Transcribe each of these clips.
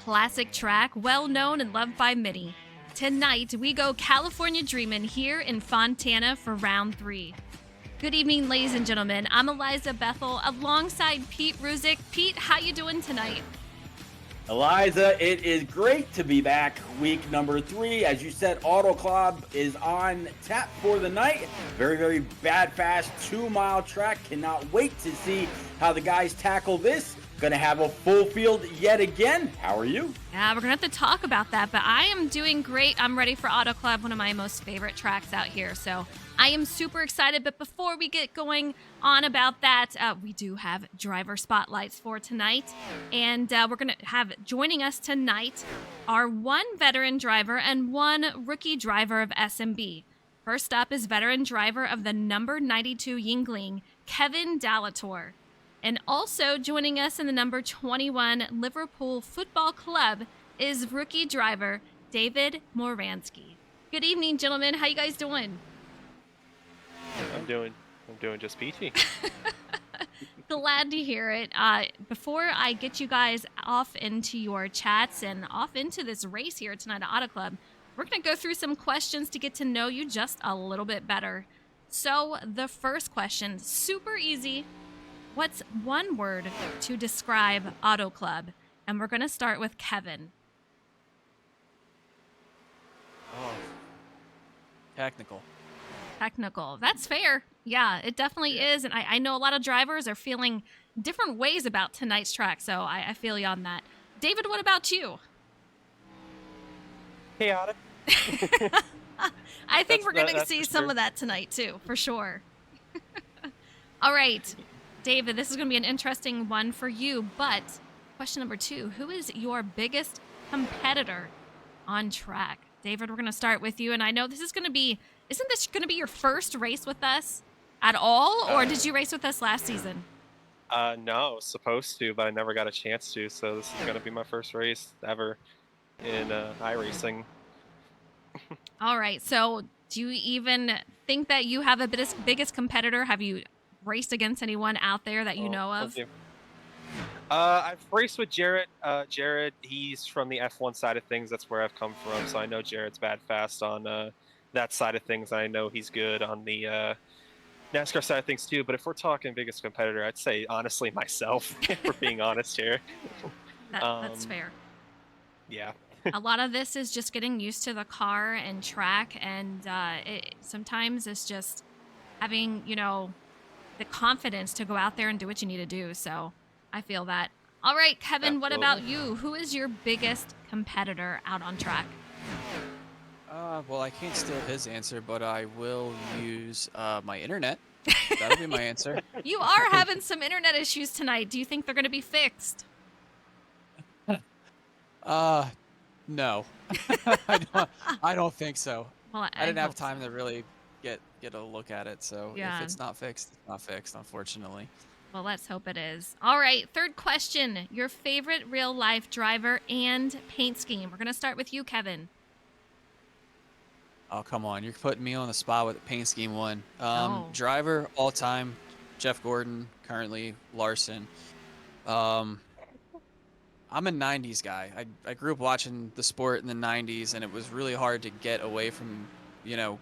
classic track, well known and loved by many. Tonight, we go California Dreamin' here in Fontana for round 3. Good evening, ladies and gentlemen. I'm Eliza Bethel alongside Pete Ruzick. Pete, how you doing tonight? Eliza, it is great to be back. Week number 3. As you said, Auto Club is on tap for the night. Very, very bad, fast 2-mile track. Cannot wait to see how the guys tackle this. Gonna have a full field yet again. How are you? Yeah, we're gonna have to talk about that, but I am doing great. I'm ready for Auto Club, one of my most favorite tracks out here. So I am super excited, but before we get going on about that, we do have driver spotlights for tonight. And we're going to have joining us tonight are one veteran driver and one rookie driver of SnB. First up is veteran driver of the number 92 Yingling, Kevin Dallator. And also joining us in the number 21 Liverpool Football Club is rookie driver David Moransky. Good evening, gentlemen. How you guys doing? I'm doing just peachy. Glad to hear it. Before I get you guys off into your chats and off into this race here tonight at Auto Club, we're going to go through some questions to get to know you just a little bit better. So the first question, super easy. What's one word to describe Auto Club? And we're going to start with Kevin. Oh, technical. Technical. That's fair. Yeah, it definitely is. And I know a lot of drivers are feeling different ways about tonight's track, so I feel you on that. David, what about you? Chaotic. I think we're going to see some of that tonight, too, for sure. All right, David, this is going to be an interesting one for you, but question number 2, who is your biggest competitor on track? David, we're going to start with you, and I know this is going to be isn't this going to be your first race with us at all, or did you race with us last season? No, supposed to, but I never got a chance to, so this is going to be my first race ever in iRacing. All right, so do you even think that you have a biggest competitor? Have you raced against anyone out there that you know of? I've raced with Jared. Jared, he's from the F1 side of things. That's where I've come from, so I know Jared's bad fast on that side of things. I know he's good on the NASCAR side of things too. But if we're talking biggest competitor, I'd say honestly myself, if we're being honest here. That's fair. Yeah. A lot of this is just getting used to the car and track, and sometimes it's just having, the confidence to go out there and do what you need to do. So I feel that. All right, Kevin, What about you? Who is your biggest competitor out on track? Well, I can't steal his answer, but I will use my internet. That'll be my answer. You are having some internet issues tonight. Do you think they're going to be fixed? No. I don't think so. Well, I didn't have time to really get a look at it, so yeah. If it's not fixed, it's not fixed, unfortunately. Well, let's hope it is. All right, third question. Your favorite real-life driver and paint scheme. We're going to start with you, Kevin. Oh, come on. You're putting me on the spot with the paint scheme one. Oh. Driver, all-time, Jeff Gordon, currently Larson. I'm a 90s guy. I grew up watching the sport in the 90s, and it was really hard to get away from,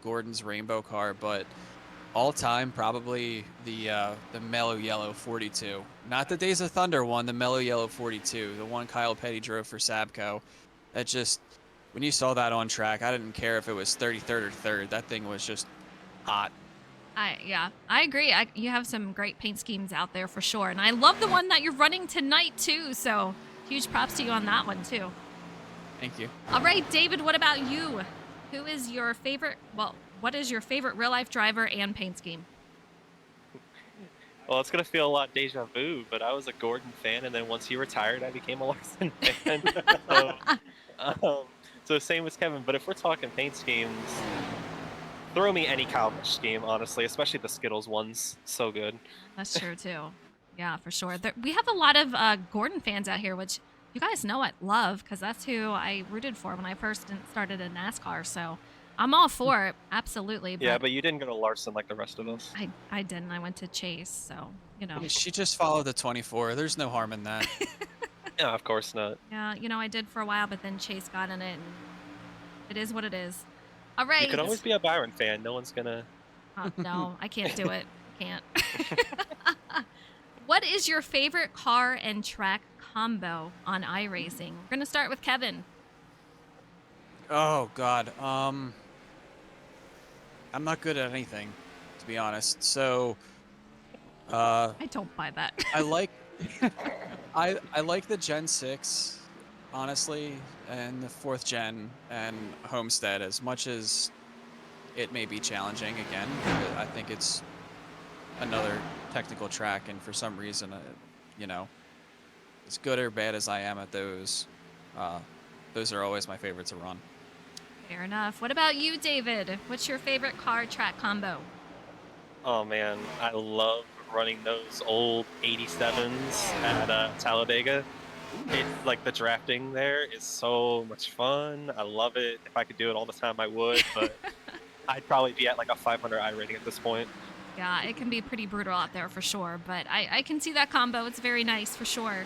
Gordon's rainbow car, but all-time, probably the Mellow Yellow 42. Not the Days of Thunder one, the Mellow Yellow 42, the one Kyle Petty drove for Sabco. That just... When you saw that on track, I didn't care if it was 33rd or 3rd. That thing was just hot. I agree. You have some great paint schemes out there for sure. And I love the one that you're running tonight, too. So huge props to you on that one, too. Thank you. All right, David, what about you? Who is your favorite? Well, what is your favorite real-life driver and paint scheme? Well, it's going to feel a lot deja vu, but I was a Gordon fan, and then once he retired, I became a Larson fan. So same as Kevin, but if we're talking paint schemes, throw me any Kyle Busch scheme, honestly, especially the Skittles ones. So good. That's true, too. Yeah, for sure. We have a lot of Gordon fans out here, which you guys know I love, because that's who I rooted for when I first started in NASCAR. So I'm all for it, absolutely. Yeah, but you didn't go to Larson like the rest of us. I didn't. I went to Chase, so, She just followed the 24. There's no harm in that. No, of course not. Yeah, I did for a while, but then Chase got in it, and it is what it is. All You right. could always be a Byron fan. No one's gonna. No, I can't do it. I can't. What is your favorite car and track combo on iRacing? We're gonna start with Kevin. Oh God. I'm not good at anything, to be honest. So, I don't buy that. I like I like the Gen 6, honestly, and the 4th Gen and Homestead as much as it may be challenging again. I think it's another technical track, and for some reason, you know, as good or bad as I am at those are always my favorite to run. Fair enough. What about you, David? What's your favorite car track combo? Oh man, I love running those old 87s at Talladega. It's like the drafting there is so much fun. I love it. If I could do it all the time, I would, but I'd probably be at like a 500 I rating at this point. Yeah, it can be pretty brutal out there for sure, but I can see that combo. It's very nice for sure.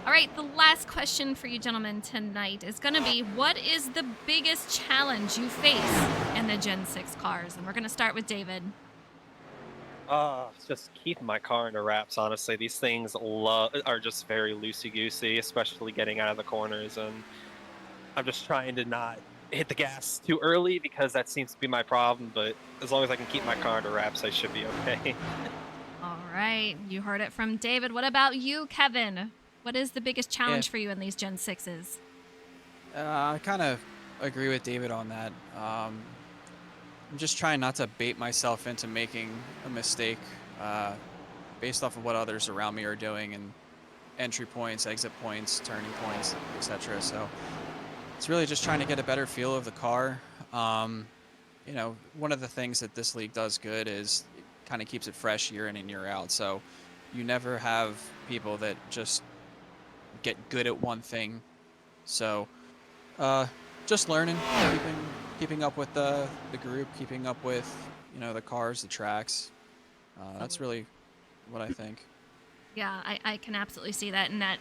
All right, the last question for you gentlemen tonight is going to be, what is the biggest challenge you face in the Gen 6 cars? And we're going to start with David. Just keeping my car into wraps, honestly. These things are just very loosey-goosey, especially getting out of the corners, and I'm just trying to not hit the gas too early because that seems to be my problem, but as long as I can keep my car into wraps, I should be okay. All right, you heard it from David. What about you, Kevin? What is the biggest challenge for you in these Gen 6s? I kind of agree with David on that. I'm just trying not to bait myself into making a mistake based off of what others around me are doing and entry points, exit points, turning points, etc. So it's really just trying to get a better feel of the car. You know, one of the things that this league does good is it kind of keeps it fresh year in and year out. So you never have people that just get good at one thing. So just learning, keeping up with the group, keeping up with, you know, the cars, the tracks. That's really what I think. Yeah, I can absolutely see that, and that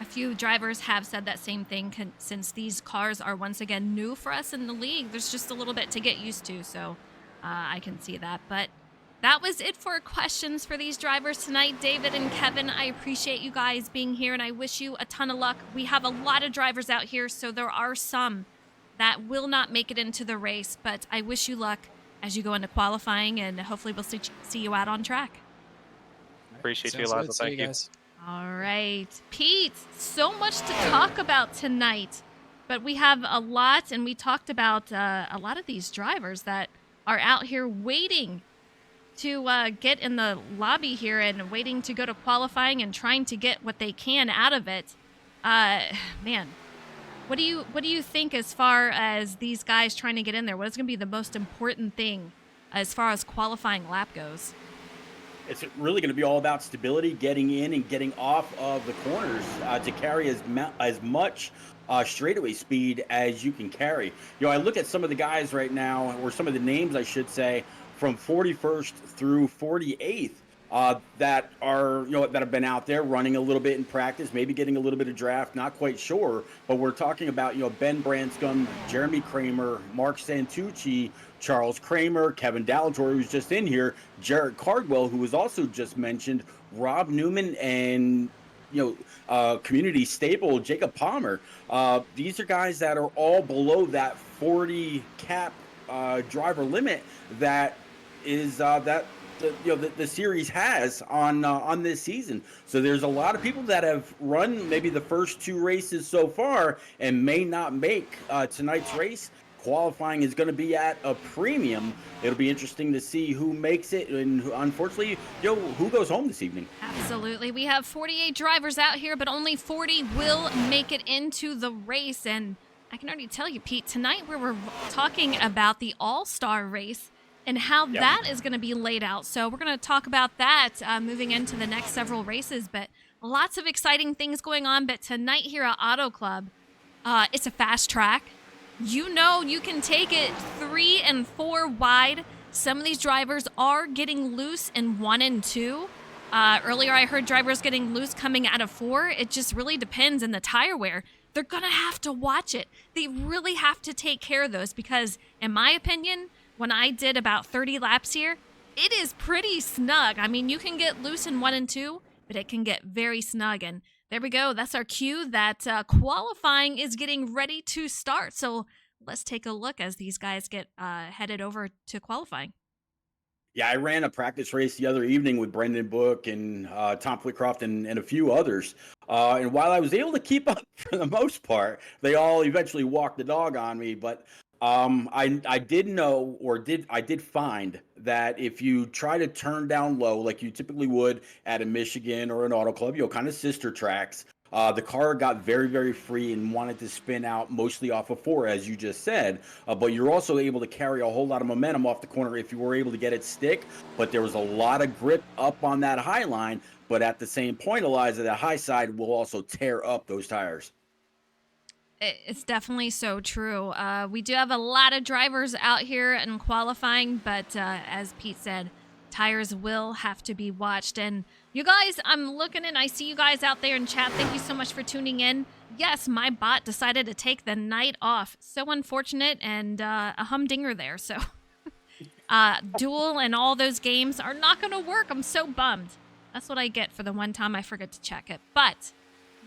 a few drivers have said that same thing since these cars are once again new for us in the league. There's just a little bit to get used to, so I can see that. But that was it for questions for these drivers tonight. David and Kevin, I appreciate you guys being here, and I wish you a ton of luck. We have a lot of drivers out here, so there are some that will not make it into the race, but I wish you luck as you go into qualifying, and hopefully we'll see you out on track. Appreciate you, Sounds Eliza. good. See Thank you. guys. All right. Pete, so much to talk about tonight, but we have a lot, and we talked about a lot of these drivers that are out here waiting to get in the lobby here and waiting to go to qualifying and trying to get what they can out of it. Man, what do you think as far as these guys trying to get in there? What is going to be the most important thing as far as qualifying lap goes? It's really going to be all about stability, getting in and getting off of the corners to carry as much straightaway speed as you can carry. You know, I look at some of the guys right now, or some of the names, I should say, from 41st through 48th that are, you know, that have been out there running a little bit in practice, maybe getting a little bit of draft, not quite sure. But we're talking about, you know, Ben Branscombe, Jeremy Kramer, Mark Santucci, Charles Kramer, Kevin Dallatore, who's just in here, Jared Cardwell, who was also just mentioned, Rob Newman, and community staple Jacob Palmer. These are guys that are all below that 40 cap driver limit that is that the series has on this season. So there's a lot of people that have run maybe the first two races so far and may not make tonight's race. Qualifying is going to be at a premium. It'll be interesting to see who makes it and unfortunately, who goes home this evening. Absolutely. We have 48 drivers out here, but only 40 will make it into the race. And I can already tell you, Pete, tonight we were talking about the All-Star race and how that is going to be laid out. So we're going to talk about that moving into the next several races, but lots of exciting things going on. But tonight here at Auto Club, it's a fast track. You know you can take it 3 and 4 wide. Some of these drivers are getting loose in 1 and 2. Earlier, I heard drivers getting loose coming out of 4. It just really depends in the tire wear. They're going to have to watch it. They really have to take care of those because, in my opinion, when I did about 30 laps here, it is pretty snug. I mean, you can get loose in 1 and 2, but it can get very snug. And there we go. That's our cue that qualifying is getting ready to start. So let's take a look as these guys get headed over to qualifying. Yeah, I ran a practice race the other evening with Brendan Book and Tom Flitcroft and a few others. And while I was able to keep up for the most part, they all eventually walked the dog on me. But I did know, I did find that if you try to turn down low, like you typically would at a Michigan or an auto club, kind of sister tracks, the car got very, very free and wanted to spin out mostly off of 4, as you just said. But you're also able to carry a whole lot of momentum off the corner if you were able to get it stick. But there was a lot of grip up on that high line. But at the same point, Eliza, the high side will also tear up those tires. It's definitely so true. We do have a lot of drivers out here in qualifying, but as Pete said, tires will have to be watched. And you guys, I'm looking and I see you guys out there in chat. Thank you so much for tuning in. Yes, my bot decided to take the night off. So unfortunate, and a humdinger there. So Duel and all those games are not going to work. I'm so bummed. That's what I get for the one time I forget to check it. But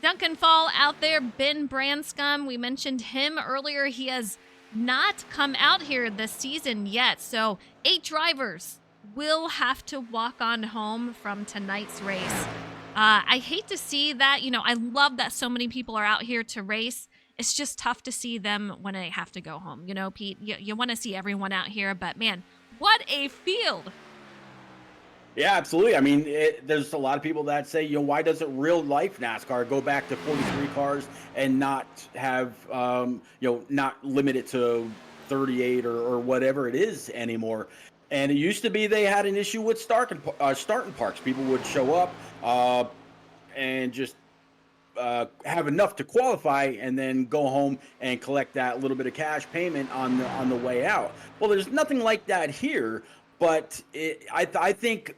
Duncan Fall out there, Ben Branscombe, we mentioned him earlier. He has not come out here this season yet. So 8 drivers will have to walk on home from tonight's race. I hate to see that. I love that so many people are out here to race. It's just tough to see them when they have to go home. Pete, you want to see everyone out here, but man, what a field. Yeah, absolutely. I mean, there's a lot of people that say, why doesn't real life NASCAR go back to 43 cars and not have, not limit it to 38 or whatever it is anymore? And it used to be they had an issue with starting parks. People would show up and just have enough to qualify and then go home and collect that little bit of cash payment on the way out. Well, there's nothing like that here, but I think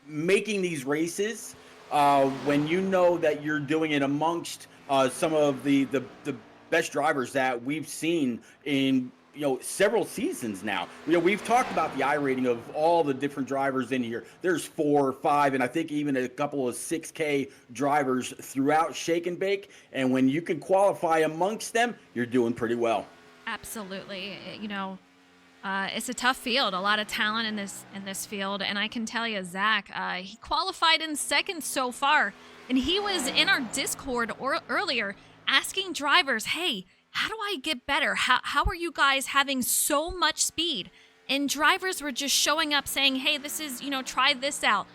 making these races when you know that you're doing it amongst some of the best drivers that we've seen in several seasons now. We've talked about the I rating of all the different drivers in here. There's 4 or 5, and I think even a couple of 6K drivers throughout Shake and Bake. And when you can qualify amongst them, you're doing pretty well. Absolutely. It's a tough field, a lot of talent in this field. And I can tell you, Zach, he qualified in second so far. And he was in our Discord earlier asking drivers, hey, how do I get better? How are you guys having so much speed? And drivers were just showing up saying, hey, this is, try this out.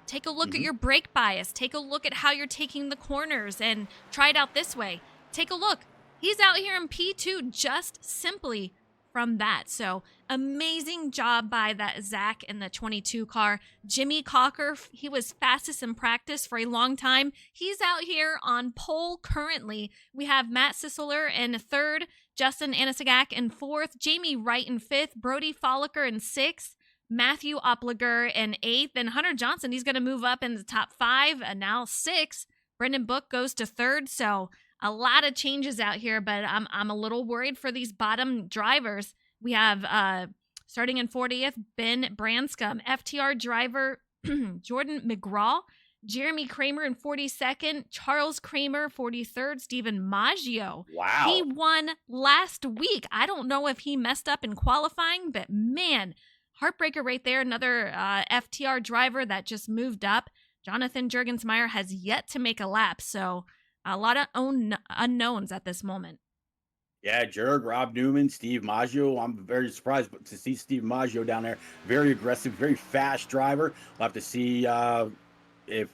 Take a look at your brake bias. Take a look at how you're taking the corners and try it out this way. Take a look. He's out here in P2 just simply from that. So amazing job by that Zach in the 22 car. Jimmy Cocker, he was fastest in practice for a long time. He's out here on pole currently. We have Matt Sisler in 3rd, Justin Anasagak in 4th, Jamie Wright in 5th, Brody Folliker in 6th, Matthew Opliger in 8th, and Hunter Johnson, he's going to move up in the top 5 and now 6. Brendan Book goes to 3rd. So a lot of changes out here, but I'm a little worried for these bottom drivers. We have starting in 40th, Ben Branscombe, FTR driver Jordan McGraw, Jeremy Kramer in 42nd, Charles Kramer 43rd, Stephen Maggio. Wow. He won last week. I don't know if he messed up in qualifying, but man, heartbreaker right there. Another FTR driver that just moved up. Jonathan Jurgensmeyer has yet to make a lap, so a lot of unknowns at this moment. Yeah, Jurg, Rob Newman, Steve Maggio. I'm very surprised to see Steve Maggio down there. Very aggressive, very fast driver. We'll have to see if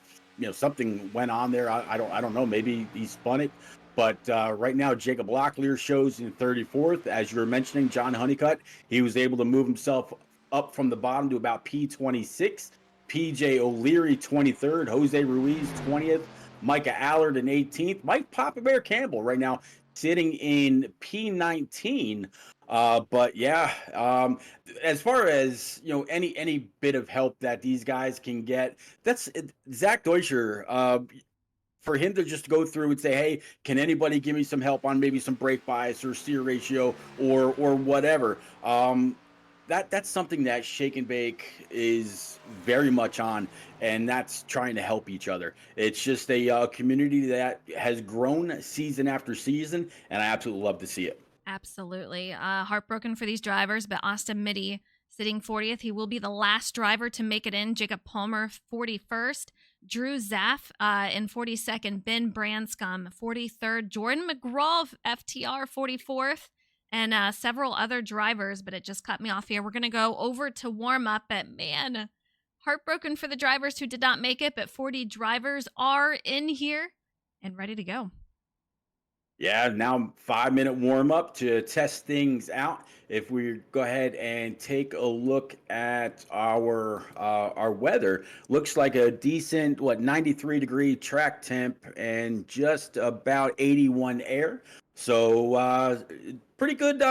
something went on there. I don't know. Maybe he spun it. But right now, Jacob Locklear shows in 34th. As you were mentioning, John Honeycutt, he was able to move himself up from the bottom to about P26. PJ O'Leary, 23rd. Jose Ruiz, 20th. Micah Allard in 18th. Mike Papa Bear Campbell right now sitting in P19. But yeah, as far as any bit of help that these guys can get, Zach Deutscher. For him to just go through and say, "Hey, can anybody give me some help on maybe some brake bias or steer ratio or whatever?" That's something that Shake and Bake is very much on, and that's trying to help each other. It's just a community that has grown season after season, and I absolutely love to see it. Absolutely. Heartbroken for these drivers, but Austin Mitty sitting 40th. He will be the last driver to make it in. Jacob Palmer, 41st. Drew Zaff in 42nd. Ben Branscombe, 43rd. Jordan McGraw, FTR, 44th. And several other drivers, but it just cut me off here. We're going to go over to warm up. But man, heartbroken for the drivers who did not make it, but 40 drivers are in here and ready to go. Yeah, now 5-minute warm up to test things out. If we go ahead and take a look at our weather, looks like a decent 93-degree track temp and just about 81 air. So pretty good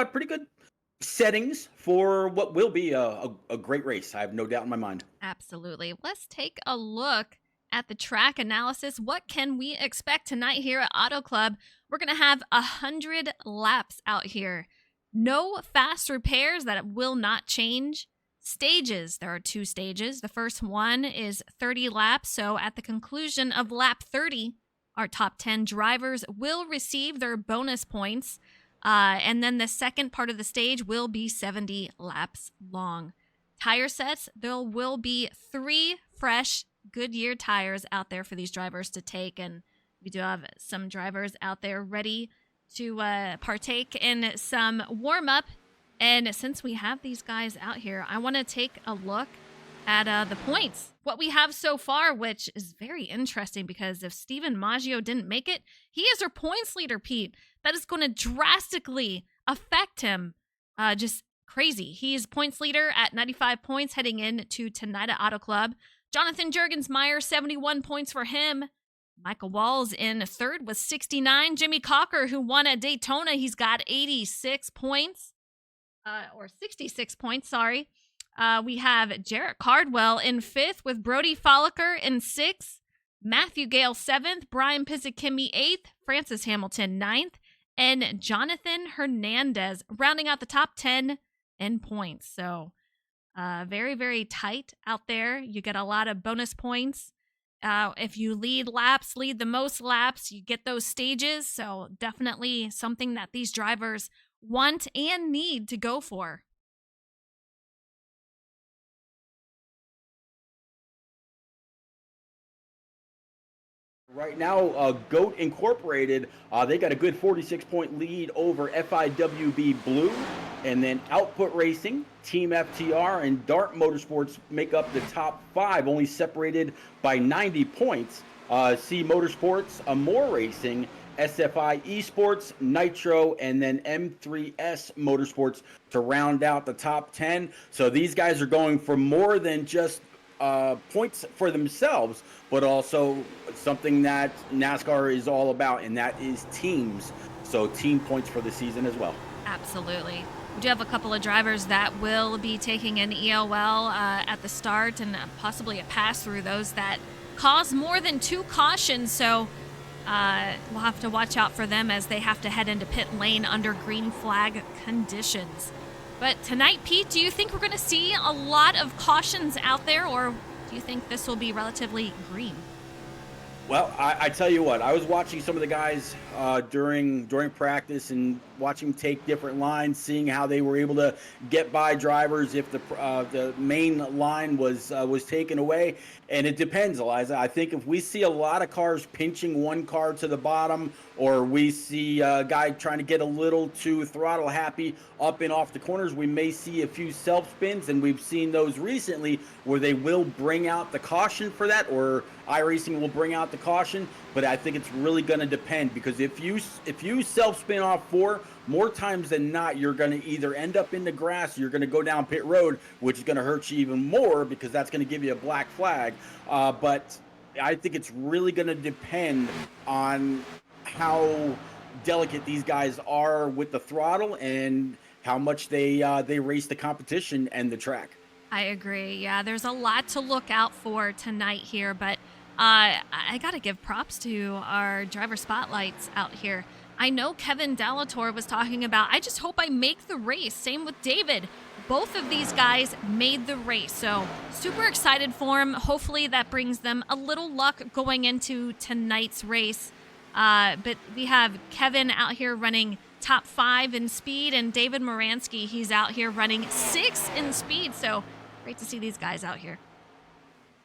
settings for what will be a great race. I have no doubt in my mind. Absolutely. Let's take a look at the track analysis. What can we expect tonight here at Auto Club? We're going to have 100 laps out here. No fast repairs that will not change. Stages. There are 2 stages. The first one is 30 laps. So at the conclusion of lap 30, our top 10 drivers will receive their bonus points. And then the second part of the stage will be 70 laps long. Tire sets, there will be 3 fresh Goodyear tires out there for these drivers to take. And we do have some drivers out there ready to partake in some warm-up. And since we have these guys out here, I want to take a look at the points. What we have so far, which is very interesting because if Steven Maggio didn't make it, he is our points leader, Pete. That is going to drastically affect him. Just crazy. He is points leader at 95 points heading into tonight at Auto Club. Jonathan Jurgensmeyer, 71 points for him. Michael Walls in third with 69. Jimmy Cocker, who won at Daytona, he's got 86 points. Or 66 points, sorry. We have Jarrett Cardwell in fifth with Brody Folliker in sixth. Matthew Gale 7th. Brian Pizzakimi 8th. Francis Hamilton 9th. And Jonathan Hernandez rounding out the top 10 in points. So very, very tight out there. You get a lot of bonus points. If you lead the most laps, you get those stages. So definitely something that these drivers want and need to go for. Right now, GOAT Incorporated, they got a good 46-point lead over FIWB Blue. And then Output Racing, Team FTR, and Dart Motorsports make up the top 5, only separated by 90 points. C Motorsports, Amore Racing, SFI Esports, Nitro, and then M3S Motorsports to round out the top 10. So these guys are going for more than just points for themselves, but also something that NASCAR is all about, and that is teams. So team points for the season as well. Absolutely. We do have a couple of drivers that will be taking an EOL at the start and possibly a pass through, those that cause more than 2 cautions. So we'll have to watch out for them as they have to head into pit lane under green flag conditions. But tonight, Pete, do you think we're going to see a lot of cautions out there, or do you think this will be relatively green? Well, I tell you what, I was watching some of the guys during practice and watching them take different lines, seeing how they were able to get by drivers if the main line was taken away. And it depends, Eliza. I think if we see a lot of cars pinching one car to the bottom, or we see a guy trying to get a little too throttle happy up and off the corners, we may see a few self spins, and we've seen those recently where they will bring out the caution for that, or iRacing will bring out the caution. But I think it's really going to depend, because if you self spin off 4, more times than not, you're going to either end up in the grass, or you're going to go down pit road, which is going to hurt you even more, because that's going to give you a black flag. But I think it's really going to depend on how delicate these guys are with the throttle, and how much they race the competition and the track. I agree. Yeah, there's a lot to look out for tonight here, but I got to give props to our driver spotlights out here. I know Kevin Delator was talking about, I just hope I make the race. Same with David. Both of these guys made the race, so super excited for them. Hopefully that brings them a little luck going into tonight's race. But we have Kevin out here running top 5 in speed, and David Moransky, he's out here running 6 in speed. So great to see these guys out here.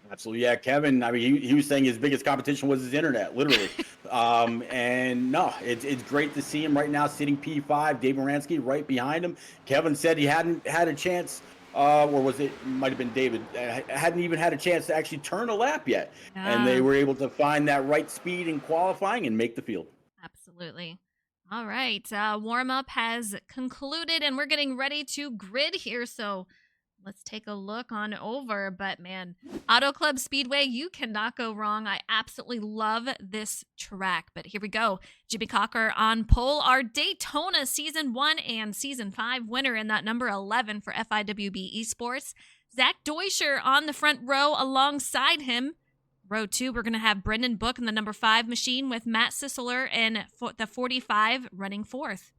Absolutely, yeah. Kevin, I mean, he was saying his biggest competition was his internet, literally. And no, it's great to see him right now sitting P5, Dave Moransky right behind him. Kevin said he hadn't had a chance, or was it, might have been David, hadn't even had a chance to actually turn a lap yet. And they were able to find that right speed in qualifying and make the field. Absolutely. All right, warm-up has concluded, and we're getting ready to grid here, so let's take a look on over. But man, Auto Club Speedway, you cannot go wrong. I absolutely love this track. But here we go. Jimmy Cocker on pole, our Daytona Season 1 and Season 5 winner in that number 11 for FIWB Esports. Zach Deuscher on the front row alongside him. Row 2, we're going to have Brendan Book in the number 5 machine with Matt Sisseler in the 45 running 4th.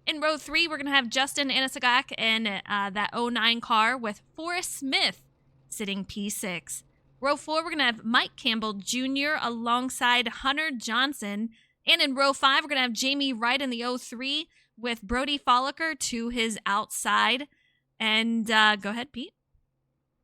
In row 3, we're going to have Justin Anasagak in that 09 car with Forrest Smith sitting P6. Row 4, we're going to have Mike Campbell Jr. alongside Hunter Johnson. And in row 5, we're going to have Jamie Wright in the 03 with Brody Folliker to his outside. And go ahead, Pete.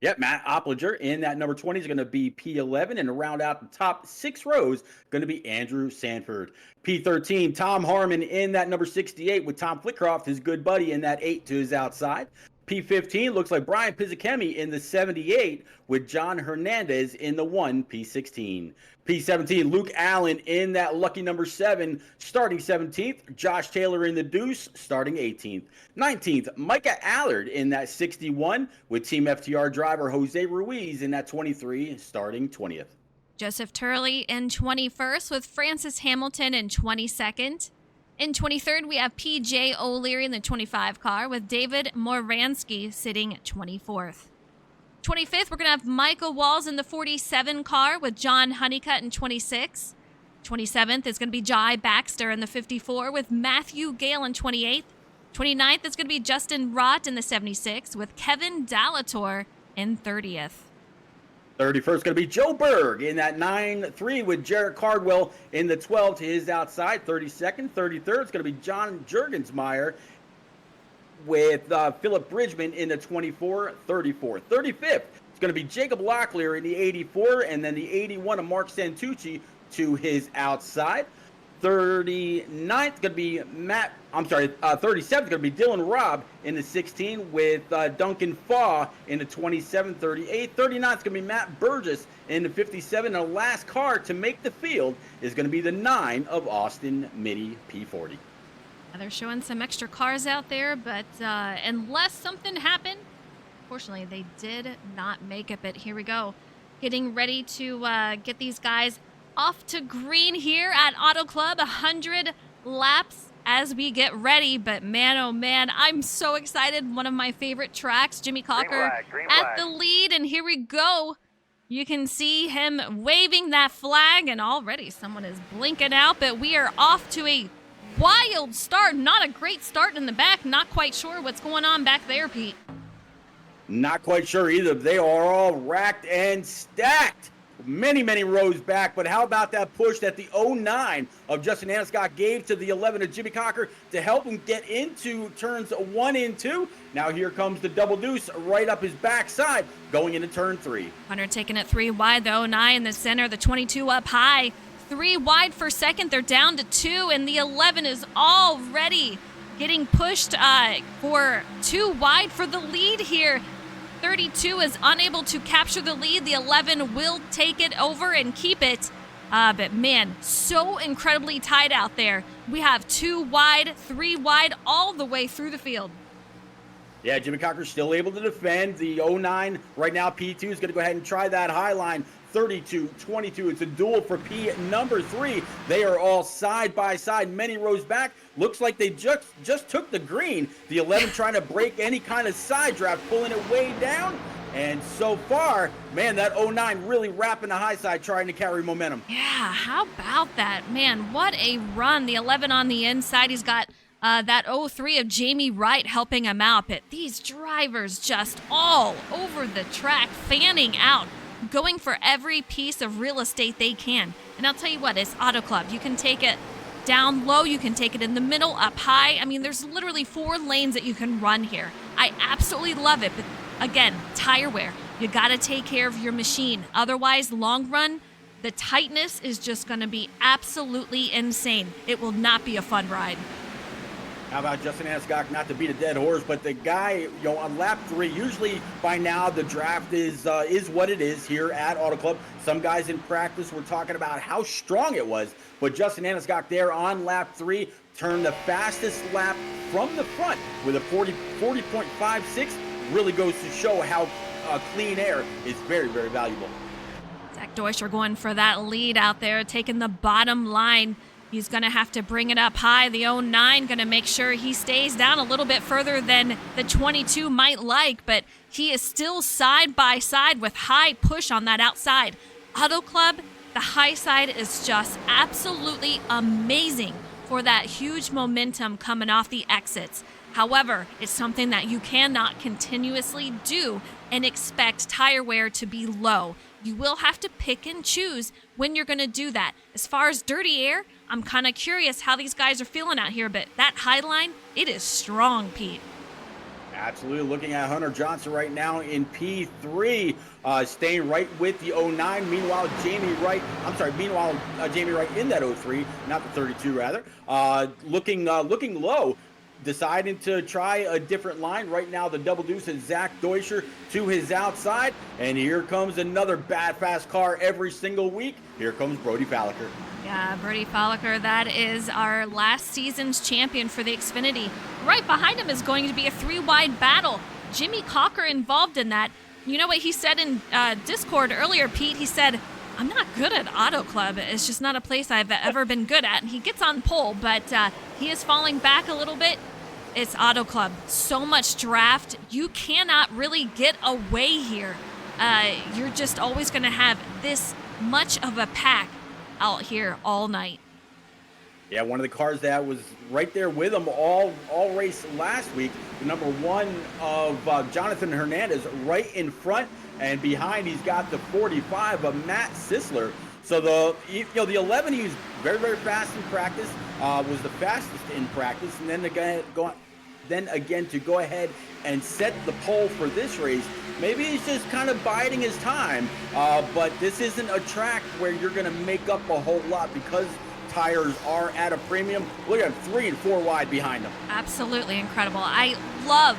Yep, Matt Opplinger in that number 20 is going to be P11, and to round out the top 6 rows, going to be Andrew Sanford. P13, Tom Harmon in that number 68 with Tom Flickcroft, his good buddy, in that 8 to his outside. P15 looks like Brian Pizzakemi in the 78 with John Hernandez in the 1 P16. P17, Luke Allen in that lucky number 7, starting 17th. Josh Taylor in the deuce, starting 18th. 19th, Micah Allard in that 61 with Team FTR driver Jose Ruiz in that 23, starting 20th. Joseph Turley in 21st with Francis Hamilton in 22nd. In 23rd, we have PJ O'Leary in the 25 car with David Moransky sitting 24th. 25th, we're going to have Michael Walls in the 47 car with John Honeycutt in 26. 27th is going to be Jai Baxter in the 54 with Matthew Gale in 28th. 29th is going to be Justin Rott in the 76 with Kevin Delator in 30th. 31st going to be Joe Berg in that 9-3 with Jarrett Cardwell in the 12 to his outside. 32nd, 33rd is going to be John Jurgensmeyer with Philip Bridgman in the 24, 34. 35th is going to be Jacob Locklear in the 84, and then the 81 of Mark Santucci to his outside. 39th going to be 37th is going to be Dylan Robb in the 16 with Duncan Faw in the 27, 38. 39th is going to be Matt Burgess in the 57. And the last car to make the field is going to be the 9 of Austin Mini P40. They're showing some extra cars out there, but unless something happened, unfortunately, they did not make it. But here we go. Getting ready to get these guys off to green here at Auto Club. 100 laps as we get ready. But man, oh man, I'm so excited. One of my favorite tracks, Jimmy Cocker at the lead. And here we go. You can see him waving that flag, and already someone is blinking out. But we are off to a wild start. Not a great start in the back. Not quite sure what's going on back there, Pete. Not quite sure either. They are all racked and stacked. Many rows back, but how about that push that the 09 of Justin Aniscott gave to the 11 of Jimmy Cocker to help him get into turns 1 and 2. Now here comes the double deuce right up his backside going into turn 3. Hunter taking it 3 wide, the 09 in the center, the 22 up high. 3 wide for second, they're down to 2, and the 11 is already getting pushed for 2 wide for the lead here. 32 is unable to capture the lead. The 11 will take it over and keep it. But man, so incredibly tight out there. We have 2 wide, 3 wide, all the way through the field. Yeah, Jimmy Cocker's still able to defend. The 09 right now, P2 is going to go ahead and try that high line. 32-22. It's a duel for P number 3. They are all side by side, many rows back. Looks like they just took the green. The 11 trying to break any kind of side draft, pulling it way down. And so far, man, that 09 really wrapping the high side, trying to carry momentum. Yeah, how about that? Man, what a run. The 11 on the inside. He's got that 03 of Jamie Wright helping him out. But these drivers just all over the track, fanning out, going for every piece of real estate they can. And I'll tell you what, it's Auto Club. You can take it down low, you can take it in the middle, up high. I mean, there's literally 4 lanes that you can run here. I absolutely love it. But again, tire wear. You got to take care of your machine. Otherwise, long run, the tightness is just going to be absolutely insane. It will not be a fun ride. How about Justin Anscock, not to beat a dead horse, but the guy, on lap 3, usually by now the draft is what it is here at Auto Club. Some guys in practice were talking about how strong it was, but Justin Anscock there on lap 3 turned the fastest lap from the front with a 40.56. Really goes to show how clean air is very, very valuable. Zach Deuscher going for that lead out there, taking the bottom line. He's going to have to bring it up high. The 09 going to make sure he stays down a little bit further than the 22 might like, but he is still side by side with high push on that outside. Auto Club, the high side is just absolutely amazing for that huge momentum coming off the exits. However, it's something that you cannot continuously do and expect tire wear to be low. You will have to pick and choose when you're going to do that. As far as dirty air, I'm kind of curious how these guys are feeling out here, but that high line, it is strong, Pete. Absolutely. Looking at Hunter Johnson right now in P3, staying right with the 09. Meanwhile, Jamie Wright in that 03, not the 32 rather, looking low. Deciding to try a different line. Right now, the double deuce is Zach Deuscher to his outside. And here comes another bad, fast car every single week. Here comes Brody Falliker. Yeah, Brody Falliker, that is our last season's champion for the Xfinity. Right behind him is going to be a 3-wide battle. Jimmy Cocker involved in that. You know what he said in Discord earlier, Pete? He said, I'm not good at Auto Club. It's just not a place I've ever been good at. And he gets on pole, but he is falling back a little bit. It's Auto Club. So much draft. You cannot really get away here. You're just always going to have this much of a pack out here all night. Yeah, one of the cars that was right there with him all race last week, the number 1 of Jonathan Hernandez right in front, and behind he's got the 45 of Matt Sisler. So the 11, he was very, very fast in practice, was the fastest in practice, and then again to go ahead and set the pole for this race. Maybe he's just kind of biding his time, but this isn't a track where you're going to make up a whole lot because tires are at a premium. Look at him, 3 and 4 wide behind them. Absolutely incredible. I love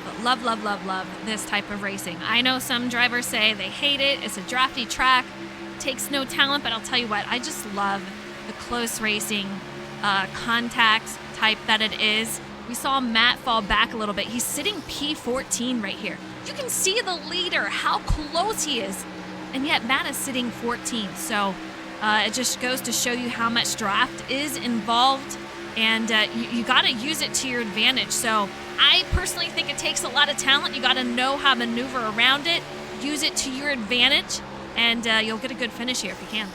this type of racing. I know some drivers say they hate it. It's a drafty track. Takes no talent, but I'll tell you what, I just love the close racing contact type that it is. We saw Matt fall back a little bit. He's sitting P14 right here. You can see the leader, how close he is, and yet Matt is sitting 14. So it just goes to show you how much draft is involved, and you got to use it to your advantage. So I personally think it takes a lot of talent. You got to know how to maneuver around it, use it to your advantage, and you'll get a good finish here if you can.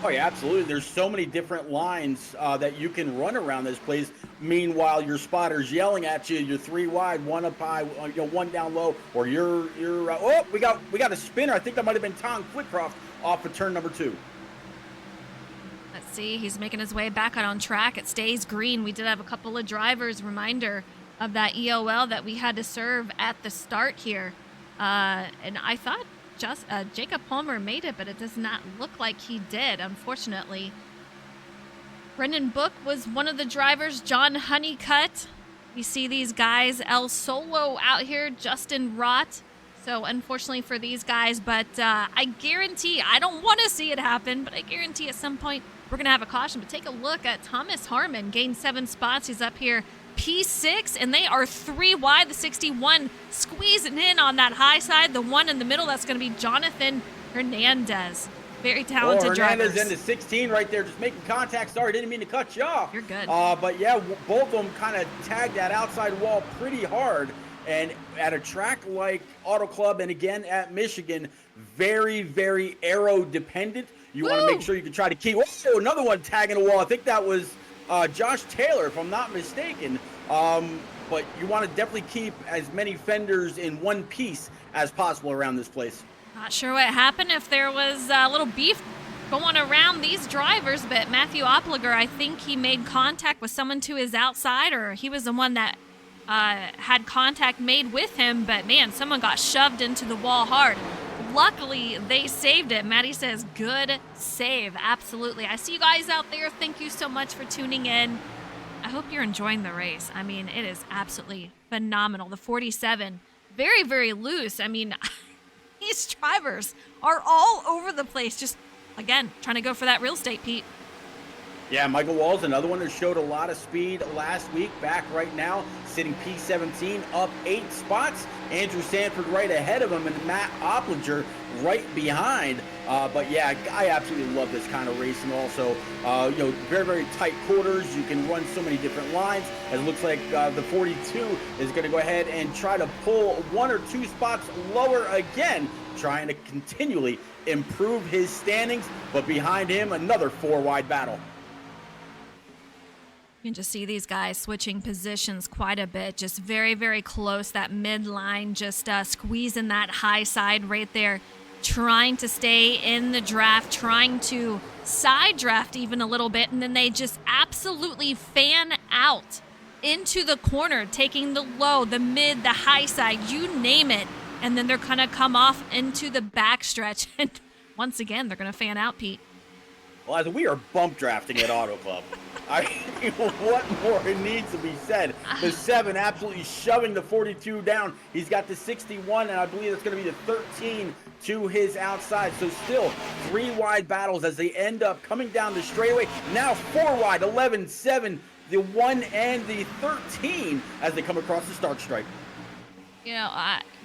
Oh, yeah, absolutely. There's so many different lines that you can run around this place. Meanwhile, your spotter's yelling at you. You're 3 wide, 1 up high, 1 down low, or you're oh, we got a spinner. I think that might have been Tom Flitcroft off of turn number 2. Let's see. He's making his way back out on track. It stays green. We did have a couple of drivers. Reminder of that EOL that we had to serve at the start here. And I thought Jacob Palmer made it, but it does not look like he did, unfortunately. Brendan Book was one of the drivers. John Honeycutt. We see these guys. El Solo out here. Justin Rott. So unfortunately for these guys, but I guarantee, I don't want to see it happen, but I guarantee at some point we're going to have a caution. But take a look at Thomas Harmon. Gained 7 spots. He's up here P6, and they are 3 wide. The 61 squeezing in on that high side. The one in the middle, that's going to be Jonathan Hernandez. Very talented Hernandez drivers. into 16 right there, just making contact. Sorry, didn't mean to cut you off. You're good. But yeah, both of them kind of tagged that outside wall pretty hard. And at a track like Auto Club, and again at Michigan, very, very aero dependent. You want to make sure you can try to keep. Oh, another one tagging a wall. I think that was Josh Taylor, if I'm not mistaken. But you want to definitely keep as many fenders in one piece as possible around this place. Not sure what happened, if there was a little beef going around these drivers, but Matthew Opliger, I think he made contact with someone to his outside, or he was the one that had contact made with him, but man, someone got shoved into the wall hard. Luckily, they saved it. Maddie says, good save. Absolutely. I see you guys out there. Thank you so much for tuning in. I hope you're enjoying the race. I mean, it is absolutely phenomenal. The 47, very, very loose. I mean, these drivers are all over the place. Just, again, trying to go for that real estate, Pete. Yeah, Michael Wall's another one who showed a lot of speed last week. Back right now, sitting P17, up 8 spots. Andrew Sanford right ahead of him, and Matt Oplinger right behind. But yeah, I absolutely love this kind of racing. Also, very, very tight quarters. You can run so many different lines. As it looks like the 42 is going to go ahead and try to pull 1 or 2 spots lower again, trying to continually improve his standings. But behind him, another 4-wide battle. You can just see these guys switching positions quite a bit. Just very, very close. That midline, just squeezing that high side right there. Trying to stay in the draft, trying to side draft even a little bit. And then they just absolutely fan out into the corner, taking the low, the mid, the high side, you name it. And then they're going to come off into the backstretch. And once again, they're going to fan out, Pete. Well, as we are bump drafting at Auto Club. I mean, what more needs to be said? The 7 absolutely shoving the 42 down. He's got the 61, and I believe that's going to be the 13 to his outside. So still 3 wide battles as they end up coming down the straightaway. Now 4 wide, 11, 7, the 1 and the 13 as they come across the start stripe. You know,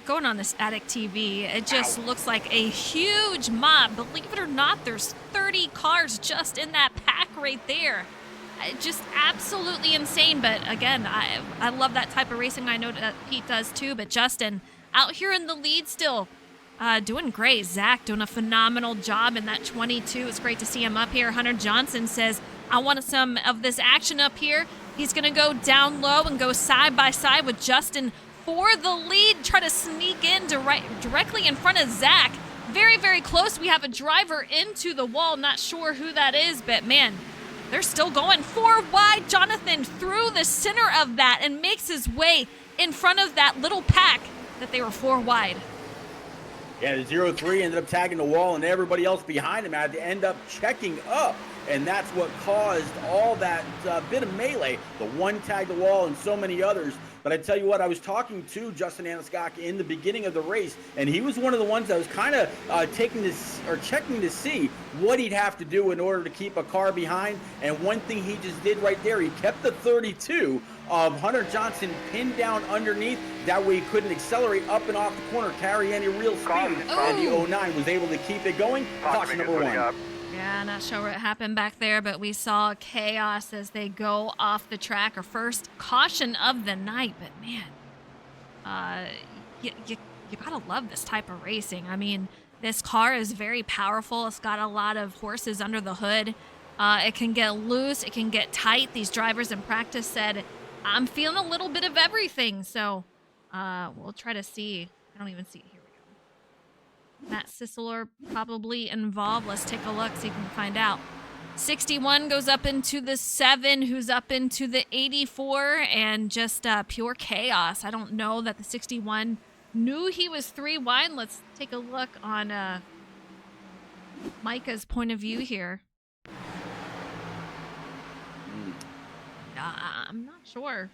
going on this Attic TV, it just looks like a huge mob. Believe it or not, there's 30 cars just in that pack right there. Just absolutely insane. But again, I love that type of racing. I know that Pete does too. But Justin out here in the lead still, doing great. Zach doing a phenomenal job in that 22. It's great to see him up here. Hunter Johnson says, I want some of this action up here. He's going to go down low and go side by side with Justin for the lead. Try to sneak in directly in front of Zach. Very, very close. We have a driver into the wall. Not sure who that is, but man, they're still going 4 wide. Jonathan through the center of that and makes his way in front of that little pack that they were 4 wide. Yeah, the 0-3 ended up tagging the wall, and everybody else behind him had to end up checking up. And that's what caused all that bit of melee. The 1 tagged the wall and so many others. But I tell you what, I was talking to Justin Anaskak in the beginning of the race, and he was one of the ones that was kind of checking to see what he'd have to do in order to keep a car behind. And one thing he just did right there, he kept the 32 of Hunter Johnson pinned down underneath. That way he couldn't accelerate up and off the corner, carry any real speed. And the 09 was able to keep it going. Caution number 1. Yeah, not sure what happened back there, but we saw chaos as they go off the track. Our first caution of the night, but man, you gotta love this type of racing. I mean, this car is very powerful. It's got a lot of horses under the hood. It can get loose. It can get tight. These drivers in practice said, I'm feeling a little bit of everything. So we'll try to see. I don't even see it here. Matt Sisseler probably involved. Let's take a look, see if we can find out. 61 goes up into the 7, who's up into the 84, and just pure chaos. I don't know that the 61 knew he was 3 wide. Let's take a look on Micah's point of view here. I'm not sure.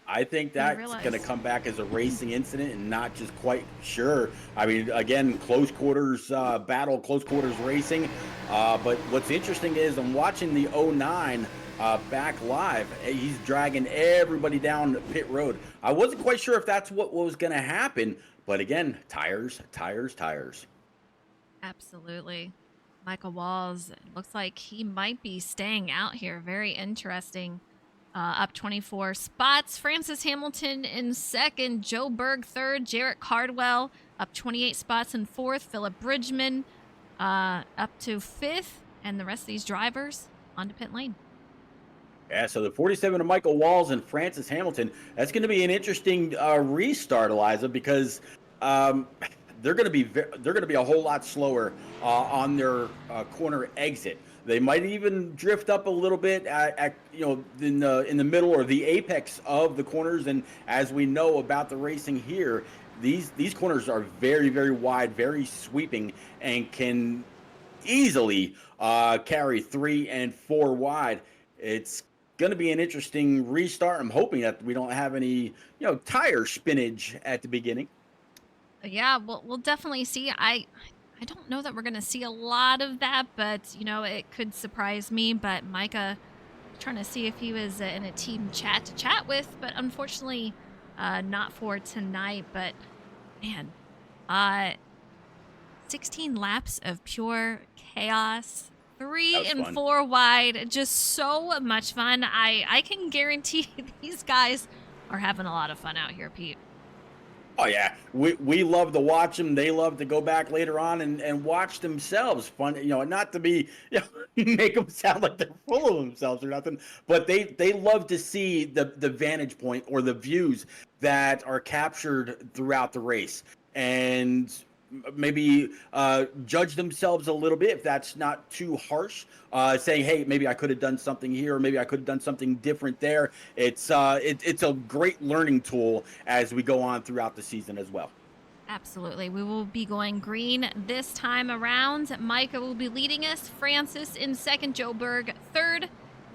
I think that's going to come back as a racing incident and not just quite sure. I mean, again, close quarters battle, close quarters racing. But what's interesting is I'm watching the 09 back live. He's dragging everybody down pit road. I wasn't quite sure if that's what was going to happen, but again, tires. Absolutely. Michael Walls, it looks like he might be staying out here. Very interesting. Up 24 spots. Francis Hamilton in second. Joe Berg third. Jarrett Cardwell up 28 spots in fourth. Philip Bridgman up to fifth. And the rest of these drivers onto pit lane. Yeah, so the 47 of Michael Walls and Francis Hamilton, that's going to be an interesting restart, Eliza, because they're going to be a whole lot slower on their corner exit. They might even drift up a little bit in the middle or the apex of the corners. And as we know about the racing here, these corners are very, very wide, very sweeping, and can easily carry 3 and 4 wide. It's going to be an interesting restart. I'm hoping that we don't have any, tire spinach at the beginning. Yeah, we'll definitely see. I don't know that we're going to see a lot of that, but, it could surprise me. But Micah, trying to see if he was in a team chat to chat with, but unfortunately not for tonight. But, man, 16 laps of pure chaos. 3 and 4 wide, just so much fun. I can guarantee these guys are having a lot of fun out here, Pete. Oh yeah, we love to watch them. They love to go back later on and watch themselves. Fun, not to be make them sound like they're full of themselves or nothing, but they love to see the vantage point or the views that are captured throughout the race, and maybe judge themselves a little bit if that's not too harsh, saying, hey, maybe I could have done something here, or maybe I could have done something different there. It's a great learning tool as we go on throughout the season as well. Absolutely. We will be going green this time around. Micah will be leading us. Francis in second. Joe Berg third.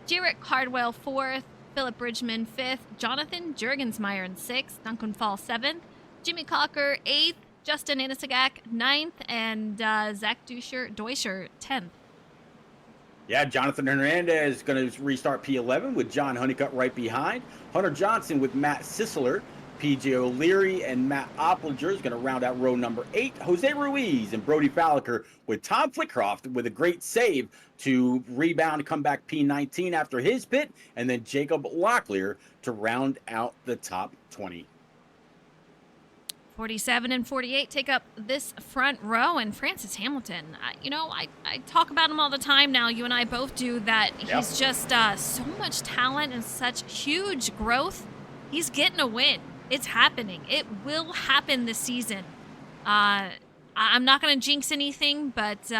Jarrett Cardwell fourth. Philip Bridgman fifth. Jonathan Jurgensmeyer in sixth. Duncan Fall seventh. Jimmy Cocker eighth. Justin Anisagak 9th, and Zach Deuscher 10th. Yeah, Jonathan Hernandez is going to restart P11 with John Honeycutt right behind. Hunter Johnson with Matt Sisler. PJ O'Leary and Matt Opplinger is going to round out row number 8. Jose Ruiz and Brody Falliker with Tom Flickcroft with a great save to rebound, come back P19 after his pit, and then Jacob Locklear to round out the top 20. 47 and 48 take up this front row, and Francis Hamilton, I talk about him all the time now. You and I both do that. Yep. He's just so much talent and such huge growth. He's getting a win. It's happening. It will happen this season. I'm not going to jinx anything, but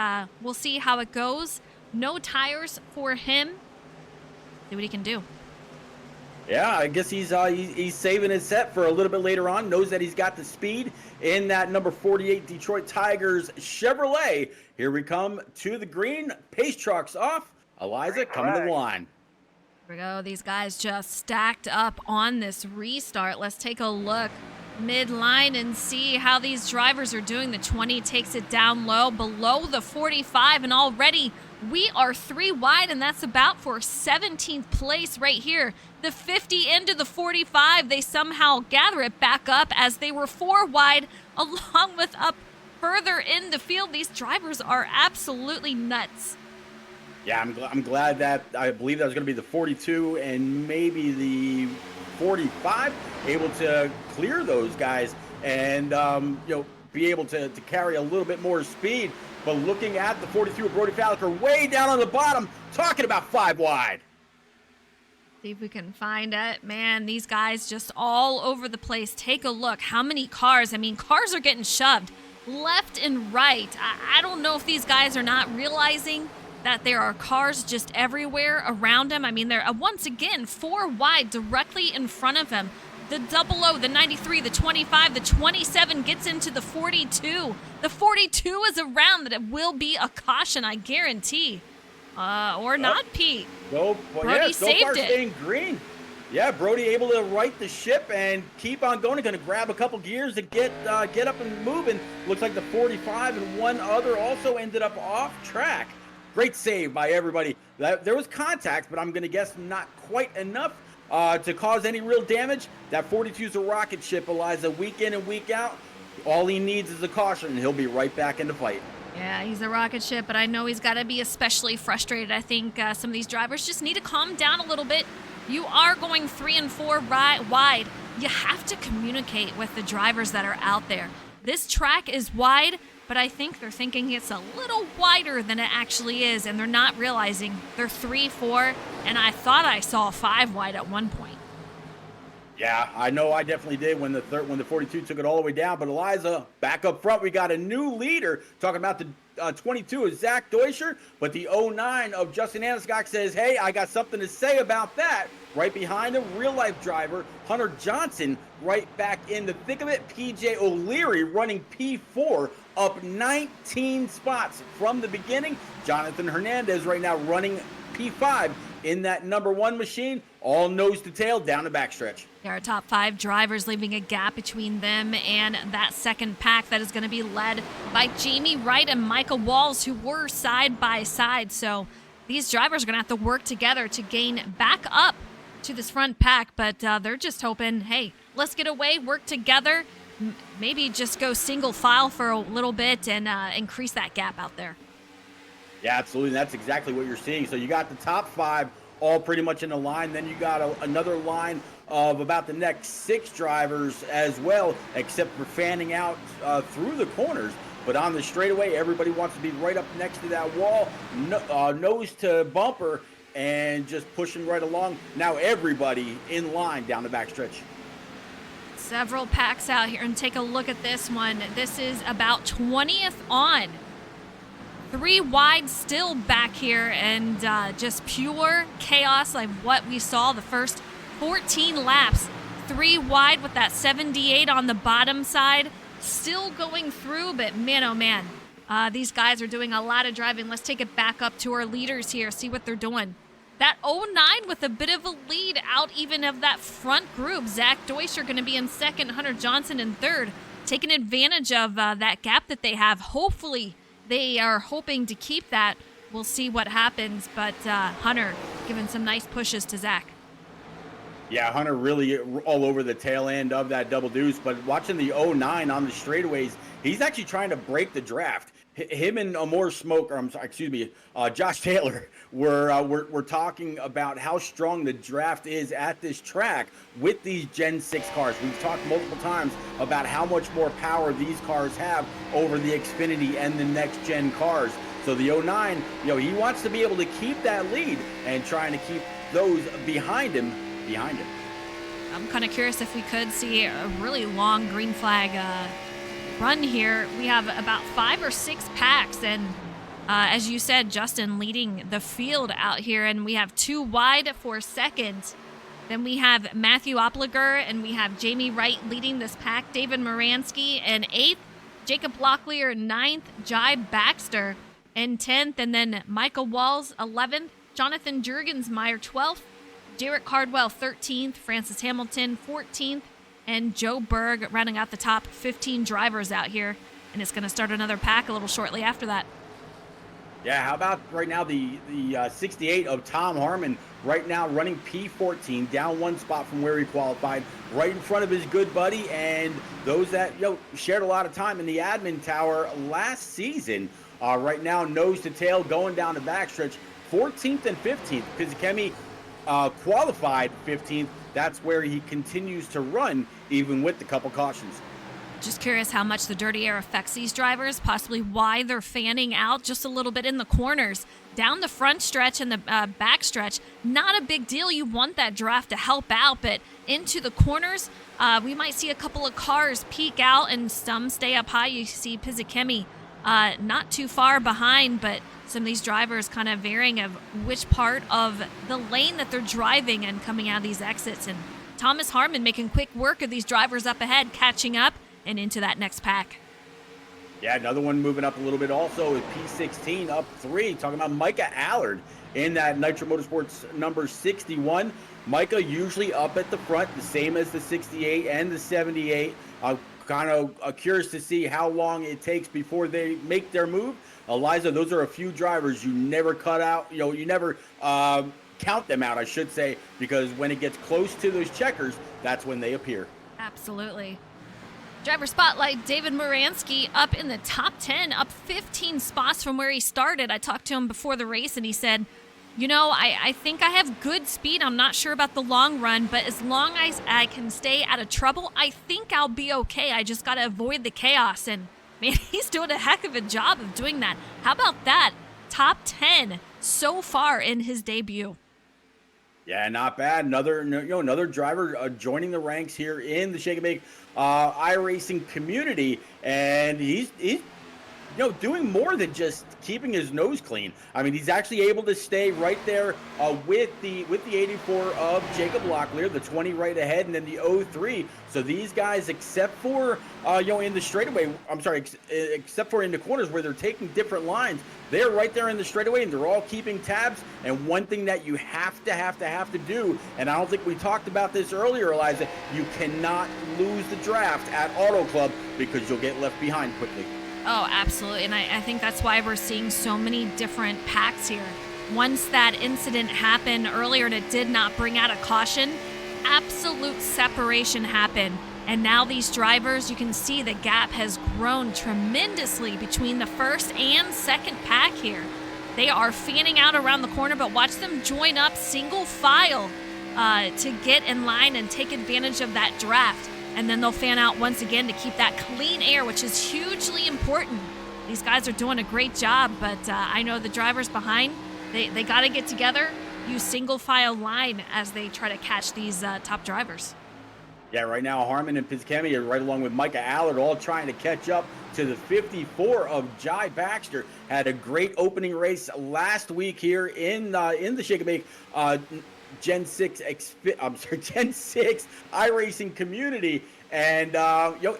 we'll see how it goes. No tires for him. See what he can do. Yeah, I guess he's saving his set for a little bit later on. Knows that he's got the speed in that number 48 Detroit Tigers Chevrolet. Here we come to the green. Pace trucks off. Eliza coming to the line. Here we go. These guys just stacked up on this restart. Let's take a look mid-line and see how these drivers are doing. The 20 takes it down low below the 45, and already we are 3 wide, and that's about for 17th place right here. The 50 into the 45, they somehow gather it back up as they were 4 wide, along with up further in the field. These drivers are absolutely nuts. Yeah, I'm glad that I believe that was going to be the 42 and maybe the 45 able to clear those guys and be able to carry a little bit more speed. But looking at the 42 of Brody Falliker way down on the bottom, talking about 5 wide. See if we can find it. Man, these guys just all over the place. Take a look. How many cars? I mean, cars are getting shoved left and right. I don't know if these guys are not realizing that there are cars just everywhere around them. I mean, they're once again 4 wide directly in front of him. The 00, the 93, the 25, the 27 gets into the 42. The 42 is around that it will be a caution, I guarantee. Or not, Pete. Brody saved it. Staying green. Yeah, Brody able to right the ship and keep on going. Going to grab a couple gears and get up and moving. Looks like the 45 and one other also ended up off track. Great save by everybody. There was contact, but I'm going to guess not quite enough to cause any real damage. That 42 is a rocket ship, Eliza, week in and week out. All he needs is a caution, and he'll be right back in the fight. Yeah, he's a rocket ship, but I know he's got to be especially frustrated. I think some of these drivers just need to calm down a little bit. You are going 3 and 4 wide. You have to communicate with the drivers that are out there. This track is wide, but I think they're thinking it's a little wider than it actually is, and they're not realizing they're 3, 4, and I thought I saw 5 wide at one point. Yeah, I know I definitely did when the 42 took it all the way down. But Eliza, back up front, we got a new leader. Talking about the 22 is Zach Deutscher, but the 09 of Justin Aniscock says, hey, I got something to say about that. Right behind him, real-life driver Hunter Johnson, right back in the thick of it. PJ O'Leary running P4, up 19 spots from the beginning. Jonathan Hernandez right now running P5 in that number 1 machine, all nose to tail down the backstretch. There are top 5 drivers, leaving a gap between them and that second pack that is going to be led by Jamie Wright and Michael Walls, who were side by side. So these drivers are going to have to work together to gain back up to this front pack, but they're just hoping, hey, let's get away, work together, maybe just go single file for a little bit and increase that gap out there. Yeah, absolutely. That's exactly what you're seeing. So you got the top 5 all pretty much in a line. Then you got another line of about the next 6 drivers as well, except for fanning out through the corners. But on the straightaway, everybody wants to be right up next to that wall, nose to bumper, and just pushing right along. Now everybody in line down the backstretch. Several packs out here, and take a look at this one. This is about 20th on. 3 wide still back here, and just pure chaos like what we saw the first 14 laps. 3 wide with that 78 on the bottom side. Still going through, but man, oh man. These guys are doing a lot of driving. Let's take it back up to our leaders here, see what they're doing. That 09 with a bit of a lead out even of that front group. Zach Deutscher going to be in second, Hunter Johnson in third. Taking advantage of that gap that they have. Hopefully, they are hoping to keep that. We'll see what happens, but Hunter giving some nice pushes to Zach. Yeah, Hunter really all over the tail end of that double deuce, but watching the 09 on the straightaways, he's actually trying to break the draft. Him and Josh Taylor were talking about how strong the draft is at this track with these Gen 6 cars. We've talked multiple times about how much more power these cars have over the Xfinity and the next gen cars. So the 09, he wants to be able to keep that lead and trying to keep those behind him. I'm kind of curious if we could see a really long green flag run here. We have about 5 or 6 packs, and as you said, Justin leading the field out here, and we have 2 wide for second. Then we have Matthew Opliger, and we have Jamie Wright leading this pack. David Moransky in 8th, Jacob Locklear 9th, Jai Baxter in 10th, and then Michael Walls 11th, Jonathan Jurgensmeyer 12th, Jarrett Cardwell 13th, Francis Hamilton 14th, and Joe Berg rounding out the top 15 drivers out here. And it's going to start another pack a little shortly after that. Yeah, how about right now the 68 of Tom Harmon right now running P14, down 1 spot from where he qualified, right in front of his good buddy and those that shared a lot of time in the admin tower last season. Right now, nose to tail, going down the backstretch, 14th and 15th. Pizikemi qualified 15th. That's where he continues to run, even with the couple cautions. Just curious how much the dirty air affects these drivers, possibly why they're fanning out just a little bit in the corners. Down the front stretch and the back stretch, not a big deal. You want that draft to help out, but into the corners, we might see a couple of cars peek out and some stay up high. You see Pizikemi not too far behind, but some of these drivers kind of varying of which part of the lane that they're driving and coming out of these exits. And Thomas Harmon making quick work of these drivers up ahead, catching up and into that next pack. Yeah, another one moving up a little bit also is P16 up 3. Talking about Micah Allard in that Nitro Motorsports number 61. Micah usually up at the front, the same as the 68 and the 78. kind of curious to see how long it takes before they make their move. Eliza, those are a few drivers you never cut out. You never count them out, I should say, because when it gets close to those checkers, that's when they appear. Absolutely. Driver spotlight, David Moransky up in the top 10, up 15 spots from where he started. I talked to him before the race, and he said, I think I have good speed. I'm not sure about the long run, but as long as I can stay out of trouble, I think I'll be okay. I just got to avoid the chaos. And, man, he's doing a heck of a job of doing that. How about that? Top 10 so far in his debut. Yeah, not bad. Another driver joining the ranks here in the Shake and Bake iRacing community, and he's doing more than just keeping his nose clean. I mean, he's actually able to stay right there with the 84 of Jacob Locklear, the 20 right ahead, and then the 03. So these guys, except for in the straightaway, except for in the corners where they're taking different lines, they're right there in the straightaway, and they're all keeping tabs. And one thing that you have to do, and I don't think we talked about this earlier, Eliza, you cannot lose the draft at Auto Club because you'll get left behind quickly. Oh, absolutely. And I think that's why we're seeing so many different packs here. Once that incident happened earlier and it did not bring out a caution, absolute separation happened. And now these drivers, you can see the gap has grown tremendously between the first and second pack here. They are fanning out around the corner, but watch them join up single file to get in line and take advantage of that draft. And then they'll fan out once again to keep that clean air, which is hugely important. These guys are doing a great job, but I know the drivers behind, they got to get together, use single file line as they try to catch these top drivers. Yeah, right now Harmon and Pizkemi are right along with Micah Allard, all trying to catch up to the 54 of Jai Baxter. Had a great opening race last week here in the Shake and Bake Gen 6 iRacing community, and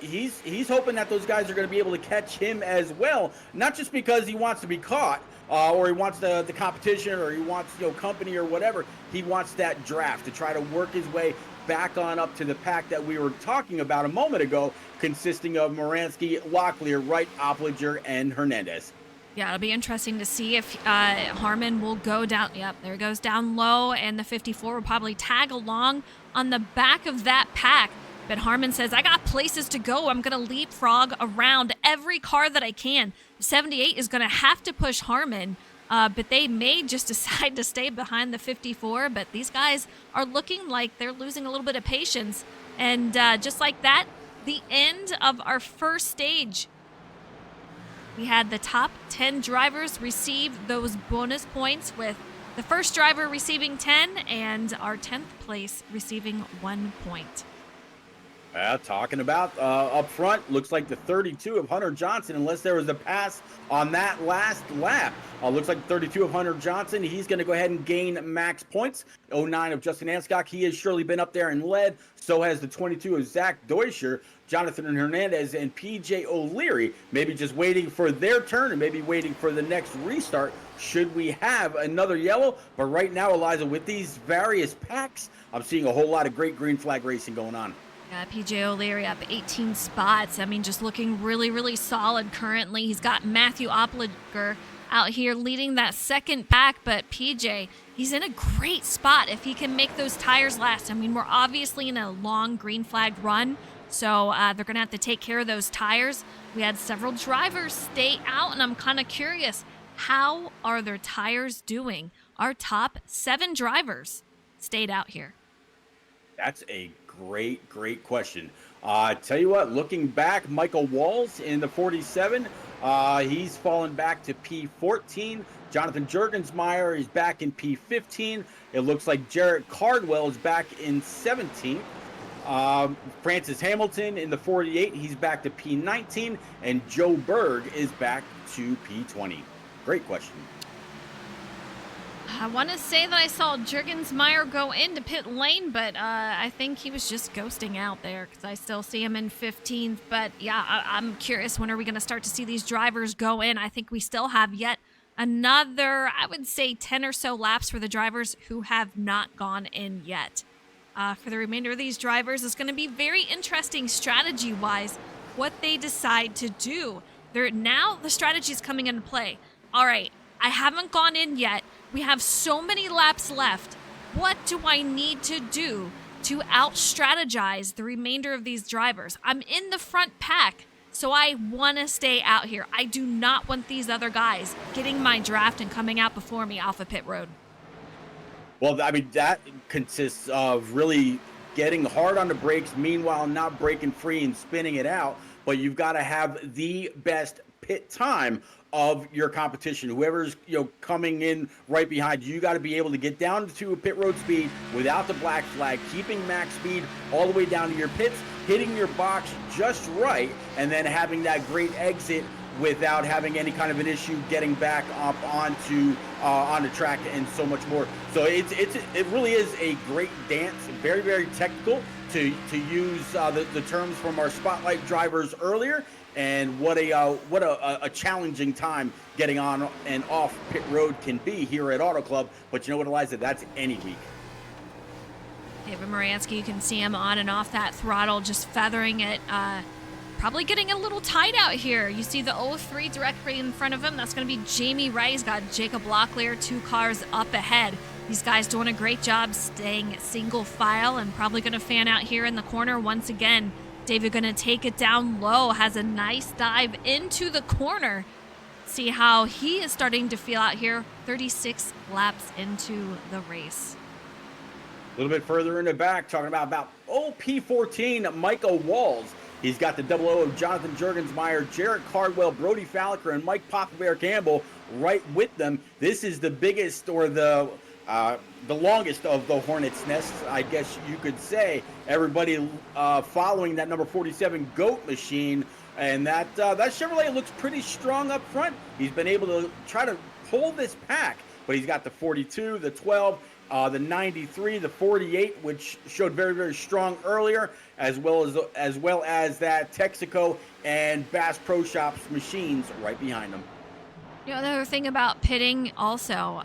he's hoping that those guys are going to be able to catch him as well, not just because he wants to be caught or he wants the competition or he wants company or whatever. He wants that draft to try to work his way back on up to the pack that we were talking about a moment ago, consisting of Moransky, Locklear, Wright, Opliger, and Hernandez. Yeah, it'll be interesting to see if Harmon will go down. Yep, there he goes down low, and the 54 will probably tag along on the back of that pack. But Harmon says, I got places to go. I'm going to leapfrog around every car that I can. 78 is going to have to push Harmon, but they may just decide to stay behind the 54. But these guys are looking like they're losing a little bit of patience. And just like that, the end of our first stage. We had the top 10 drivers receive those bonus points, with the first driver receiving 10 and our 10th place receiving 1 point. Talking about up front, looks like the 32 of Hunter Johnson, unless there was a pass on that last lap. Looks like 32 of Hunter Johnson. He's going to go ahead and gain max points. 09 of Justin Anscock. He has surely been up there and led. So has the 22 of Zach Deutscher. Jonathan Hernandez and PJ O'Leary maybe just waiting for their turn and maybe waiting for the next restart should we have another yellow. But right now, Eliza, with these various packs, I'm seeing a whole lot of great green flag racing going on. Yeah, PJ O'Leary up 18 spots. I mean, just looking really, really solid currently. He's got Matthew Opliger out here leading that second pack, but PJ, he's in a great spot if he can make those tires last. I mean, we're obviously in a long green flag run, so they're going to have to take care of those tires. We had several drivers stay out, and I'm kind of curious, how are their tires doing? Our top 7 drivers stayed out here. That's a great question. Tell you what, looking back, Michael Walls in the 47, he's fallen back to P14. Jonathan Jurgensmeyer is back in P15. It looks like Jarrett Cardwell is back in 17. Francis Hamilton in the 48, he's back to P19, and Joe Berg is back to P20. Great question. I want to say that I saw Jurgensmeyer go into pit lane, but I think he was just ghosting out there because I still see him in 15th. But yeah, I'm curious, when are we going to start to see these drivers go in? I think we still have yet another, I would say, 10 or so laps for the drivers who have not gone in yet. For the remainder of these drivers, it's going to be very interesting strategy-wise what they decide to do. Now the strategy is coming into play. All right, I haven't gone in yet. We have so many laps left. What do I need to do to out-strategize the remainder of these drivers? I'm in the front pack, so I want to stay out here. I do not want these other guys getting my draft and coming out before me off of pit road. Well, I mean, that consists of really getting hard on the brakes, meanwhile not breaking free and spinning it out. But you've got to have the best pit time of your competition. Whoever's coming in right behind you, you got to be able to get down to a pit road speed without the black flag, keeping max speed all the way down to your pits, hitting your box just right, and then having that great exit without having any kind of an issue getting back up onto on the track and so much more. So it really is a great dance, very, very technical, to use the terms from our spotlight drivers earlier. And what a challenging time getting on and off pit road can be here at Auto Club. But you know what, Eliza? That's any week. David Moransky, you can see him on and off that throttle, just feathering it. Probably getting a little tight out here. You see the 03 directly in front of him. That's going to be Jamie Wright. He's got Jacob Locklear 2 cars up ahead. These guys doing a great job staying single file and probably going to fan out here in the corner once again. David going to take it down low, has a nice dive into the corner. See how he is starting to feel out here 36 laps into the race. A little bit further in the back, talking about P14, Micah Walls. He's got the 00 of Jonathan Jurgensmeyer, Jarrett Cardwell, Brody Falliker, and Mike Papa Bear Campbell right with them. This is the biggest, or the longest of the Hornets' nests, I guess you could say. Everybody following that number 47 GOAT machine, and that Chevrolet looks pretty strong up front. He's been able to try to pull this pack, but he's got the 42, the 12, the 93, the 48, which showed very, very strong earlier, as well as that Texaco and Bass Pro Shops machines right behind them. The other thing about pitting also,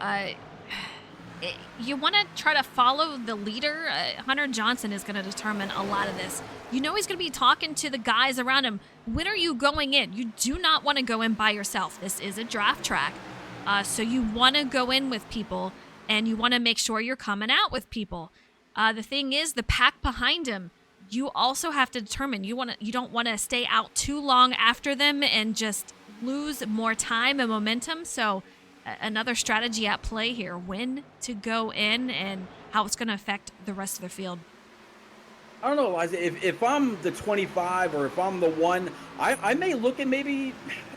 you want to try to follow the leader. Hunter Johnson is going to determine a lot of this. He's going to be talking to the guys around him. When are you going in? You do not want to go in by yourself. This is a draft track. So you want to go in with people, and you want to make sure you're coming out with people. The thing is, the pack behind him, you also have to determine. You don't want to stay out too long after them and just lose more time and momentum. So another strategy at play here, when to go in and how it's going to affect the rest of the field. I don't know, Eliza, if I'm the 25 or if I'm the 1, I may look at maybe,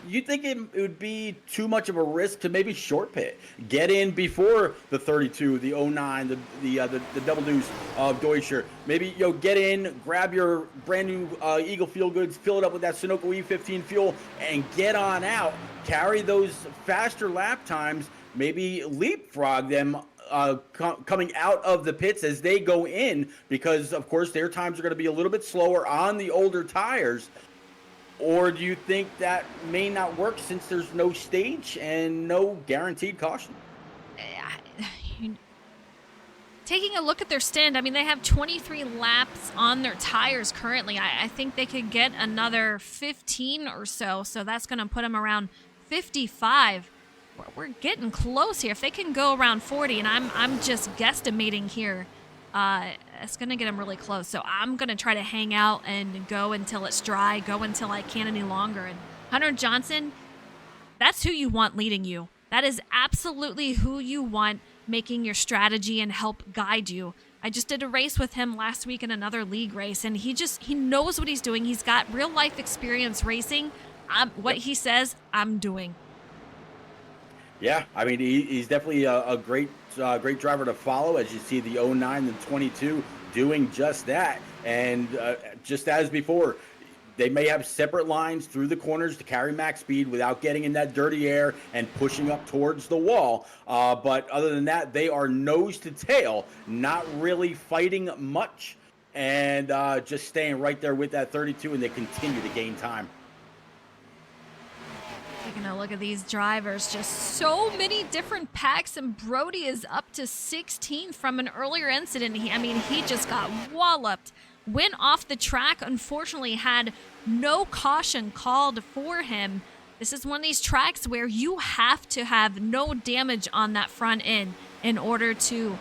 you think it would be too much of a risk to maybe short pit, get in before the 32, the 09, the double deuce of Deutscher. Maybe get in, grab your brand new Eagle Feel Goods, fill it up with that Sunoco E15 fuel, and get on out. Carry those faster lap times, maybe leapfrog them coming out of the pits as they go in, because of course their times are going to be a little bit slower on the older tires. Or do you think that may not work since there's no stage and no guaranteed caution? Taking a look at their stand, I mean, they have 23 laps on their tires currently. I think they could get another 15 or so, so that's going to put them around 55. We're getting close here. If they can go around 40, and I'm just guesstimating here, it's going to get them really close. So I'm going to try to hang out and go until it's dry, go until I can't any longer. And Hunter Johnson, that's who you want leading you. That is absolutely who you want making your strategy and help guide you. I just did a race with him last week in another league race, and he knows what he's doing. He's got real life experience racing. What he says, I'm doing. Yeah, I mean, he's definitely a great driver to follow, as you see the 09 and 22 doing just that. And just as before, they may have separate lines through the corners to carry max speed without getting in that dirty air and pushing up towards the wall. But other than that, they are nose to tail, not really fighting much, and just staying right there with that 32, and they continue to gain time. Taking a look at these drivers, just so many different packs, and Brody is up to 16 from an earlier incident. He just got walloped went off the track, unfortunately had no caution called for him. This is one of these tracks where you have to have no damage on that front end in order to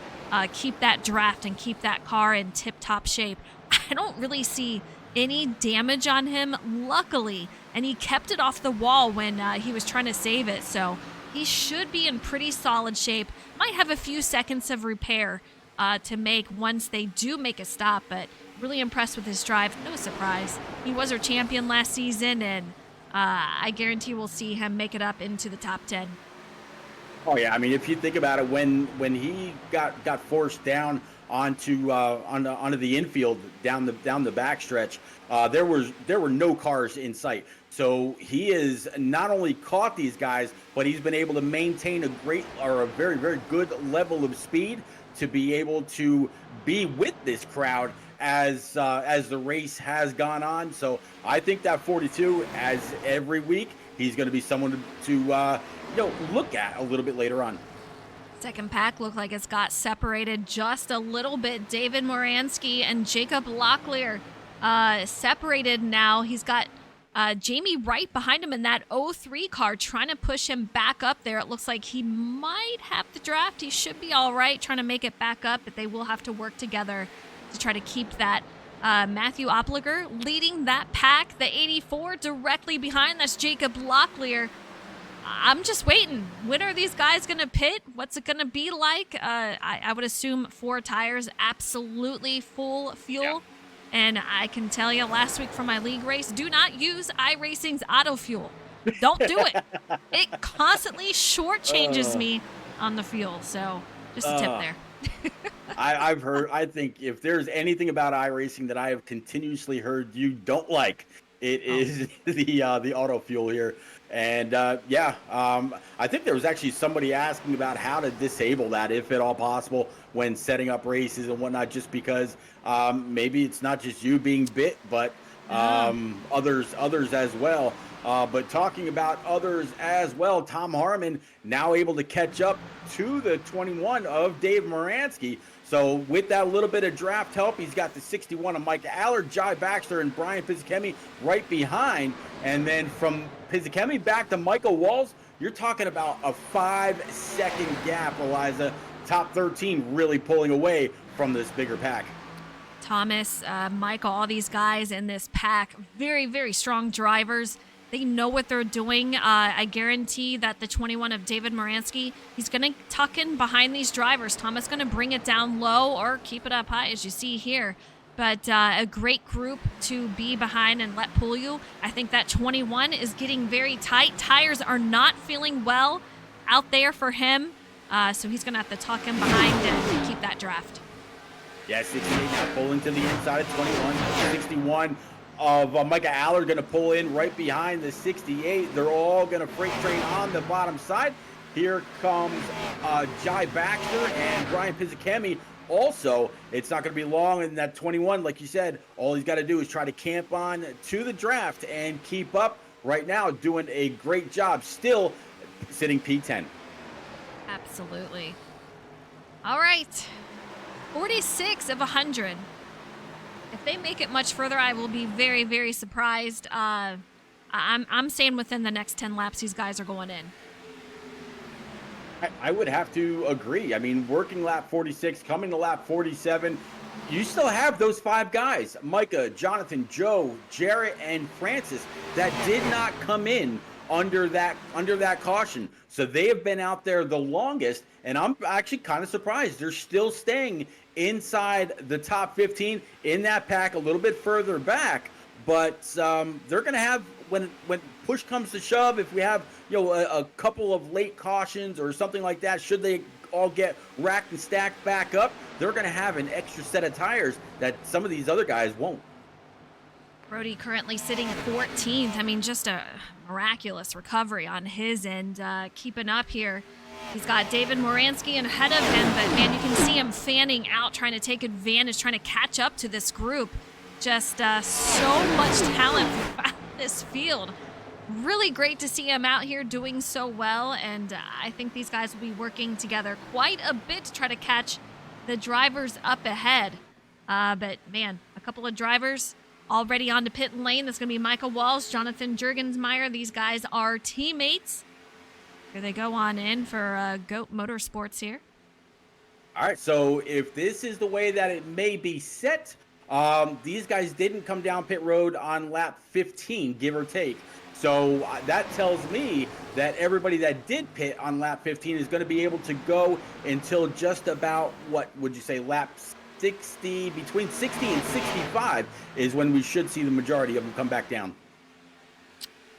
keep that draft and keep that car in tip-top shape. I don't really see any damage on him, luckily, and he kept it off the wall when he was trying to save it, so he should be in pretty solid shape. Might have a few seconds of repair to make once they do make a stop, but really impressed with his drive. No surprise. He was our champion last season, and I guarantee we'll see him make it up into the top 10. Oh yeah, I mean, if you think about it, when he got forced down onto the infield down the backstretch, there were no cars in sight. So he has not only caught these guys, but he's been able to maintain a very, very good level of speed to be able to be with this crowd as the race has gone on. So I think that 42, as every week, he's going to be someone to look at a little bit later on. Second pack looked like it's got separated just a little bit. David Moransky and Jacob Locklear separated now. He's got Jamie Wright behind him in that 03 car trying to push him back up there. It looks like he might have the draft. He should be all right trying to make it back up, but they will have to work together to try to keep that. Matthew Opliger leading that pack, the 84 directly behind. That's Jacob Locklear. I'm just waiting. When are these guys going to pit? What's it going to be like? I would assume 4 tires, absolutely full fuel. Yeah. And I can tell you last week from my league race, do not use iRacing's auto fuel. Don't do it. It constantly shortchanges me on the fuel. So just a tip there. I think if there's anything about iRacing that I have continuously heard you don't like, it is the auto fuel here. And I think there was actually somebody asking about how to disable that, if at all possible, when setting up races and whatnot, just because maybe it's not just you being bit, but others as well. But talking about others as well, Tom Harmon now able to catch up to the 21 of Dave Moransky. So with that little bit of draft help, he's got the 61 of Mike Allard, Jai Baxter, and Brian Pizzicchemi right behind. And then from Pizzicchemi back to Michael Walls, you're talking about a 5-second gap, Eliza. Top 13 really pulling away from this bigger pack. Thomas, Michael, all these guys in this pack, very, very strong drivers. They know what they're doing. I guarantee that the 21 of David Moransky, he's going to tuck in behind these drivers. Thomas going to bring it down low or keep it up high, as you see here. But a great group to be behind and let pull you. I think that 21 is getting very tight. Tires are not feeling well out there for him. So he's going to have to tuck in behind and keep that draft. Yeah, 68 now pulling to the inside of 21. 61 of Micah Allard going to pull in right behind the 68. They're all going to freight train on the bottom side. Here comes Jai Baxter and Brian Pizzicchemi. Also, it's not going to be long in that 21. Like you said, all he's got to do is try to camp on to the draft and keep up. Right now, doing a great job. Still sitting P10. Absolutely. All right. 46 of 100. If they make it much further, I will be very, very surprised. I'm saying within the next 10 laps, these guys are going in. I would have to agree. I mean, working lap 46, coming to lap 47, you still have those 5 guys, Micah, Jonathan, Joe, Jarrett, and Francis, that did not come in under that caution. So they have been out there the longest, and I'm actually kind of surprised they're still staying inside the top 15 in that pack, a little bit further back. But they're going to have, when push comes to shove, if we have a couple of late cautions or something like that, should they all get racked and stacked back up, they're going to have an extra set of tires that some of these other guys won't. Brody currently sitting 14th. I mean, just a miraculous recovery on his end, keeping up here. He's got David Moransky ahead of him, but man, you can see him fanning out, trying to take advantage, trying to catch up to this group. Just so much talent throughout this field. Really great to see him out here doing so well, and I think these guys will be working together quite a bit to try to catch the drivers up ahead. But man, a couple of drivers already on to pit lane. That's going to be Michael Walsh, Jonathan Jurgensmeyer. These guys are teammates. Here they go on in for GOAT Motorsports here. All right, so if this is the way that it may be set, these guys didn't come down pit road on lap 15, give or take. So that tells me that everybody that did pit on lap 15 is going to be able to go until just about, what would you say, lap 60, between 60 and 65 is when we should see the majority of them come back down.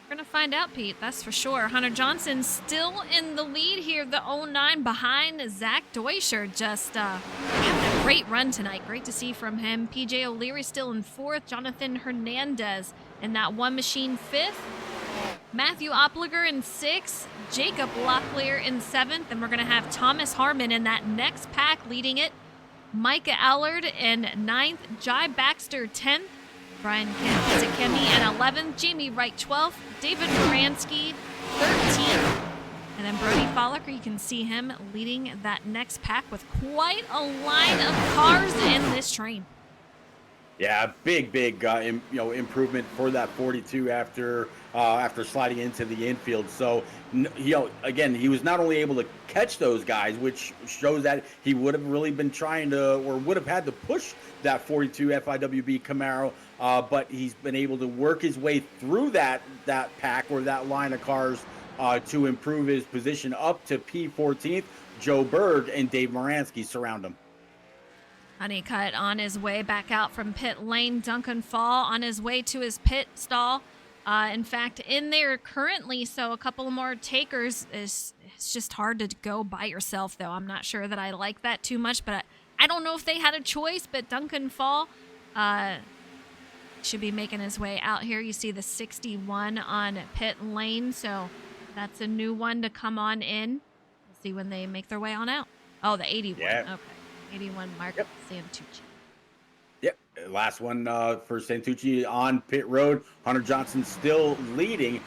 We're going to find out, Pete, that's for sure. Hunter Johnson still in the lead here, the 09 behind Zach Deuscher. Just having a great run tonight. Great to see from him. PJ O'Leary still in 4th. Jonathan Hernandez in that one machine 5th. Matthew Opliger in 6th. Jacob Locklear in 7th. And we're going to have Thomas Harmon in that next pack leading it. Micah Allard in 9th. Jai Baxter 10th. Brian Zakemi in 11th. Jamie Wright 12th. David Moransky 13th. And then Brody Follicker, you can see him leading that next pack with quite a line of cars in this train. Yeah, big improvement for that 42 after sliding into the infield. So again, he was not only able to catch those guys, which shows that he would have really been trying to, or would have had to push that 42 FIWB Camaro, but he's been able to work his way through that pack or that line of cars to improve his position up to P14th. Joe Berg and Dave Moransky surround him. Honeycutt on his way back out from pit lane. Duncan Fall on his way to his pit stall. In fact, in there currently, so a couple more takers. It's just hard to go by yourself, though. I'm not sure that I like that too much, but I don't know if they had a choice, but Duncan Fall should be making his way out here. You see the 61 on pit lane, so that's a new one to come on in. We'll see when they make their way on out. Oh, the 81. Yeah. Okay. 81 Mark Santucci. Yep, last one for Santucci on pit road. Hunter Johnson still leading.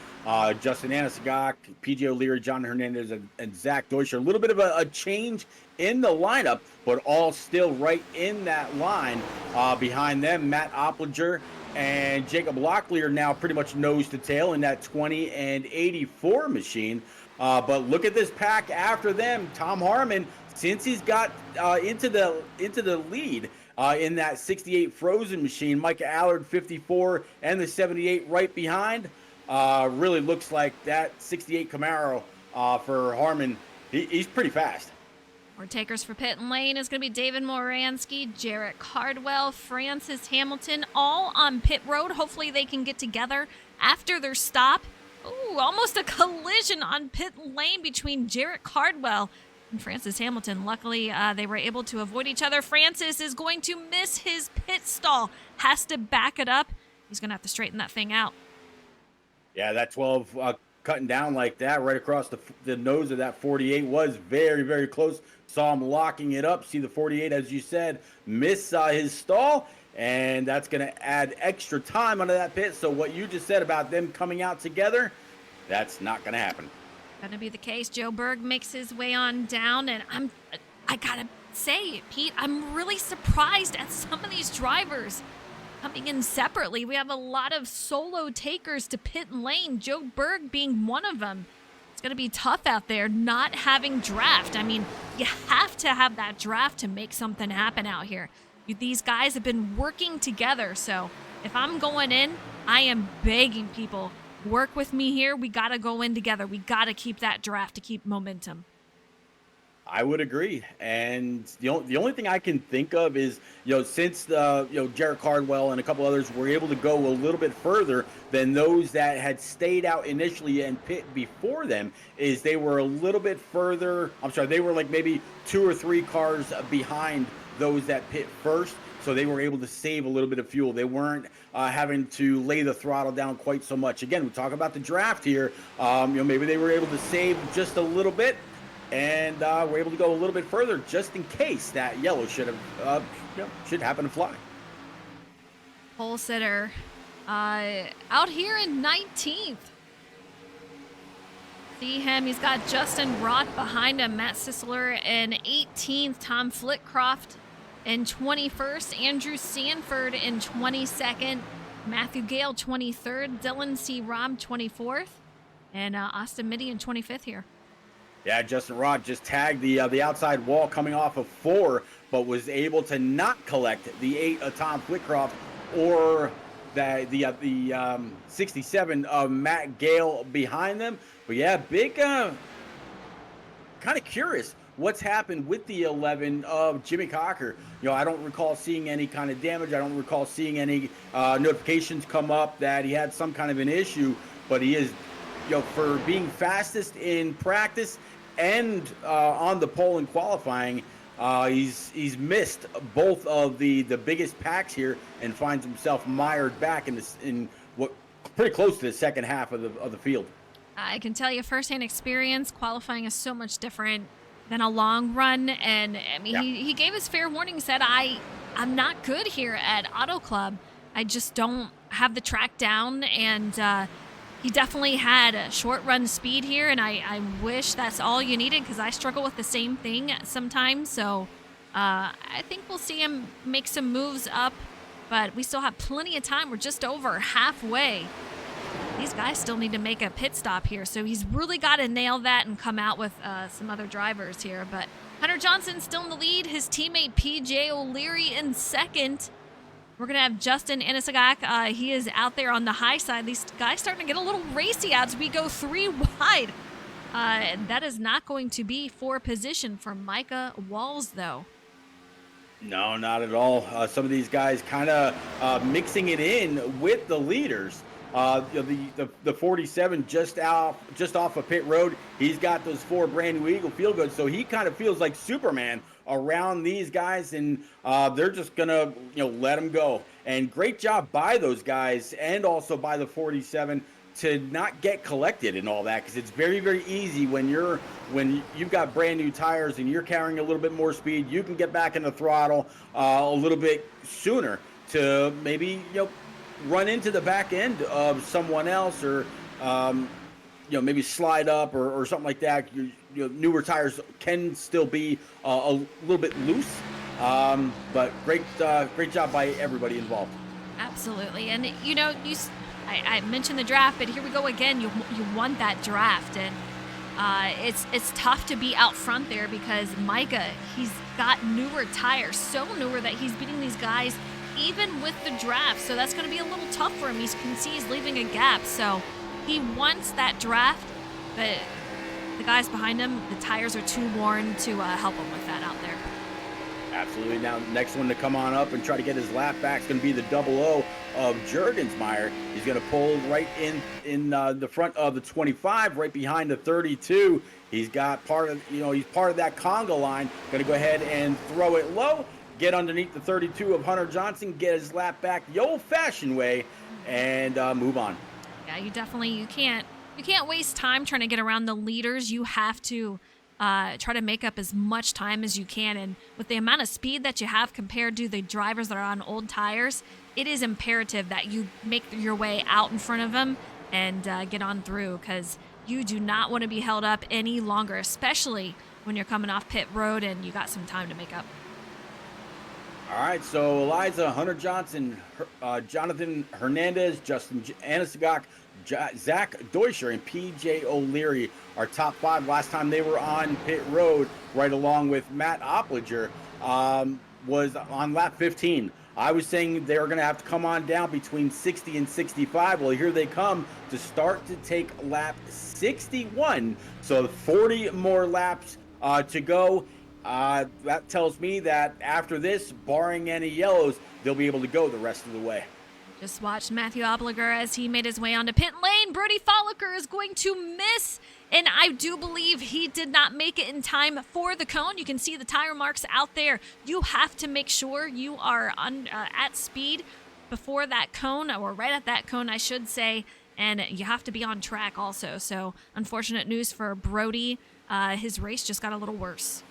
Justin Anasagak, PJ O'Leary, John Hernandez, and Zach Deuscher. A little bit of a change in the lineup, but all still right in that line. Behind them, Matt Opliger and Jacob Locklear now pretty much nose to tail in that 20 and 84 machine. But look at this pack after them. Tom Harmon, since he's got into the lead in that 68 Frozen machine, Micah Allard 54 and the 78 right behind, really looks like that 68 Camaro for Harmon. He's pretty fast. More takers for pit lane is going to be David Moransky, Jarrett Cardwell, Francis Hamilton, all on pit road. Hopefully they can get together after their stop. Ooh, almost a collision on pit lane between Jarrett Cardwell and Francis Hamilton. Luckily, they were able to avoid each other. Francis is going to miss his pit stall. Has to back it up. He's going to have to straighten that thing out. Yeah, that 12 cutting down like that right across the nose of that 48 was very, very close. Saw him locking it up. See the 48, as you said, miss his stall. And that's going to add extra time onto that pit. So what you just said about them coming out together, that's not going to happen. Going to be the case. Joe Berg makes his way on down, and I got to say, Pete, I'm really surprised at some of these drivers coming in separately. We have a lot of solo takers to pit lane, Joe Berg being one of them. It's going to be tough out there not having draft. I mean, you have to have that draft to make something happen out here. These guys have been working together, so if I'm going in, I am begging people, work with me here. We got to go in together. We got to keep that draft to keep momentum. I would agree. And the only thing I can think of is, since Jarrett Cardwell and a couple others were able to go a little bit further than those that had stayed out initially and pit before them, is they were a little bit further. I'm sorry, they were like maybe 2 or 3 cars behind those that pit first, so they were able to save a little bit of fuel. They weren't having to lay the throttle down quite so much. Again, we talk about the draft here. Maybe they were able to save just a little bit, and were able to go a little bit further just in case that yellow should happen to fly. Pole sitter out here in 19th. See him. He's got Justin Roth behind him. Matt Sisler in 18th. Tom Flitcroft in 21st, Andrew Sanford in 22nd, Matthew Gale 23rd, Dylan C. Robb 24th, and Austin Mitty in 25th here. Yeah, Justin Rod just tagged the outside wall coming off of 4, but was able to not collect the 8 of Tom Flitcroft or the 67 of Matt Gale behind them. But yeah, big kind of curious what's happened with the 11 of Jimmy Cocker. I don't recall seeing any kind of damage. I don't recall seeing any notifications come up that he had some kind of an issue, but he is, for being fastest in practice and on the pole in qualifying, he's missed both of the biggest packs here and finds himself mired back in what pretty close to the second half of the field. I can tell you firsthand experience, qualifying is so much different than a long run. And I mean, Yeah. he gave us fair warning, said, I'm not good here at Auto Club. I just don't have the track down. And he definitely had a short run speed here. And I wish that's all you needed, because I struggle with the same thing sometimes. So I think we'll see him make some moves up, but we still have plenty of time. We're just over halfway. These guys still need to make a pit stop here, so he's really got to nail that and come out with some other drivers here. But Hunter Johnson still in the lead. His teammate PJ O'Leary in second. We're going to have Justin Anisagak. He is out there on the high side. These guys starting to get a little racy as we go 3 wide. And that is not going to be for position for Micah Walls, though. No, not at all. Some of these guys kind of mixing it in with the leaders. The 47 just off of pit road. He's got those 4 brand new Eagle feel good, so he kind of feels like Superman around these guys, and they're just gonna let him go. And great job by those guys, and also by the 47 to not get collected and all that, because it's very, very easy when you've got brand new tires and you're carrying a little bit more speed. You can get back in the throttle a little bit sooner to maybe run into the back end of someone else, or maybe slide up or something like that. Newer tires can still be a little bit loose, but great job by everybody involved. Absolutely. And I mentioned the draft, but here we go again. You won that draft, and it's tough to be out front there, because Micah, he's got newer tires, so newer that he's beating these guys even with the draft. So that's going to be a little tough for him. You can see he's leaving a gap. So he wants that draft, but the guys behind him, the tires are too worn to help him with that out there. Absolutely. Now, next one to come on up and try to get his lap back is going to be the 00 of Jurgensmeyer. He's going to pull right in the front of the 25, right behind the 32. He's got he's part of that conga line. Going to go ahead and throw it low, get underneath the 32 of Hunter Johnson, get his lap back the old-fashioned way, and move on. Yeah, you can't waste time trying to get around the leaders. You have to try to make up as much time as you can. And with the amount of speed that you have compared to the drivers that are on old tires, it is imperative that you make your way out in front of them and get on through, because you do not want to be held up any longer, especially when you're coming off pit road and you got some time to make up. All right, so Eliza, Hunter Johnson, Jonathan Hernandez, Justin Anisagak, Zach Deutscher, and PJ O'Leary are top 5. Last time they were on pit road, right along with Matt Opliger, was on lap 15. I was saying they were going to have to come on down between 60 and 65. Well, here they come to start to take lap 61. So 40 more laps to go. That tells me that after this, barring any yellows, they'll be able to go the rest of the way. Just watched Matthew Obliger as he made his way onto pit lane. Brody Folliker is going to miss, and I do believe he did not make it in time for the cone. You can see the tire marks out there. You have to make sure you are at speed before that cone, or right at that cone, I should say, and you have to be on track also. So unfortunate news for Brody. His race just got a little worse.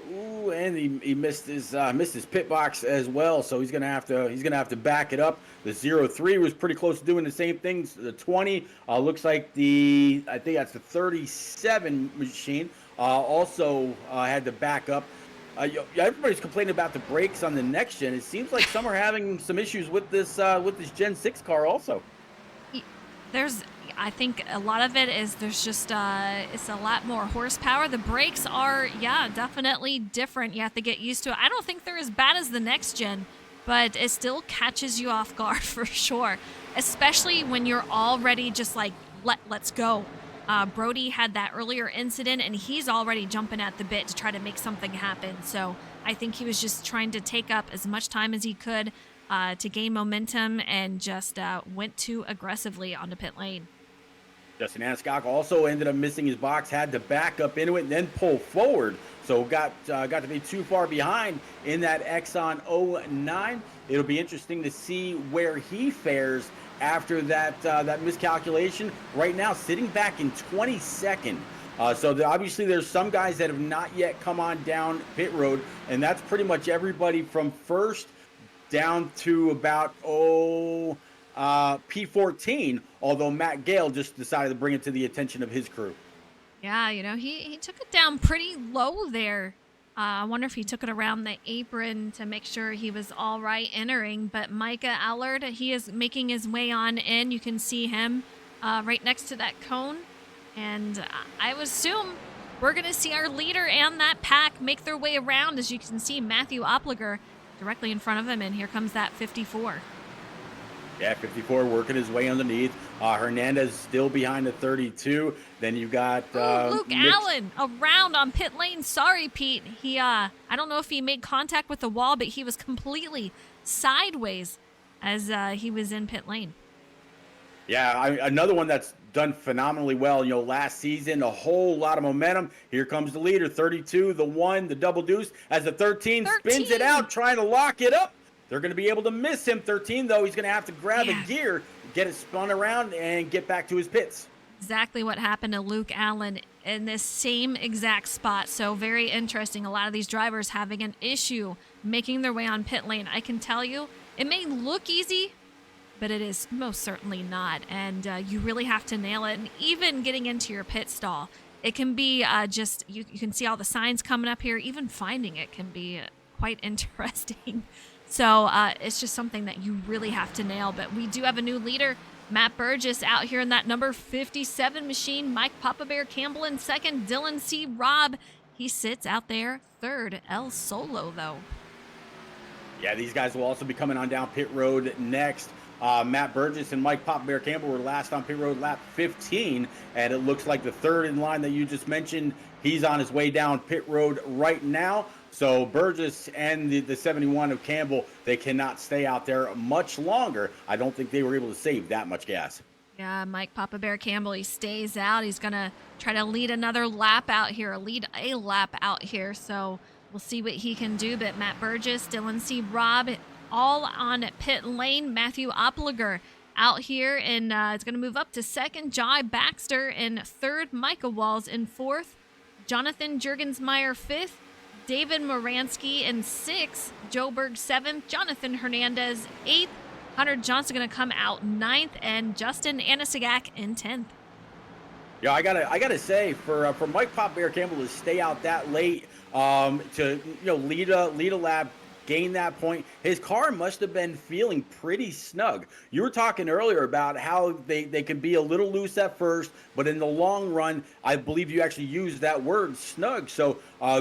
And he missed his pit box as well, so he's gonna have to back it up. The 03 was pretty close to doing the same things. The 20 looks like I think that's the 37 machine also had to back up. Everybody's complaining about the brakes on the next gen. It seems like some are having some issues with this Gen 6 car also. There's, I think a lot of it is there's just it's a lot more horsepower. The brakes are, yeah, definitely different. You have to get used to it. I don't think they're as bad as the next gen, but it still catches you off guard for sure, especially when you're already just like, let's go. Brody had that earlier incident, and he's already jumping at the bit to try to make something happen. So I think he was just trying to take up as much time as he could to gain momentum, and just went too aggressively onto pit lane. Justin Anscock also ended up missing his box, had to back up into it and then pull forward. So got to be too far behind in that Exxon 09. It'll be interesting to see where he fares after that miscalculation. Right now, sitting back in 22nd. Obviously, there's some guys that have not yet come on down pit road, and that's pretty much everybody from first down to about P14, although Matt Gale just decided to bring it to the attention of his crew. Yeah, he took it down pretty low there. I wonder if he took it around the apron to make sure he was all right entering. But Micah Allard, he is making his way on in. You can see him right next to that cone. And I would assume we're going to see our leader and that pack make their way around. As you can see, Matthew Opliger directly in front of him. And here comes that 54. Yeah, 54 working his way underneath. Hernandez still behind the 32. Then you got Luke Allen around on pit lane. Sorry, Pete. He I don't know if he made contact with the wall, but he was completely sideways as he was in pit lane. Yeah, another one that's done phenomenally well. Last season, a whole lot of momentum. Here comes the leader, 32, the 1, the double deuce, as the 13 spins it out, trying to lock it up. They're going to be able to miss him. 13, though, he's going to have to grab a gear, get it spun around, and get back to his pits. Exactly what happened to Luke Allen in this same exact spot. So very interesting. A lot of these drivers having an issue making their way on pit lane. I can tell you, it may look easy, but it is most certainly not. And you really have to nail it. And even getting into your pit stall, it can be you can see all the signs coming up here. Even finding it can be quite interesting. So it's just something that you really have to nail. But we do have a new leader, Matt Burgess, out here in that number 57 machine. Mike Papa Bear Campbell in second. Dylan C. Robb, he sits out there third. El Solo, though. Yeah, these guys will also be coming on down pit road next. Matt Burgess and Mike Papa Bear Campbell were last on pit road lap 15, and it looks like the third in line that you just mentioned, he's on his way down pit road right now. So Burgess and the 71 of Campbell, they cannot stay out there much longer. I don't think they were able to save that much gas. Yeah, Mike Papa Bear Campbell, he stays out. He's going to try to lead another lap out here, lead a lap out here. So we'll see what he can do. But Matt Burgess, Dylan C. Robb, all on pit lane. Matthew Opliger out here, and it's going to move up to second. Jai Baxter in third. Micah Walls in fourth. Jonathan Jurgensmeyer fifth. David Moransky in sixth. Joe Berg seventh. Jonathan Hernandez eighth. Hunter Johnson going to come out ninth, and Justin Anasigak in 10th. Yeah, I gotta say, for Mike Pop Bear Campbell to stay out that late, to lead a lap, gain that point, his car must have been feeling pretty snug. You were talking earlier about how they could be a little loose at first, but in the long run, I believe you actually used that word, snug. So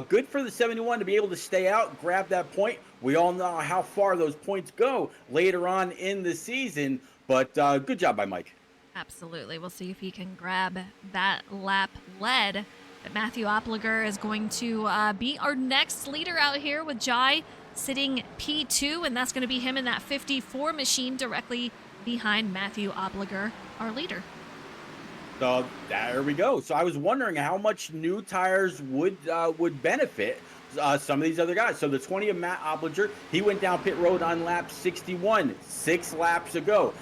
good for the 71 to be able to stay out, grab that point. We all know how far those points go later on in the season, but good job by Mike. Absolutely. We'll see if he can grab that lap lead. But Matthew Opliger is going to be our next leader out here, with Jai sitting P2, and that's going to be him in that 54 machine directly behind Matthew Opliger, our leader. So there we go. So I was wondering how much new tires would benefit some of these other guys. So the 20 of Matt Opliger, he went down pit road on lap 61, 6 laps ago.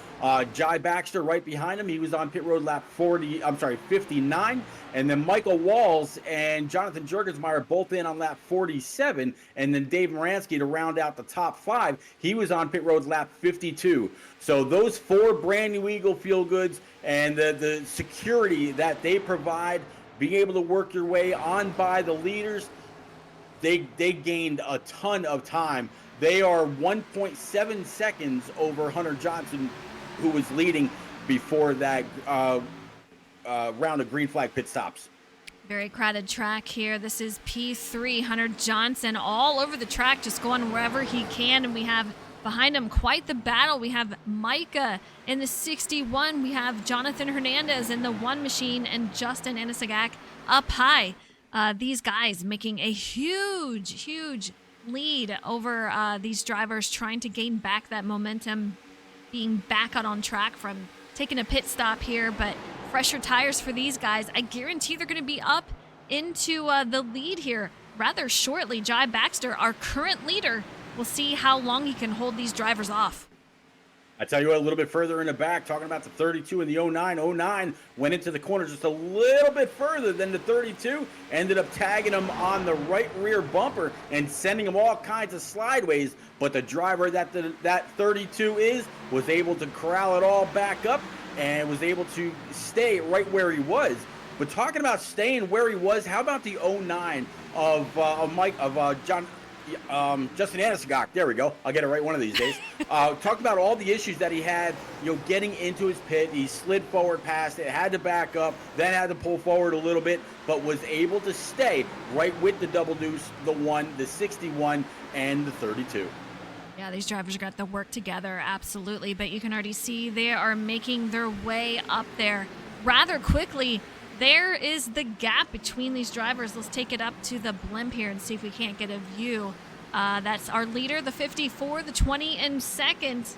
Jai Baxter right behind him. He was on pit road lap 59. And then Michael Walls and Jonathan Jurgensmeyer both in on lap 47. And then Dave Moransky to round out the top 5. He was on pit road lap 52. So those 4 brand new Eagle Feel Goods and the security that they provide, being able to work your way on by the leaders, they gained a ton of time. They are 1.7 seconds over Hunter Johnson, who was leading before that round of green flag pit stops. Very crowded track here. This is P3. Hunter Johnson all over the track, just going wherever he can. And we have behind him quite the battle. We have Micah in the 61. We have Jonathan Hernandez in the 1 machine and Justin Anisagak up high. These guys making a huge lead over these drivers, trying to gain back that momentum, being back out on track from taking a pit stop here. But fresher tires for these guys. I guarantee they're going to be up into the lead here rather shortly. Jai Baxter, our current leader, we'll see how long he can hold these drivers off. I tell you what, a little bit further in the back, talking about the 32 and the 09. 09 went into the corner just a little bit further than the 32, ended up tagging him on the right rear bumper and sending him all kinds of slideways. But the driver that that 32 was able to corral it all back up and was able to stay right where he was. But talking about staying where he was, how about the 09 of Justin Anisagak? There we go. I'll get it right one of these days. Talk about all the issues that he had, getting into his pit. He slid forward past it, had to back up, then had to pull forward a little bit, but was able to stay right with the double deuce, the 1, the 61, and the 32. Yeah, these drivers got to work together, absolutely. But you can already see they are making their way up there rather quickly. There is the gap between these drivers. Let's take it up to the blimp here and see if we can't get a view. That's our leader, the 54, the 20 in second.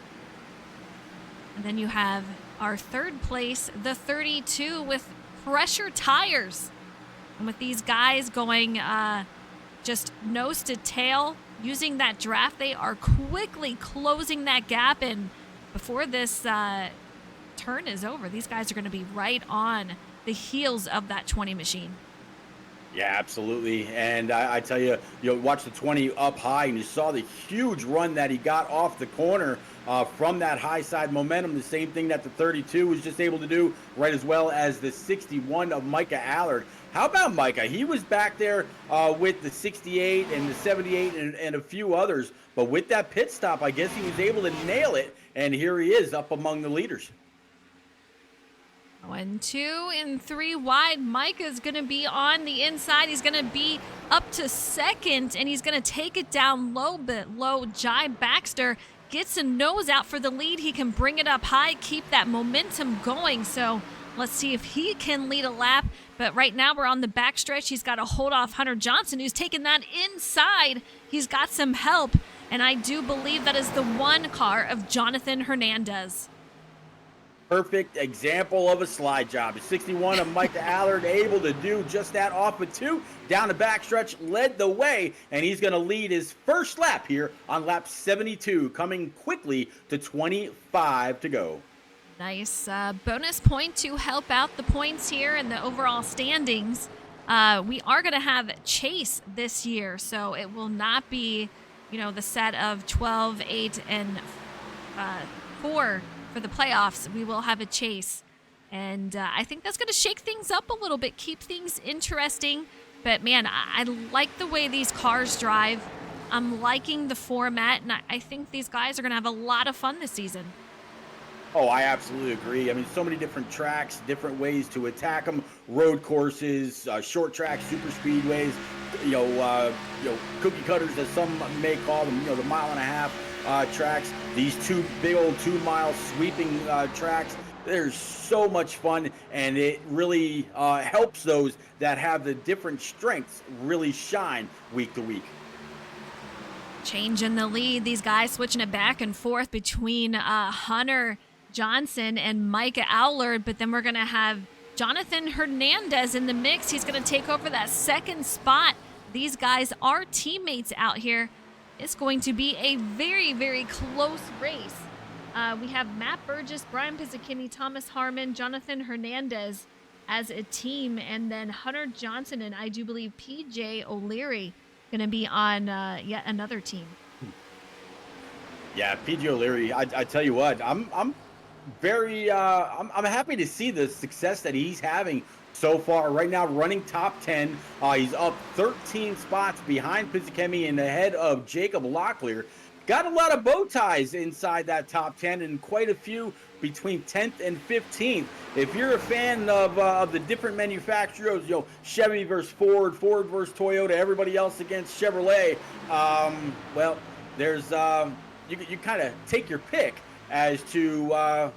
And then you have our third place, the 32, with fresher tires. And with these guys going just nose to tail, using that draft, they are quickly closing that gap. And before this turn is over, these guys are going to be right on the heels of that 20 machine. Yeah, absolutely. And I tell you, watch the 20 up high, and you saw the huge run that he got off the corner from that high side momentum. The same thing that the 32 was just able to do, right, as well as the 61 of Micah Allard. How about Micah? He was back there with the 68 and the 78 and a few others. But with that pit stop, I guess he was able to nail it. And here he is up among the leaders. 1, 2, and 3 wide. Micah's going to be on the inside. He's going to be up to second, and he's going to take it down low. Jai Baxter gets a nose out for the lead. He can bring it up high, keep that momentum going. So let's see if he can lead a lap. But right now we're on the backstretch. He's got to hold off Hunter Johnson, who's taking that inside. He's got some help, and I do believe that is the 1 car of Jonathan Hernandez. Perfect example of a slide job. The 61 of Micah Allard able to do just that off of 2. Down the backstretch, led the way, and he's going to lead his first lap here on lap 72, coming quickly to 25 to go. Nice bonus point to help out the points here and the overall standings. We are going to have Chase this year, so it will not be, the set of 12, 8, and 4 for the playoffs. We will have a chase, and I think that's going to shake things up a little bit, keep things interesting. But man, I like the way these cars drive. I'm liking the format, and I think these guys are going to have a lot of fun this season. Oh, I absolutely agree. I mean, so many different tracks, different ways to attack them. Road courses, short tracks, super speedways, cookie cutters, as some may call them. The 1.5-mile tracks. These 2 big old 2-mile sweeping tracks. There's so much fun, and it really helps those that have the different strengths really shine week to week. Change in the lead. These guys switching it back and forth between Hunter Johnson and Micah Allard, but then we're going to have Jonathan Hernandez in the mix. He's going to take over that second spot. These guys are teammates out here. It's going to be a very, very close race. We have Matt Burgess, Brian Pizzacchini, Thomas Harmon, Jonathan Hernandez as a team, and then Hunter Johnson and I do believe PJ O'Leary going to be on yet another team. Yeah, PJ O'Leary. I tell you what, I'm I'm happy to see the success that he's having so far. Right now, running top 10. He's up 13 spots behind Pizzichemi and ahead of Jacob Locklear. Got a lot of bow ties inside that top 10 and quite a few between 10th and 15th. If you're a fan of the different manufacturers, Chevy versus Ford, Ford versus Toyota, everybody else against Chevrolet, well, there's you kind of take your pick as to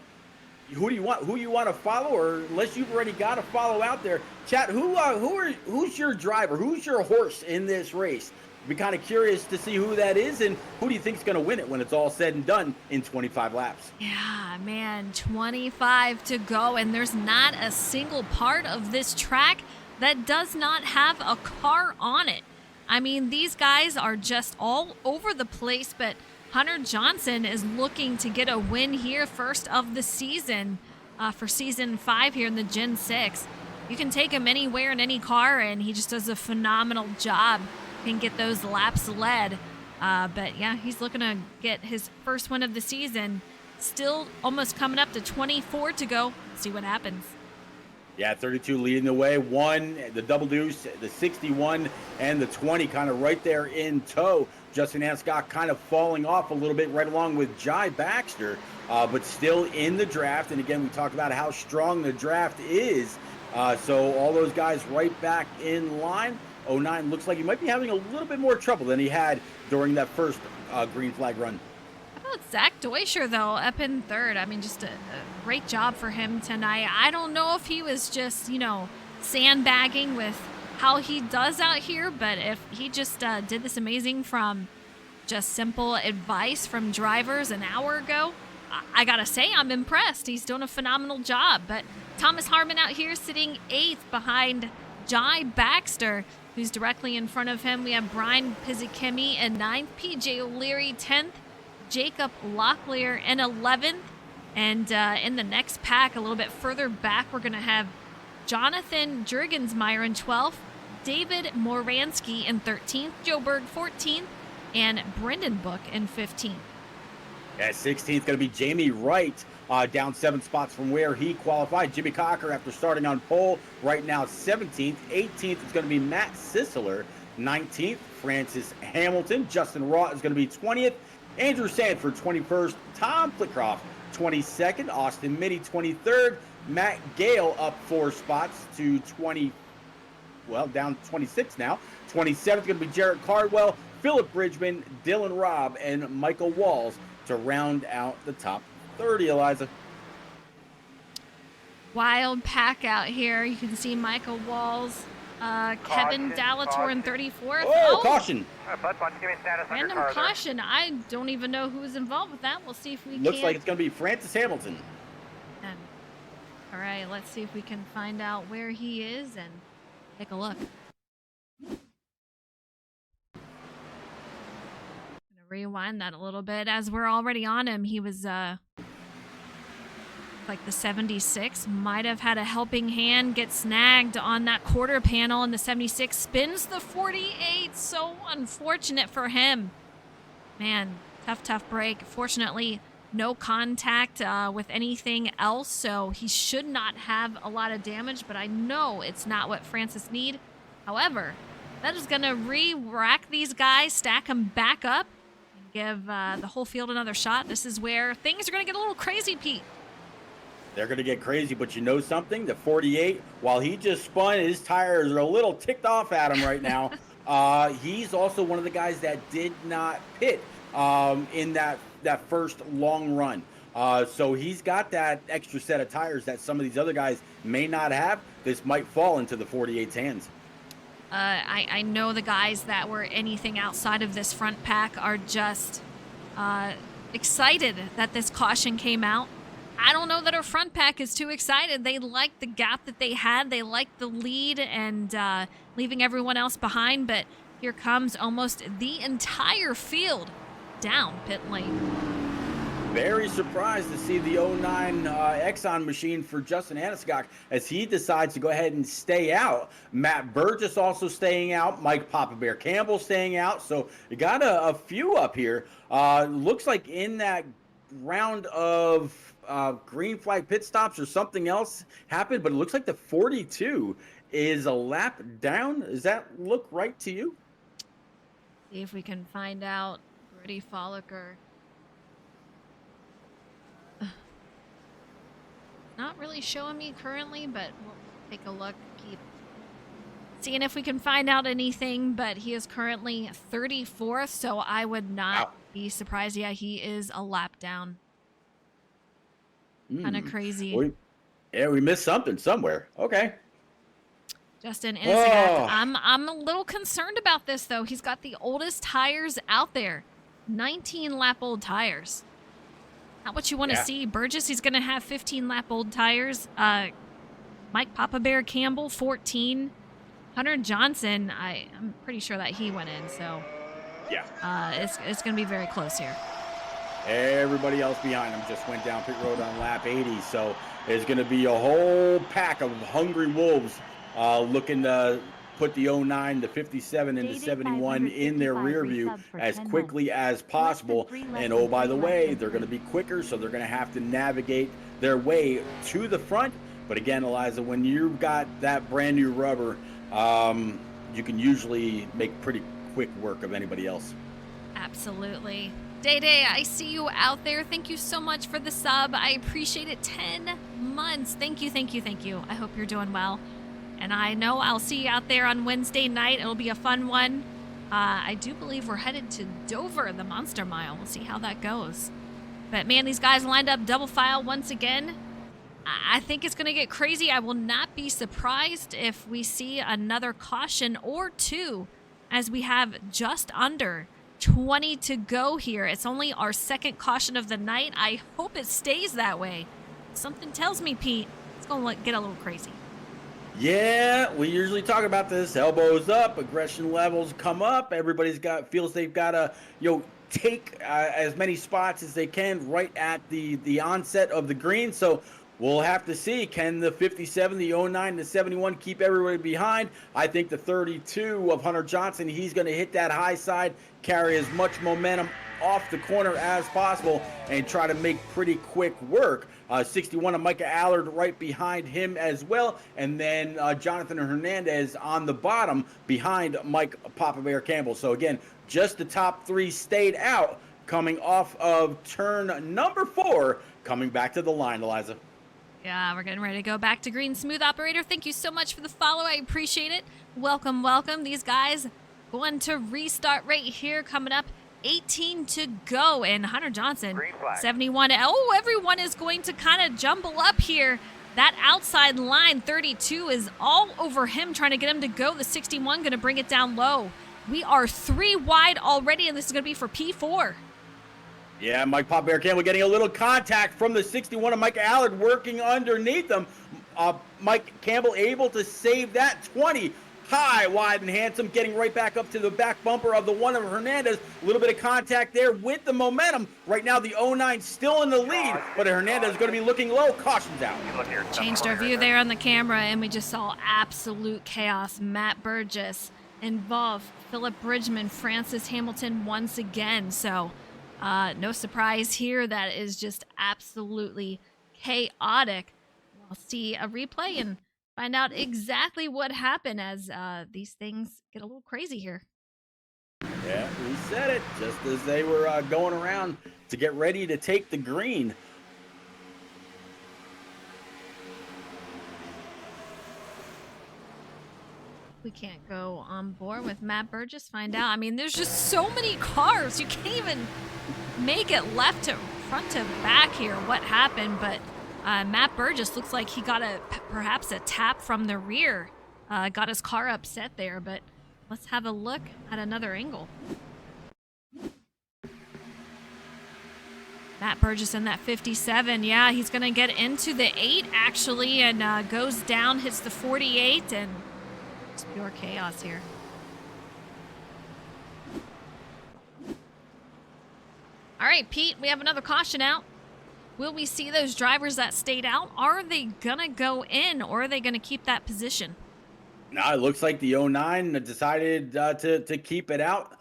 who you want to follow, or unless you've already got a follow out there. Chat, who's your driver? Who's your horse in this race? Be kind of curious to see who that is, and who do you think is going to win it when it's all said and done in 25 laps? Yeah, man, 25 to go, and there's not a single part of this track that does not have a car on it. I mean, these guys are just all over the place, but Hunter Johnson is looking to get a win here, first of the season, for Season 5 here in the Gen 6. You can take him anywhere in any car, and he just does a phenomenal job. Can get those laps led. But yeah, he's looking to get his first win of the season. Still almost coming up to 24 to go. See what happens. Yeah, 32 leading the way. The double deuce, the 61, and the 20 kind of right there in tow. Justin Anscott kind of falling off a little bit right along with Jai Baxter, but still in the draft. And again, we talked about how strong the draft is. So all those guys right back in line. 09 looks like he might be having a little bit more trouble than he had during that first green flag run. How about Zach Deutscher, though, up in third? I mean, just a great job for him tonight. I don't know if he was just, sandbagging with how he does out here, but if he just did this amazing from just simple advice from drivers an hour ago, I gotta say, I'm impressed. He's doing a phenomenal job. But Thomas Harmon out here sitting 8th behind Jai Baxter, who's directly in front of him. We have Brian Pizzichemi in 9th, PJ O'Leary 10th, Jacob Locklear in 11th. And in the next pack, a little bit further back, we're going to have Jonathan Jurgensmeyer in 12th, David Moransky in 13th, Joe Berg 14th, and Brendan Book in 15th. At 16th, going to be Jamie Wright, down 7 spots from where he qualified. Jimmy Cocker, after starting on pole, right now 17th. 18th is going to be Matt Sisler. 19th, Francis Hamilton. Justin Raw is going to be 20th. Andrew Sanford, 21st. Tom Flitcroft, 22nd. Austin Mitty, 23rd. Matt Gale up 4 spots to down 26 now. 27th going to be Jarrett Cardwell, Philip Bridgman, Dylan Robb, and Michael Walls to round out the top 30, Eliza. Wild pack out here. You can see Michael Walls, Kevin Dallator in 34th. Oh, caution. Random caution. I don't even know who was involved with that. We'll see if we Looks like it's going to be Francis Hamilton. All right, let's see if we can find out where he is and take a look. Rewind that a little bit as we're already on him. He was like the 76, might have had a helping hand, get snagged on that quarter panel, and the 76 spins the 48. So unfortunate for him. Man, tough break. Fortunately, no contact with anything else, so he should not have a lot of damage, but I know it's not what Francis need. However, that is going to re-rack these guys, stack them back up, give the whole field another shot. This is where things are going to get a little crazy, Pete. They're going to get crazy, but you know something? The 48, while he just spun, his tires are a little ticked off at him right now. He's also one of the guys that did not pit in that first long run. So he's got that extra set of tires that some of these other guys may not have. This might fall into the 48's hands. I know the guys that were anything outside of this front pack are just excited that this caution came out. I don't know that our front pack is too excited. They like the gap that they had. They like the lead and leaving everyone else behind. But here comes almost the entire field down pit lane. Very surprised to see the 09 Exxon machine for Justin Anaskog as he decides to go ahead and stay out. Matt Burgess also staying out. Mike Papa Bear Campbell staying out. So you got a few up here. Looks like in that round of green flag pit stops or something else happened, but it looks like the 42 is a lap down. Does that look right to you? See if we can find out. Gritty Folliker. Not really showing me currently, but we'll take a look. Keep seeing if we can find out anything, but he is currently 34th, so I would not be surprised. Yeah, he is a lap down. Kind of crazy. We missed something somewhere. Okay. Justin Innocent. I'm a little concerned about this though. He's got the oldest tires out there. 19 lap old tires. Not what you want to see. Burgess, he's gonna have 15 lap old tires. Mike Papa Bear Campbell, 14. Hunter Johnson, I'm pretty sure that he went in, so yeah. It's gonna be very close here. Everybody else behind him just went down pit road on lap 80, so there's going to be a whole pack of hungry wolves looking to put the 09, the 57, and the 71 in their rear view as quickly as possible. And oh, by the way, they're going to be quicker, so they're going to have to navigate their way to the front. But again, Eliza, when you've got that brand new rubber, you can usually make pretty quick work of anybody else. Absolutely. Day, I see you out there. Thank you so much for the sub. I appreciate it. 10 months. Thank you. I hope you're doing well. And I know I'll see you out there on Wednesday night. It'll be a fun one. I do believe we're headed to Dover, the Monster Mile. We'll see how that goes. But man, these guys lined up double file once again. I think it's going to get crazy. I will not be surprised if we see another caution or two, as we have just under 20 to go here. It's only our second caution of the night. I hope it stays that way. Something tells me, Pete, it's going to get a little crazy. Yeah, we usually talk about this. Elbows up, aggression levels come up. Everybody's feels they've got to, take as many spots as they can right at the onset of the green. So we'll have to see. Can the 57, the 09, the 71 keep everybody behind? I think the 32 of Hunter Johnson, he's going to hit that high side, carry as much momentum off the corner as possible, and try to make pretty quick work. 61 of Micah Allard right behind him as well. And then Jonathan Hernandez on the bottom behind Mike Papa Bear Campbell. So again, just the top three stayed out coming off of turn number 4, coming back to the line, Eliza. Yeah, we're getting ready to go back to green. Smooth operator, thank you so much for the follow. I appreciate it. Welcome. These guys going to restart right here, coming up. 18 to go, and Hunter Johnson, 71. Oh, everyone is going to kind of jumble up here. That outside line, 32, is all over him, trying to get him to go. The 61 going to bring it down low. We are 3 wide already, and this is going to be for P4. Yeah, Mike Pop Bear Campbell getting a little contact from the 61 of Mike Allard working underneath him. Mike Campbell able to save that 20. High, wide, and handsome, getting right back up to the back bumper of the one of Hernandez. A little bit of contact there with the momentum. Right now, the 09 still in the lead, but Hernandez is going to be looking low. Caution's out. Changed our view there on the camera, and we just saw absolute chaos. Matt Burgess involved, Philip Bridgman, Francis Hamilton once again. So no surprise here. That is just absolutely chaotic. We'll see a replay and find out exactly what happened as these things get a little crazy here. Yeah, we said it just as they were going around to get ready to take the green. We can't go on board with Matt Burgess. Find out. I mean, there's just so many cars. You can't even make it left to front to back here. What happened? But Matt Burgess looks like he got perhaps a tap from the rear. Got his car upset there, but let's have a look at another angle. Matt Burgess in that 57. Yeah, he's going to get into the 8 actually, and goes down, hits the 48, and it's pure chaos here. All right, Pete, we have another caution out. Will we see those drivers that stayed out? Are they going to go in, or are they going to keep that position? No, it looks like the 09 decided to keep it out.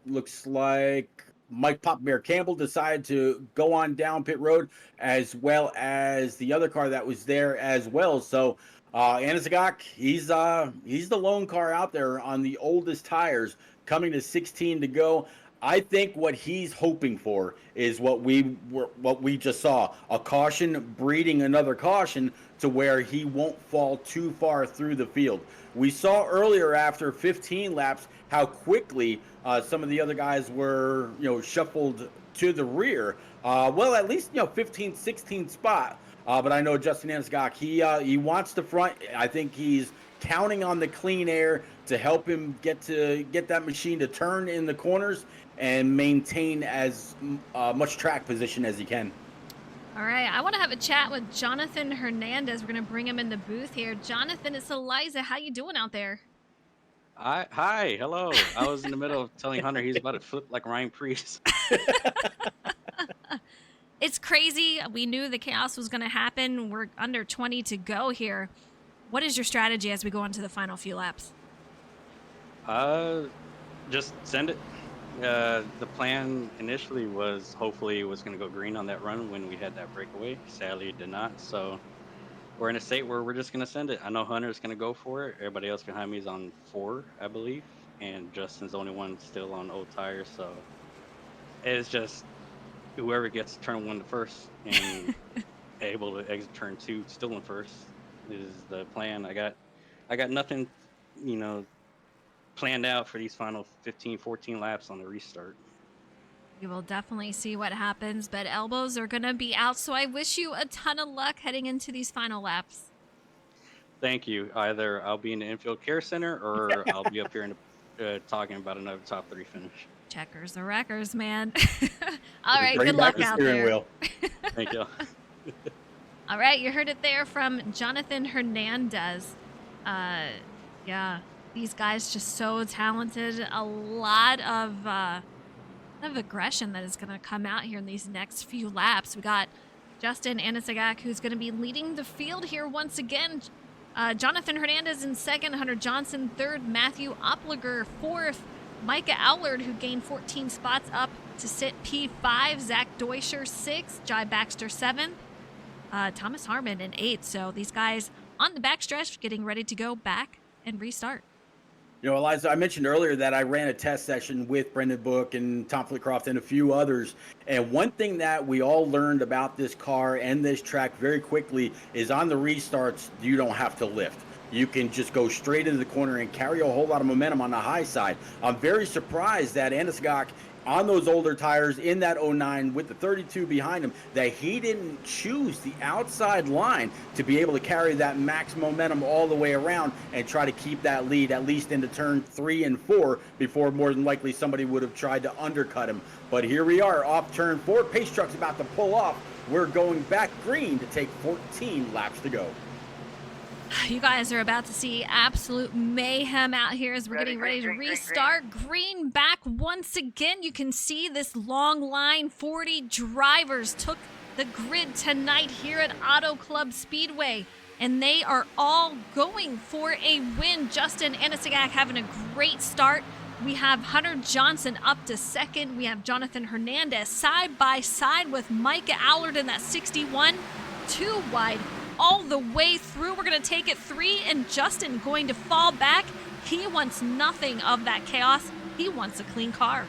Looks like Mike Pop Bear Campbell decided to go on down pit road, as well as the other car that was there as well. So Anasagak, he's the lone car out there on the oldest tires, coming to 16 to go. I think what he's hoping for is what we just saw, a caution breeding another caution to where he won't fall too far through the field. We saw earlier after 15 laps how quickly some of the other guys were, shuffled to the rear. Well, at least 15th, 16th spot. But I know Justin Ansgok, he wants the front. I think he's counting on the clean air to help him get that machine to turn in the corners and maintain as much track position as he can. All right, I want to have a chat with Jonathan Hernandez. We're going to bring him in the booth here. Jonathan, it's Eliza. How you doing out there? Hi, hello. I was in the middle of telling Hunter he's about to flip like Ryan Priest. It's crazy. We knew the chaos was going to happen. We're under 20 to go here. What is your strategy as we go into the final few laps? Just send it. The plan initially was hopefully it was going to go green on that run when we had that breakaway. Sadly, it did not. So we're in a state where we're just going to send it. I know Hunter's going to go for it. Everybody else behind me is on 4, I believe. And Justin's the only one still on old tires. So it's just whoever gets turn 1 to first and able to exit turn 2 still in first is the plan. I got nothing, planned out for these final 15, 14 laps on the restart. We will definitely see what happens, but elbows are going to be out, so I wish you a ton of luck heading into these final laps. Thank you. Either I'll be in the infield care center or I'll be up here talking about another top 3 finish. Checkers or wreckers, man. All right, good luck out there. Wheel. Thank you. All right, you heard it there from Jonathan Hernandez. Yeah, these guys just so talented. A lot of aggression that is going to come out here in these next few laps. We got Justin Anasagak, who's going to be leading the field here once again. Jonathan Hernandez in second, Hunter Johnson third, Matthew Opliger fourth, Micah Allard, who gained 14 spots up to sit P5, Zach Deuscher 6th, Jai Baxter 7th, Thomas Harmon in 8th. So these guys on the backstretch getting ready to go back and restart. Eliza, I mentioned earlier that I ran a test session with Brendan Book and Tom Flitcroft and a few others. And one thing that we all learned about this car and this track very quickly is on the restarts, you don't have to lift. You can just go straight into the corner and carry a whole lot of momentum on the high side. I'm very surprised that Anasagak, on those older tires in that 09 with the 32 behind him, that he didn't choose the outside line to be able to carry that max momentum all the way around and try to keep that lead at least into turn 3 and 4 before more than likely somebody would have tried to undercut him. But here we are off turn 4. Pace truck's about to pull off. We're going back green to take 14 laps to go. You guys are about to see absolute mayhem out here as we're getting ready to restart. Green back once again. You can see this long line. 40 drivers took the grid tonight here at Auto Club Speedway, and they are all going for a win. Justin Anasagak having a great start. We have Hunter Johnson up to second. We have Jonathan Hernandez side by side with Micah Allard in that 61. 2 wide all the way through. We're going to take it 3, and Justin going to fall back. He wants nothing of that chaos. He wants a clean car.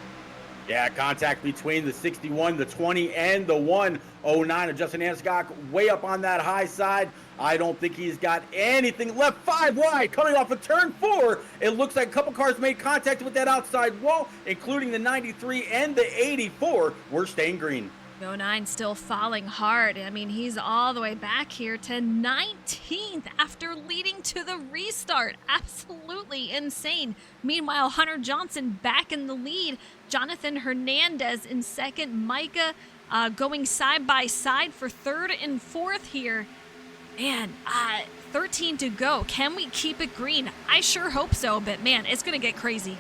Yeah, contact between the 61, the 20, and the 109 of Justin Anscott way up on that high side. I don't think he's got anything left. 5 wide coming off of turn 4. It looks like a couple cars made contact with that outside wall, including the 93 and the 84. We're staying green. 09 still falling hard. I mean, he's all the way back here to 19th after leading to the restart. Absolutely insane. Meanwhile, Hunter Johnson back in the lead. Jonathan Hernandez in second. Micah going side by side for third and fourth here. Man, 13 to go. Can we keep it green? I sure hope so, but man, it's going to get crazy.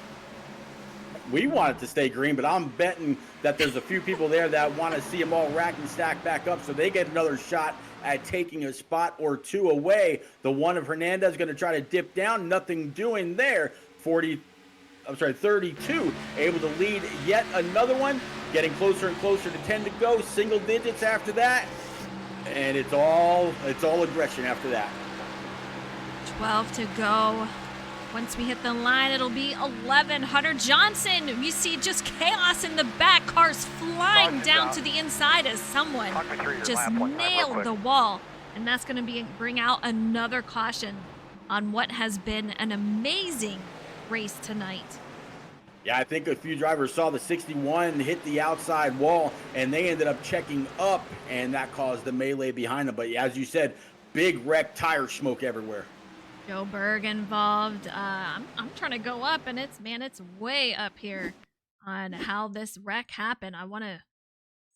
We want it to stay green, but I'm betting that there's a few people there that want to see them all rack and stack back up so they get another shot at taking a spot or 2 away. The one of Hernandez going to try to dip down. Nothing doing there. 40 32 able to lead yet another one, getting closer and closer to 10 to go, single digits after that, and it's all aggression after that. 12 to go. Once we hit the line, it'll be 11. Hunter Johnson, we see just chaos in the back. Cars flying down to the inside as someone just nailed the wall. And that's going to bring out another caution on what has been an amazing race tonight. Yeah, I think a few drivers saw the 61 hit the outside wall, and they ended up checking up, and that caused the melee behind them. But as you said, big wreck, tire smoke everywhere. Joe Berg involved. I'm trying to go up, and it's way up here on how this wreck happened. I want to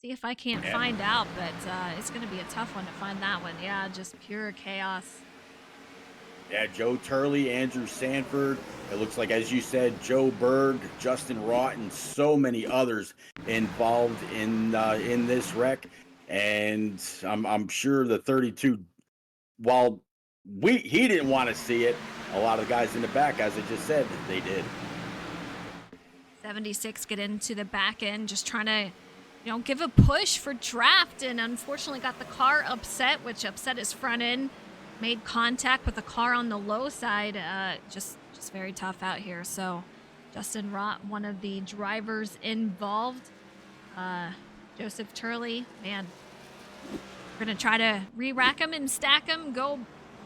see if I can't find out, but it's going to be a tough one to find that one. Yeah, just pure chaos. Yeah, Joe Turley, Andrew Sanford. It looks like, as you said, Joe Berg, Justin Rott, and so many others involved in this wreck. And I'm sure the 32, while he didn't want to see it, a lot of the guys in the back, as I just said, they did. 76 get into the back end, just trying to, give a push for draft, and unfortunately got the car upset, which upset his front end. Made contact with the car on the low side. Just very tough out here. So Justin Rott, one of the drivers involved. Joseph Turley, man, we're going to try to re-rack him and stack him, go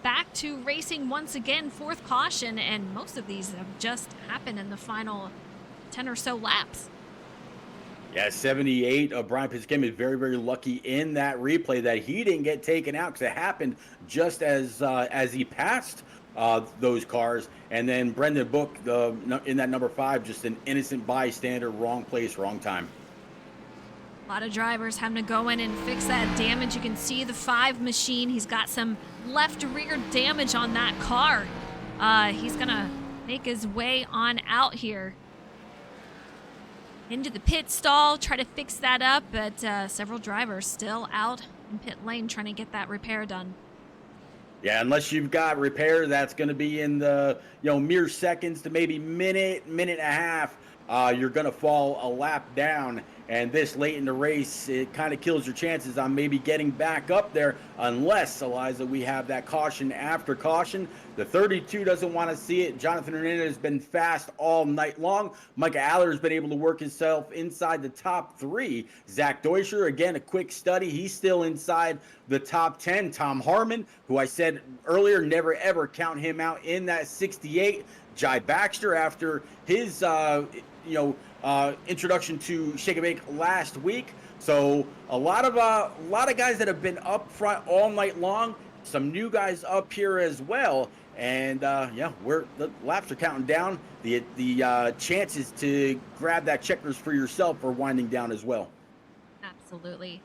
back to racing once again, fourth caution, and most of these have just happened in the final 10 or so laps. Yeah, 78 of Brian Piscam is very, very lucky in that replay that he didn't get taken out, because it happened just as he passed those cars. And then Brendan Book, in that number 5, just an innocent bystander, wrong place, wrong time. A lot of drivers having to go in and fix that damage. You can see the 5 machine. He's got some left rear damage on that car. He's going to make his way on out here into the pit stall, try to fix that up, but several drivers still out in pit lane trying to get that repair done. Yeah, unless you've got repair, that's going to be in the mere seconds to maybe minute and a half. You're going to fall a lap down, and this late in the race, it kind of kills your chances on maybe getting back up there, unless, Eliza, we have that caution after caution. The 32 doesn't want to see it. Jonathan Hernandez has been fast all night long. Micah Aller has been able to work himself inside the top 3. Zach Deutscher, again, a quick study. He's still inside the top 10. Tom Harmon, who I said earlier, never ever count him out in that 68. Jai Baxter, after his introduction to Shake and Bake last week. So a lot of guys that have been up front all night long. Some new guys up here as well. And the laps are counting down. The chances to grab that checkers for yourself are winding down as well. Absolutely.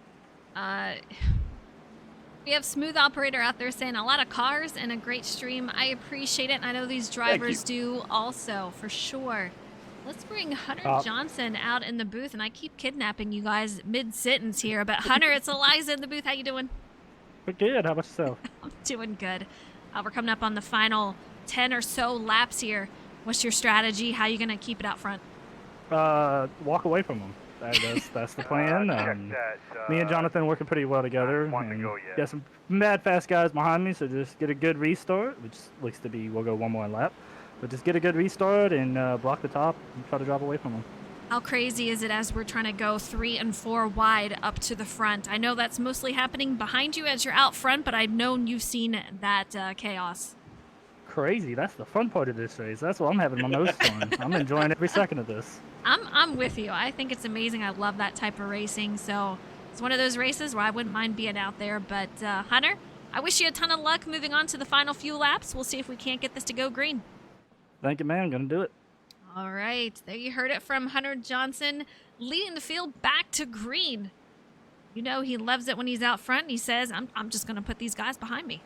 We have Smooth Operator out there saying a lot of cars and a great stream. I appreciate it, and I know these drivers do also, for sure. Let's bring Hunter Johnson out in the booth, and I keep kidnapping you guys mid-sentence here, but Hunter, it's Eliza in the booth. How you doing? We're good. How about yourself? I'm doing good. We're coming up on the final 10 or so laps here. What's your strategy? How are you going to keep it out front? Walk away from them. That's the plan. Me and Jonathan working pretty well together. And got some mad fast guys behind me, so just get a good restart, which looks to be we'll go one more lap. But just get a good restart and block the top and try to drive away from them. How crazy is it as we're trying to go 3 and 4 wide up to the front? I know that's mostly happening behind you as you're out front, but I've known you've seen that chaos. Crazy. That's the fun part of this race. That's what I'm having my most fun. I'm enjoying every second of this. I'm with you. I think it's amazing. I love that type of racing. So it's one of those races where I wouldn't mind being out there. But Hunter, I wish you a ton of luck moving on to the final few laps. We'll see if we can't get this to go green. Thank you, man. I'm going to do it. All right. There you heard it from Hunter Johnson, leading the field back to green. He loves it when he's out front, and he says, I'm just going to put these guys behind me.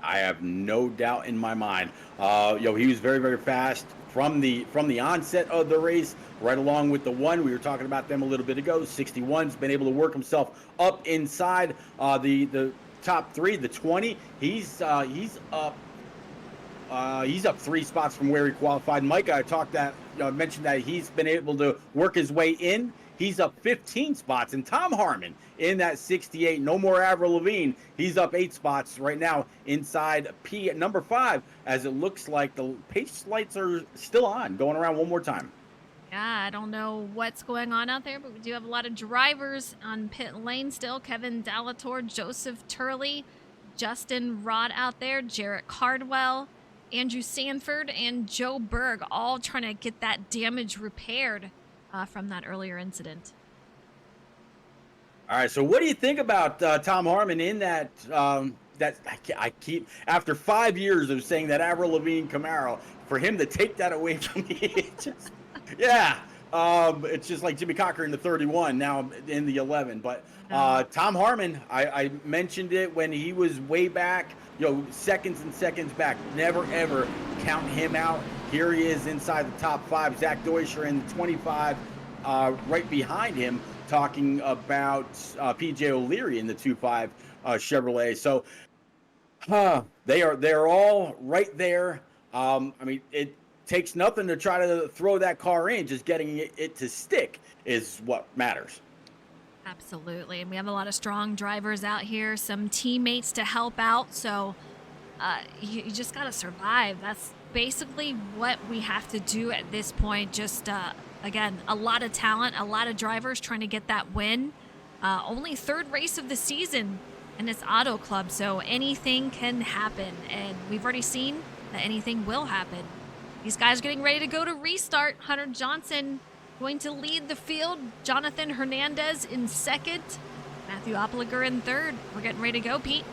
I have no doubt in my mind. He was very, very fast from the onset of the race, right along with the 1. We were talking about them a little bit ago. 61's been able to work himself up inside the top 3. The 20, he's up He's up 3 spots from where he qualified. Mike, I mentioned that he's been able to work his way in. He's up 15 spots. And Tom Harmon in that 68. No more Avril Lavigne. He's up 8 spots right now inside P at number 5, as it looks like the pace lights are still on. Going around one more time. Yeah, I don't know what's going on out there, but we do have a lot of drivers on pit lane still. Kevin Dalator, Joseph Turley, Justin Rod out there, Jarrett Cardwell, Andrew Sanford, and Joe Berg, all trying to get that damage repaired from that earlier incident. All right, so what do you think about Tom Harmon in that? I keep, after 5 years of saying that Avril Lavigne Camaro, for him to take that away from me, it's just like Jimmy Cocker in the 31, now in the 11. But Tom Harmon, I mentioned it when he was way back, seconds and seconds back. Never, ever count him out. Here he is inside the top 5. Zach Deutscher in the 25, right behind him, talking about PJ O'Leary in the 2.5 Chevrolet. So they're all right there. It takes nothing to try to throw that car in. Just getting it to stick is what matters. Absolutely. And we have a lot of strong drivers out here, some teammates to help out. So you just got to survive. That's basically what we have to do at this point. Just, again, a lot of talent, a lot of drivers trying to get that win. Only 3rd race of the season, and it's Auto Club. So anything can happen. And we've already seen that anything will happen. These guys are getting ready to go to restart. Hunter Johnson going to lead the field. Jonathan Hernandez in 2nd. Matthew Opliger in 3rd. We're getting ready to go, Pete.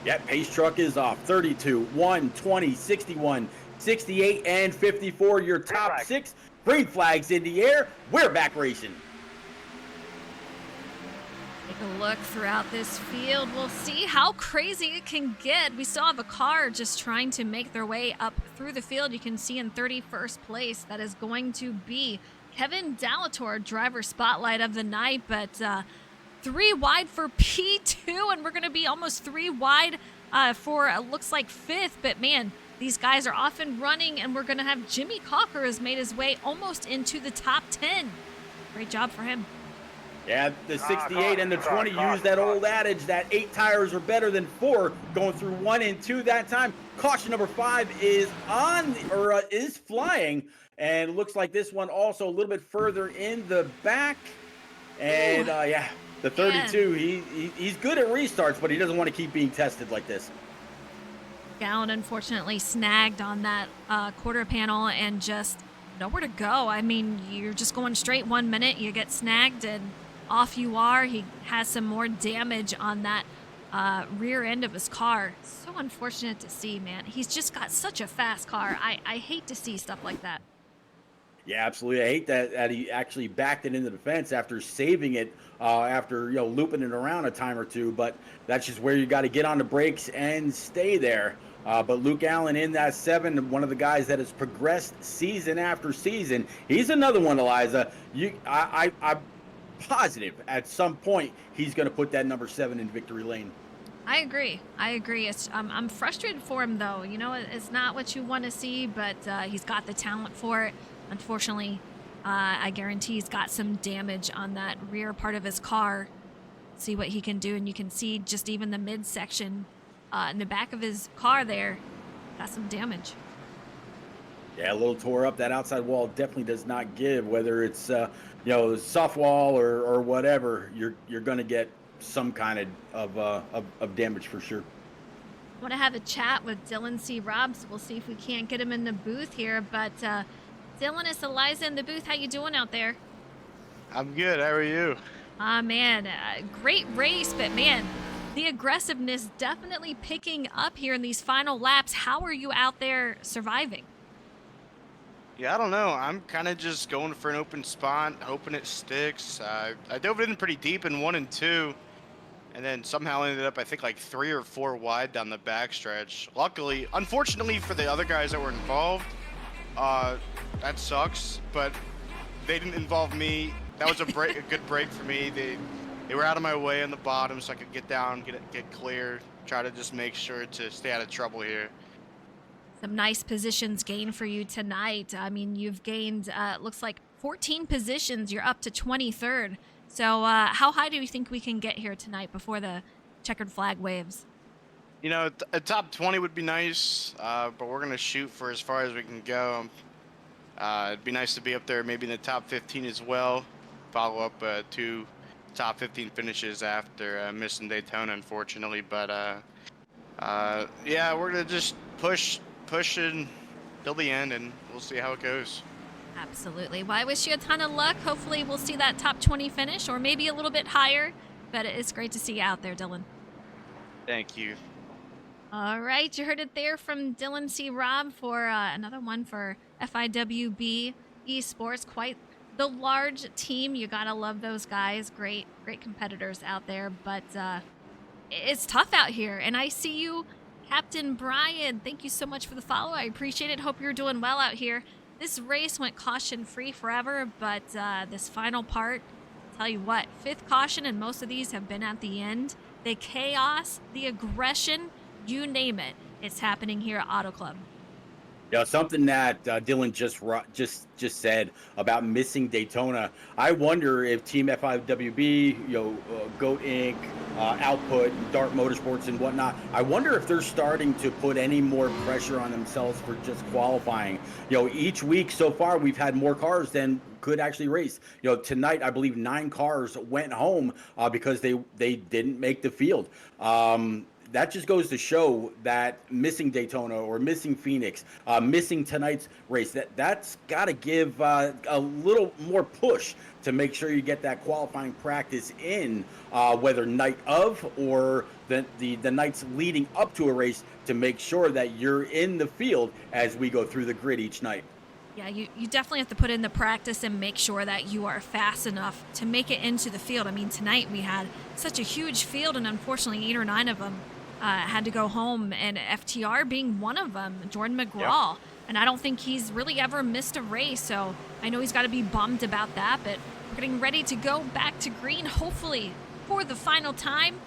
Yeah, pace truck is off. 32, 1, 20, 61, 68, and 54. Your top 6. Green flags in the air. We're back racing. Take a look throughout this field. We'll see how crazy it can get. We still have a car just trying to make their way up through the field. You can see in 31st place, that is going to be Kevin Dalator, driver spotlight of the night, but 3 wide for P2, and we're going to be almost 3 wide for looks like 5th. But man, these guys are off and running, and we're going to have Jimmy Cocker has made his way almost into the top 10. Great job for him. Yeah, the 68 and the 20 use that old adage that 8 tires are better than 4, going through 1 and 2 that time. Caution number 5 is is flying, and looks like this one also a little bit further in the back. And the 32, he's good at restarts, but he doesn't want to keep being tested like this. Gallon unfortunately snagged on that quarter panel and just nowhere to go. I mean, you're just going straight 1 minute, you get snagged, and off you are. He has some more damage on that rear end of his car. So unfortunate to see, man. He's just got such a fast car. I hate to see stuff like that. Yeah, absolutely. I hate that he actually backed it into the fence after saving it, after looping it around a time or two. But that's just where you got to get on the brakes and stay there. But Luke Allen in that 7, one of the guys that has progressed season after season. He's another one, Eliza. I'm positive at some point he's going to put that number 7 in victory lane. I agree. I'm frustrated for him, though. It's not what you want to see, but he's got the talent for it. Unfortunately, I guarantee he's got some damage on that rear part of his car. See what he can do, and you can see just even the midsection in the back of his car there got some damage. Yeah, a little tore up. That outside wall definitely does not give. Whether it's soft wall or whatever, you're going to get some kind of damage for sure. I want to have a chat with Dylan C. Robs. We'll see if we can't get him in the booth here. But Dylan, it's Eliza in the booth. How you doing out there? I'm good. How are you? Man, great race, but man, the aggressiveness definitely picking up here in these final laps. How are you out there surviving? Yeah, I don't know. I'm kind of just going for an open spot, hoping it sticks. I dove in pretty deep in 1 and 2, and then somehow ended up, I think, like 3 or 4 wide down the backstretch. Luckily, unfortunately for the other guys that were involved, that sucks, but they didn't involve me. That was a good break for me. They were out of my way on the bottom, so I could get down, get clear, try to just make sure to stay out of trouble here. Some nice positions gained for you tonight. I mean, you've gained, looks like 14 positions. You're up to 23rd. So how high do you think we can get here tonight before the checkered flag waves? You know, a top 20 would be nice, but we're going to shoot for as far as we can go. It'd be nice to be up there maybe in the top 15 as well. Follow up 2 top 15 finishes after missing Daytona, unfortunately. But yeah, we're going to just push till the end, and we'll see how it goes. Absolutely. Well, I wish you a ton of luck. Hopefully we'll see that top 20 finish or maybe a little bit higher. But it's great to see you out there, Dylan. Thank you. All right, you heard it there from Dylan C. Robb for another one for FIWB Esports. Quite the large team. You gotta love those guys. Great competitors out there. But it's tough out here. And I see you, Captain Brian. Thank you so much for the follow. I appreciate it. Hope you're doing well out here. This race went caution-free forever, but this final part, tell you what, 5th caution, and most of these have been at the end. The chaos, the aggression, you name it, it's happening here at Auto Club. Yeah, something that Dylan just said about missing Daytona. I wonder if Team FIWB, Goat Inc., Output, Dart Motorsports, and whatnot. I wonder if they're starting to put any more pressure on themselves for just qualifying. Each week so far we've had more cars than could actually race. Tonight I believe 9 cars went home because they didn't make the field. That just goes to show that missing Daytona or missing Phoenix, missing tonight's race, that's got to give a little more push to make sure you get that qualifying practice in, whether night of or the nights leading up to a race, to make sure that you're in the field as we go through the grid each night. Yeah, you definitely have to put in the practice and make sure that you are fast enough to make it into the field. I mean, tonight we had such a huge field, and unfortunately 8 or 9 of them had to go home, and FTR being one of them, Jordan McGraw. Yep. And I don't think he's really ever missed a race, so I know he's got to be bummed about that, but we're getting ready to go back to green, hopefully, for the final time.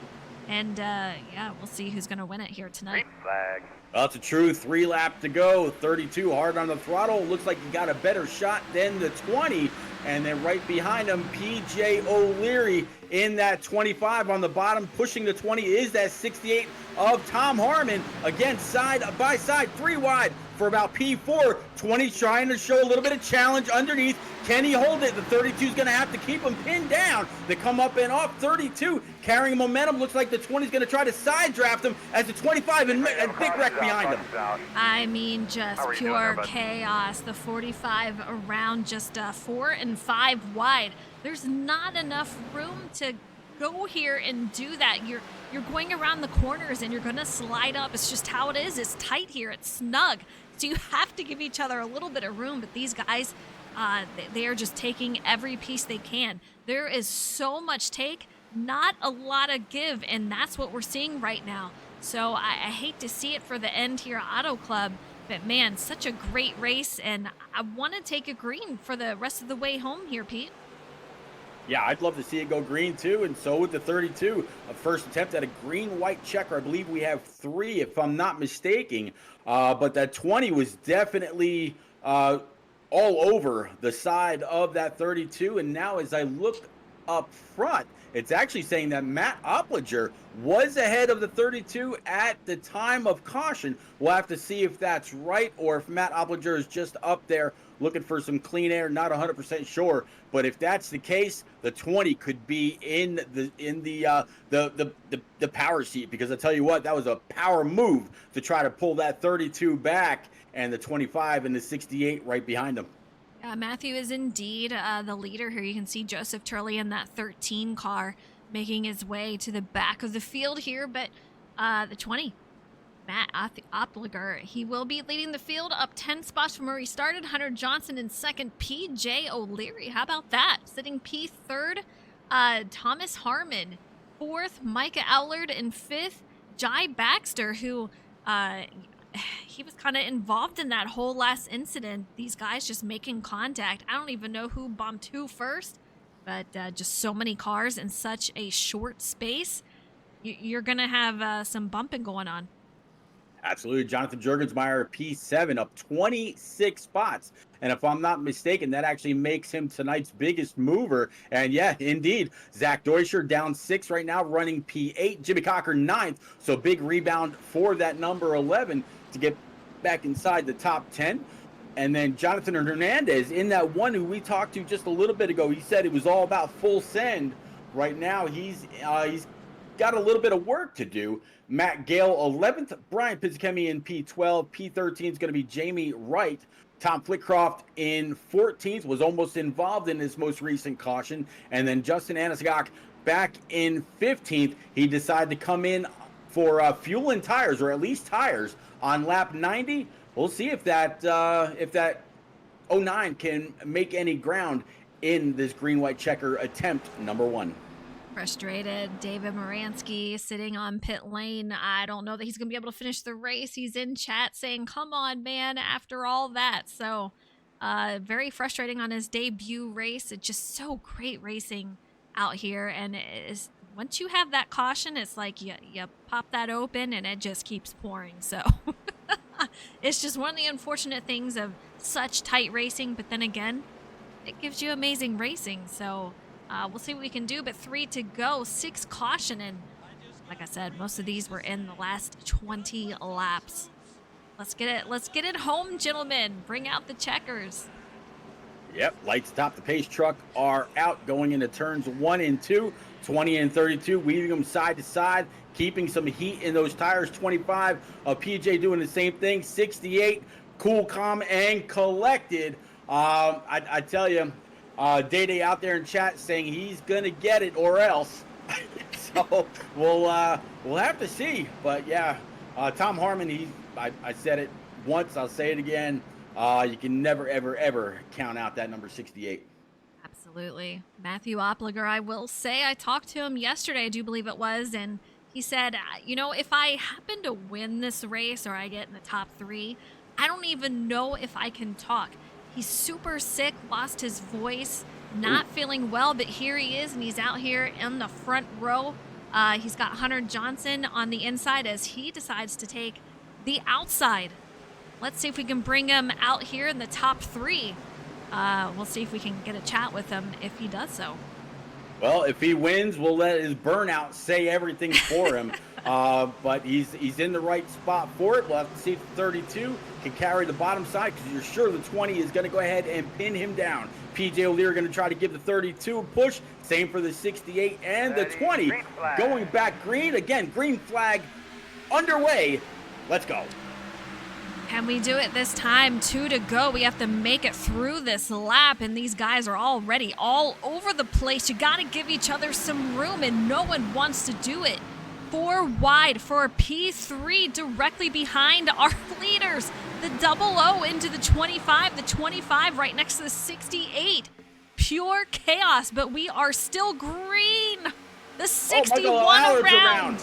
And, yeah, we'll see who's going to win it here tonight. Green flag. Well, it's a true 3 lap to go. 32 hard on the throttle. Looks like you got a better shot than the 20. And then right behind him, PJ O'Leary in that 25 on the bottom. Pushing the 20 is that 68 of Tom Harmon. Again, side by side, 3 wide for about P4. 20 trying to show a little bit of challenge underneath. Can he hold it? The 32 is going to have to keep him pinned down. They come up and off. 32 carrying momentum. Looks like the 20 is going to try to side draft him as the 25 and big wreck behind him. I mean, just pure chaos. The 45 around just 4 and 5 wide. There's not enough room to go here and do that. You're going around the corners and you're going to slide up. It's just how it is. It's tight here. It's snug. So you have to give each other a little bit of room. But these guys, they are just taking every piece they can. There is so much take, not a lot of give, and that's what we're seeing right now. So I hate to see it for the end here at Auto Club, but man, such a great race, and I want to take a green for the rest of the way home here, Pete. Yeah, I'd love to see it go green too, and so would the 32. A first attempt at a green-white checker. I believe we have 3, if I'm not mistaken. But that 20 was definitely all over the side of that 32. And now as I look up front, it's actually saying that Matt Opliger was ahead of the 32 at the time of caution. We'll have to see if that's right or if Matt Opliger is just up there looking for some clean air. Not 100% sure, but if that's the case, the 20 could be in the power seat, because I tell you what, that was a power move to try to pull that 32 back, and the 25 and the 68 right behind them. Matthew is indeed the leader here. You can see Joseph Turley in that 13 car making his way to the back of the field here, but the 20, Matt Opliger, he will be leading the field up 10 spots from where he started. Hunter Johnson in second, PJ O'Leary, how about that? Sitting P third, Thomas Harmon, fourth, Micah Allard in fifth, Jai Baxter, who he was kind of involved in that whole last incident. These guys just making contact. I don't even know who bumped who first, but just so many cars in such a short space. You're going to have some bumping going on. Absolutely. Jonathan Jurgensmeyer, P7, up 26 spots. And if I'm not mistaken, that actually makes him tonight's biggest mover. And yeah, indeed, Zach Deutscher down 6 right now, running P8. Jimmy Cocker 9th. So big rebound for that number 11 to get back inside the top 10. And then Jonathan Hernandez in that one who we talked to just a little bit ago. He said it was all about full send. Right now, he's got a little bit of work to do. Matt Gale 11th, Brian Pizzichemi in P12, P13 is going to be Jamie Wright. Tom Flitcroft in 14th, was almost involved in his most recent caution. And then Justin Anisgok back in 15th. He decided to come in for fuel and tires, or at least tires, on lap 90. We'll see if that 09 can make any ground in this green-white checker attempt number 1. Frustrated David Moransky sitting on pit lane. I don't know that he's going to be able to finish the race. He's in chat saying, come on, man, after all that. So very frustrating on his debut race. It's just so great racing out here. And once you have that caution, it's like you pop that open and it just keeps pouring. So it's just one of the unfortunate things of such tight racing. But then again, it gives you amazing racing. So we'll see what we can do, but 3 to go, 6 caution, and like I said, most of these were in the last 20 laps. Let's get it home, gentlemen. Bring out the checkers. Yep, lights atop the pace truck are out, going into turns 1 and 2, 20 and 32, weaving them side to side, keeping some heat in those tires. 25 of PJ doing the same thing. 68, cool, calm, and collected. I tell you, Day out there in chat saying he's gonna get it or else. So we'll have to see. But yeah, Tom Harmon, I said it once, I'll say it again. You can never ever count out that number 68. Absolutely. Matthew Opliger, I will say, I talked to him yesterday, I do believe it was, and he said, if I happen to win this race or I get in the top 3, I don't even know if I can talk. He's super sick, lost his voice, not feeling well, but here he is, and he's out here in the front row. He's got Hunter Johnson on the inside as he decides to take the outside. Let's see if we can bring him out here in the top 3. We'll see if we can get a chat with him if he does so. Well, if he wins, we'll let his burnout say everything for him. But he's in the right spot for it. We'll have to see if the 32 can carry the bottom side, because you're sure the 20 is going to go ahead and pin him down. PJ O'Leary going to try to give the 32 a push. Same for the 68 and the 20. Going back green. Again, green flag underway. Let's go. Can we do it this time? 2 to go. We have to make it through this lap, and these guys are already all over the place. You got to give each other some room, and no one wants to do it. 4 wide for P3 directly behind our leaders. The 00 into the 25, the 25 right next to the 68. Pure chaos, but we are still green. The 61 around.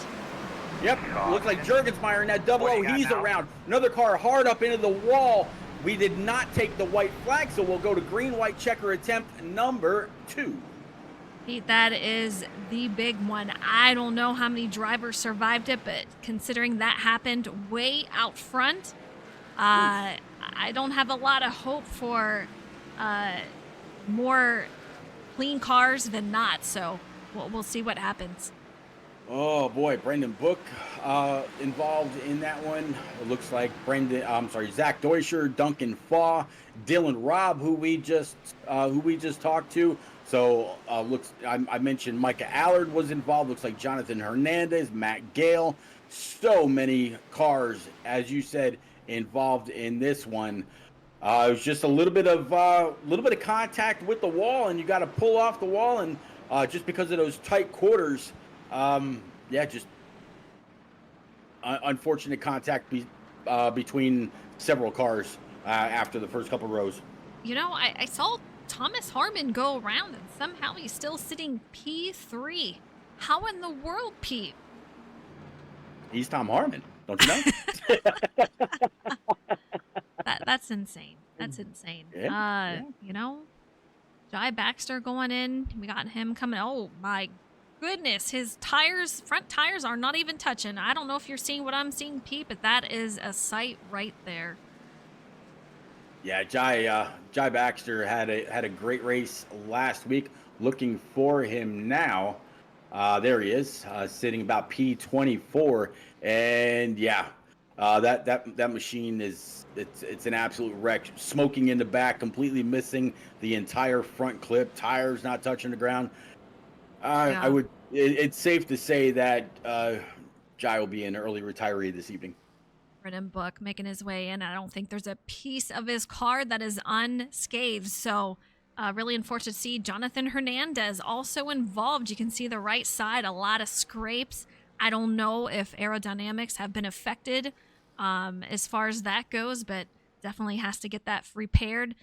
Yep, looks like Jurgensmeyer in that 00, he's around. Another car hard up into the wall. We did not take the white flag, so we'll go to green-white checker attempt number 2. Pete, that is the big one. I don't know how many drivers survived it, but considering that happened way out front, I don't have a lot of hope for more clean cars than not, so we'll see what happens. Oh boy, Brendan Book involved in that one. It looks like Zach Deutscher, Duncan Faw, Dylan Robb, who we just talked to. So I mentioned Micah Allard was involved. Looks like Jonathan Hernandez, Matt Gale. So many cars, as you said, involved in this one. It was just a little bit of contact with the wall, and you got to pull off the wall, and just because of those tight quarters. Just unfortunate contact between several cars after the first couple rows. I saw Thomas Harmon go around, and somehow he's still sitting P3. How in the world, Pete? He's Tom Harmon, don't you know? That's insane. That's insane. Yeah. Jai Baxter going in. We got him coming. Oh my goodness, his front tires are not even touching. I don't know if you're seeing what I'm seeing, Pete, but that is a sight right there. Yeah, Jai Baxter had a great race last week. Looking for him now. There he is, sitting about P24, and yeah, that machine it's an absolute wreck. Smoking in the back, completely missing the entire front clip. Tires not touching the ground. Yeah. It's safe to say that Jai will be an early retiree this evening. Written book making his way in. I don't think there's a piece of his car that is unscathed. So really unfortunate to see Jonathan Hernandez also involved. You can see the right side, a lot of scrapes. I don't know if aerodynamics have been affected as far as that goes, but definitely has to get that repaired.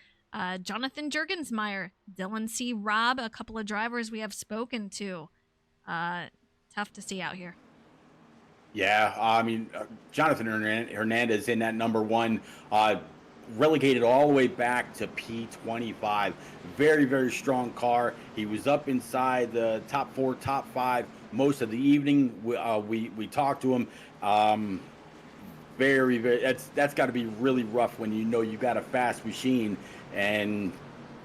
Jonathan Jurgensmeyer, Dylan C. Robb, a couple of drivers we have spoken to. Tough to see out here. Yeah, I mean, Jonathan Hernandez in that number one, relegated all the way back to P25. Very, very strong car. He was up inside the top 4, top 5 most of the evening. We talked to him. Very, very. That's got to be really rough when you know you got a fast machine and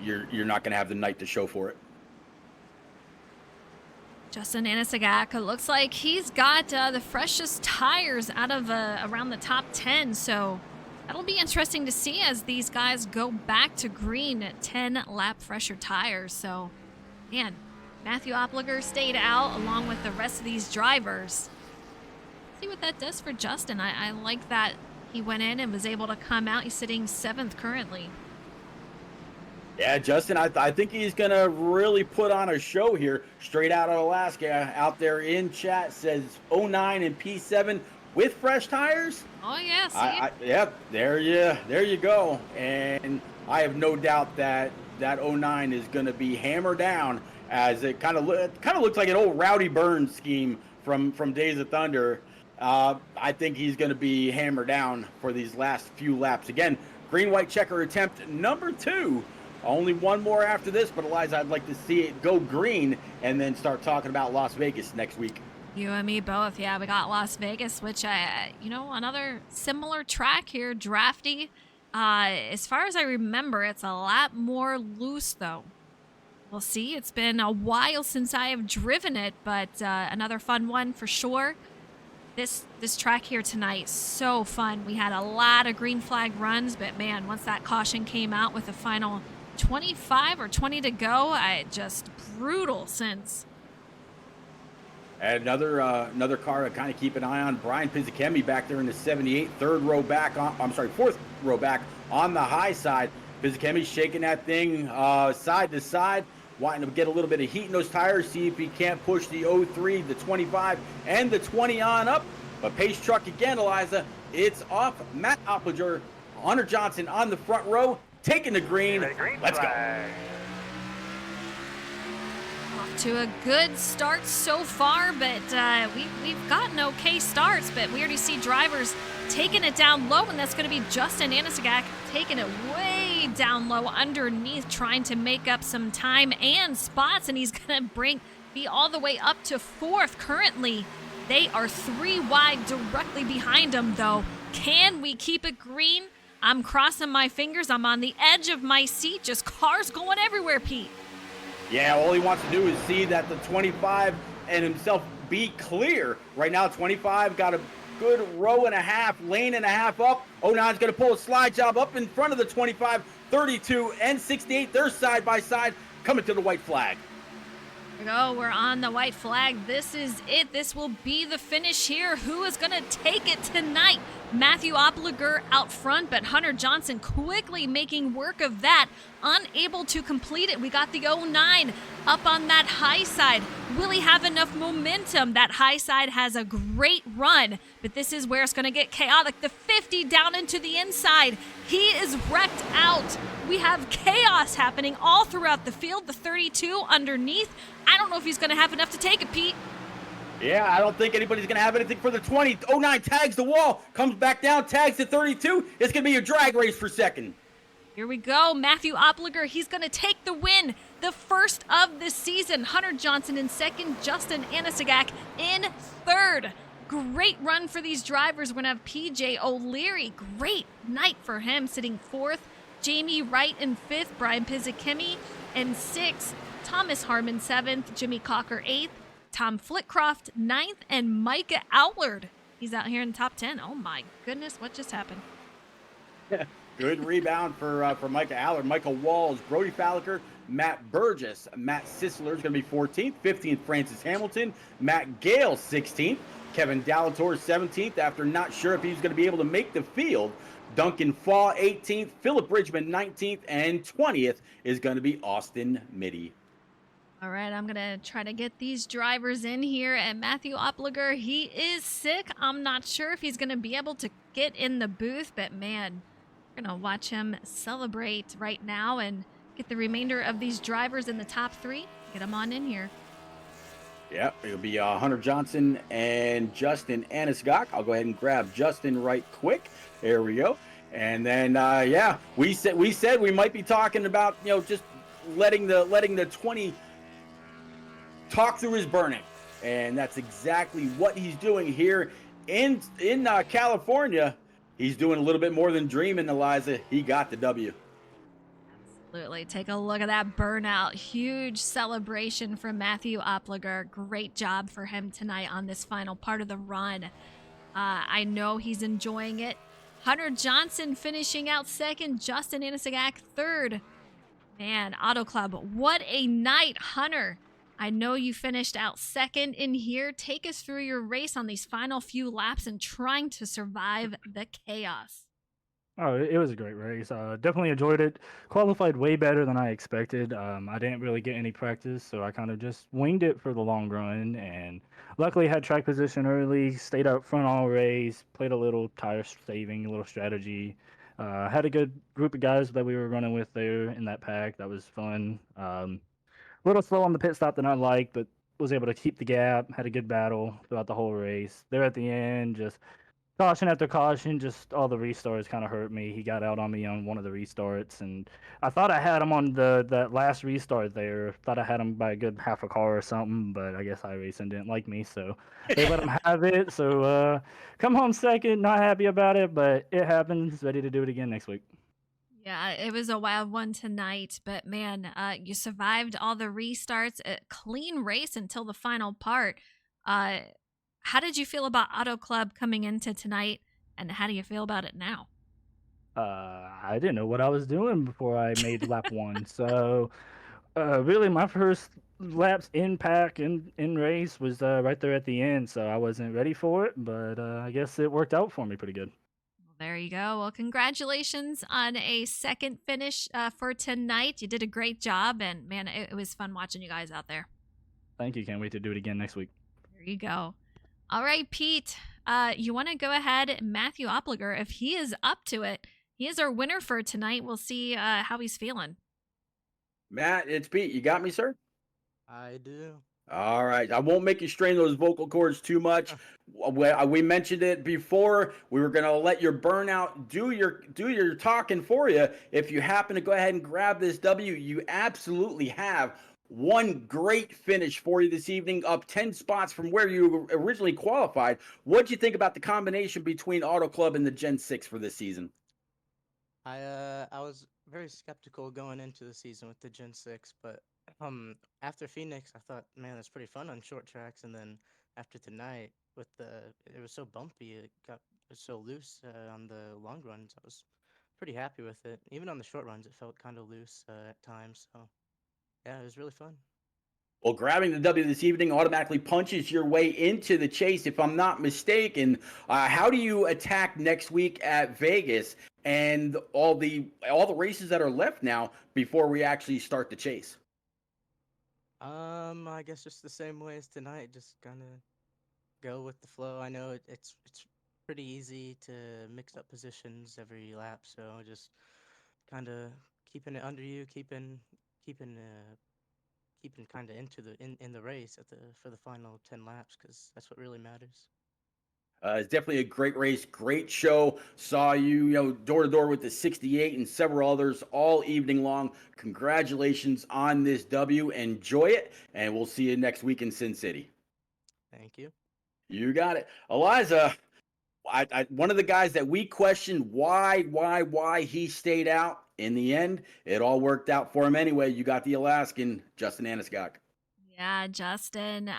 you're not going to have the night to show for it. Justin Anisagaka looks like he's got the freshest tires out of around the top 10, so that'll be interesting to see as these guys go back to green at 10 lap fresher tires. So, man, Matthew Opliger stayed out along with the rest of these drivers. See what that does for Justin. I like that he went in and was able to come out. He's sitting 7th currently. Yeah, Justin, I think he's going to really put on a show here. Straight out of Alaska, out there in chat, says 09 and P7 with fresh tires. Oh, yeah, see? Yep, there you go. And I have no doubt that 09 is going to be hammered down, as it kind of looks like an old Rowdy Burns scheme from Days of Thunder. I think he's going to be hammered down for these last few laps. Again, green-white checker attempt number 2. Only one more after this, but Eliza, I'd like to see it go green and then start talking about Las Vegas next week. You and me both. Yeah, we got Las Vegas, which, another similar track here, drafty. As far as I remember, it's a lot more loose, though. We'll see. It's been a while since I have driven it, but another fun one for sure. This track here tonight, so fun. We had a lot of green flag runs, but man, once that caution came out with the final 25 or 20 to go, just brutal since. And another car to kind of keep an eye on, Brian Pizzichemi back there in the 78, fourth row back on the high side. Pizzichemi shaking that thing side to side, wanting to get a little bit of heat in those tires, see if he can't push the 03, the 25, and the 20 on up. But pace truck again, Eliza, it's off. Matt Opliger, Hunter Johnson on the front row, taking the green. Let's go. Off to a good start so far, but we've gotten okay starts, but we already see drivers taking it down low, and that's going to be Justin Anisagak taking it way down low underneath, trying to make up some time and spots, and he's going to be all the way up to 4th currently. They are 3 wide directly behind him, though. Can we keep it green? I'm crossing my fingers. I'm on the edge of my seat. Just cars going everywhere, Pete. Yeah, all he wants to do is see that the 25 and himself be clear. Right now, 25 got a good row and a half, lane and a half up. 09's going to pull a slide job up in front of the 25, 32, and 68. They're side by side, coming to the white flag. Here we go. We're on the white flag. This is it. This will be the finish here. Who is going to take it tonight? Matthew Opliger out front, but Hunter Johnson quickly making work of that. Unable to complete it. We got the 09 up on that high side. Will he have enough momentum? That high side has a great run, but this is where it's going to get chaotic. The 50 down into the inside. He is wrecked out. We have chaos happening all throughout the field. The 32 underneath. I don't know if he's going to have enough to take it, Pete. Yeah, I don't think anybody's going to have anything for the 20. 09 tags the wall, comes back down, tags the 32. It's going to be a drag race for second. Here we go. Matthew Opliger, he's going to take the win. The first of the season. Hunter Johnson in second. Justin Anasagak in third. Great run for these drivers. We're going to have PJ O'Leary. Great night for him, sitting fourth. Jamie Wright in fifth. Brian Pizzichemi in sixth. Thomas Harmon seventh. Jimmy Cocker eighth. Tom Flitcroft ninth. And Micah Allard. He's out here in the top 10. Oh my goodness, what just happened? Good rebound for Micah Allard. Michael Walls, Brody Falliker, Matt Burgess. Matt Sisler is going to be 14th. 15th, Francis Hamilton. Matt Gale, 16th. Kevin Dallator, 17th, after not sure if he was going to be able to make the field. Duncan Faw, 18th. Philip Bridgman, 19th. And 20th is going to be Austin Mitty. All right, I'm going to try to get these drivers in here. And Matthew Opliger, he is sick. I'm not sure if he's going to be able to get in the booth, but man, we're going to watch him celebrate right now and get the remainder of these drivers in the top three. Get them on in here. Yeah, it'll be Hunter Johnson and Justin Anasagak. I'll go ahead and grab Justin right quick. There we go. And then, yeah, we said we might be talking about, just letting the 20 talk through his burning, and that's exactly what he's doing here in California. He's doing a little bit more than dreaming, Eliza. He got the W. Absolutely. Take a look at that burnout. Huge celebration from Matthew Opliger. Great job for him tonight on this final part of the run. I know he's enjoying it. Hunter Johnson finishing out second. Justin Anasagak third. Man, Auto Club, what a night, Hunter. I know you finished out second in here. Take us through your race on these final few laps and trying to survive the chaos. Oh, it was a great race. Definitely enjoyed it. Qualified way better than I expected. I didn't really get any practice, so I kind of just winged it for the long run. And luckily, had track position early. Stayed out front all race. Played a little tire saving, a little strategy. Had a good group of guys that we were running with there in that pack. That was fun. A little slow on the pit stop than I liked, but was able to keep the gap. Had a good battle throughout the whole race. There at the end, just caution after caution, just all the restarts kind of hurt me. He got out on me on one of the restarts, and I thought I had him on that last restart there. Thought I had him by a good half a car or something, but I guess iRacing didn't like me, so they let him have it. So come home second, not happy about it, but it happens. Ready to do it again next week. Yeah, it was a wild one tonight, but man, you survived all the restarts. A clean race until the final part. How did you feel about Auto Club coming into tonight, and how do you feel about it now? I didn't know what I was doing before I made lap one. So, really, my first laps in pack in race was right there at the end. So I wasn't ready for it, but I guess it worked out for me pretty good. Well, there you go. Well, congratulations on a second finish for tonight. You did a great job, and man, it was fun watching you guys out there. Thank you. Can't wait to do it again next week. There you go. All right, Pete, you want to go ahead, Matthew Opliger, if he is up to it. He is our winner for tonight. We'll see how he's feeling. Matt, it's Pete. You got me, sir? I do. All right. I won't make you strain those vocal cords too much. We mentioned it before. We were going to let your burnout do your talking for you. If you happen to go ahead and grab this W, you absolutely have one great finish for you this evening, up 10 spots from where you originally qualified. What'd you think about the combination between Auto Club and the Gen 6 for this season? I was very skeptical going into the season with the Gen 6, but after Phoenix, I thought, man, that's pretty fun on short tracks, and then after tonight it was so bumpy, it was so loose on the long runs. I was pretty happy with it. Even on the short runs, it felt kind of loose at times. So yeah, it was really fun. Well, grabbing the W this evening automatically punches your way into the chase, if I'm not mistaken. How do you attack next week at Vegas and all the races that are left now before we actually start the chase? I guess just the same way as tonight, just kind of go with the flow. I know it's pretty easy to mix up positions every lap, so just kind of keeping it under you, keeping kind of into in the race for the final 10 laps, because that's what really matters. It's definitely a great race, great show. Saw you, door to door with the 68 and several others all evening long. Congratulations on this W. Enjoy it, and we'll see you next week in Sin City. Thank you. You got it, Eliza. One of the guys that we questioned why he stayed out. In the end, it all worked out for him anyway. You got the Alaskan, Justin Aniskog. Yeah, Justin.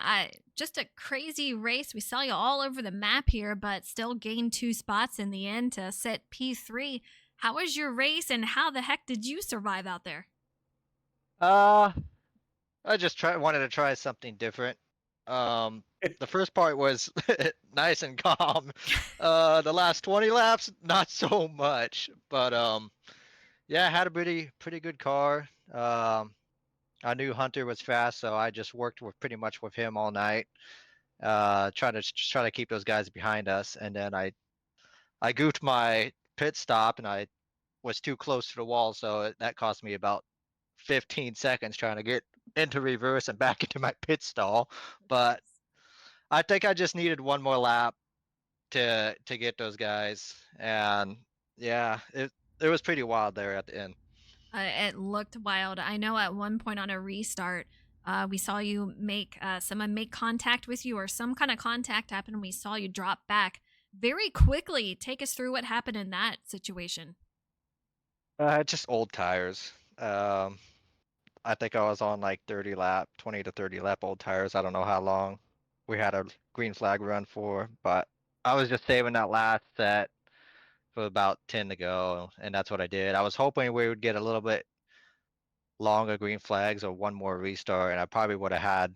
Just a crazy race. We saw you all over the map here, but still gained 2 spots in the end to sit P3. How was your race, and how the heck did you survive out there? I just wanted to try something different. The first part was nice and calm. The last 20 laps, not so much. But yeah, I had a pretty good car. I knew Hunter was fast, so I just worked pretty much with him all night. Trying to keep those guys behind us, and then I goofed my pit stop, and I was too close to the wall, so that cost me about 15 seconds trying to get into reverse and back into my pit stall. But I think I just needed one more lap to get those guys, and yeah, it was pretty wild there at the end. It looked wild. I know at one point on a restart, we saw you make someone make contact with you, or some kind of contact happened. We saw you drop back very quickly. Take us through what happened in that situation. Just old tires. I think I was on like 20 to 30 lap old tires. I don't know how long we had a green flag run for, but I was just saving that last set for about 10 to go, and that's what I did. I was hoping we would get a little bit longer green flags or one more restart, and I probably would have had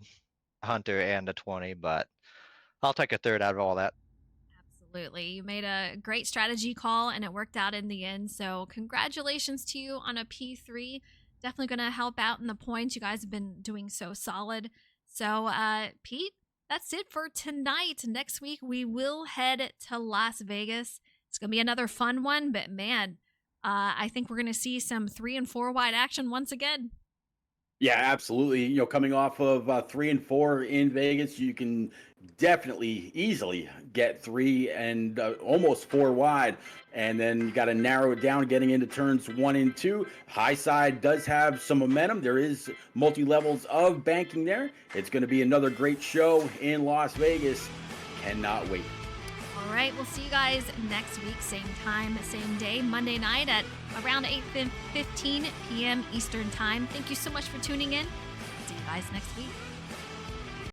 Hunter and the 20, but I'll take a third out of all that. Absolutely. You made a great strategy call, and it worked out in the end. So congratulations to you on a P3. Definitely going to help out in the points. You guys have been doing so solid. So, Pete, that's it for tonight. Next week, we will head to Las Vegas. It's going to be another fun one, but man, I think we're going to see some 3 and 4 wide action once again. Yeah, absolutely. Coming off of 3 and 4 in Vegas, you can definitely easily get 3 and almost 4 wide. And then you got to narrow it down getting into turns 1 and 2. High side does have some momentum. There is multi-levels of banking there. It's going to be another great show in Las Vegas. Cannot wait. All right, we'll see you guys next week, same time, same day, Monday night at around 8:15 p.m. Eastern Time. Thank you so much for tuning in. See you guys next week.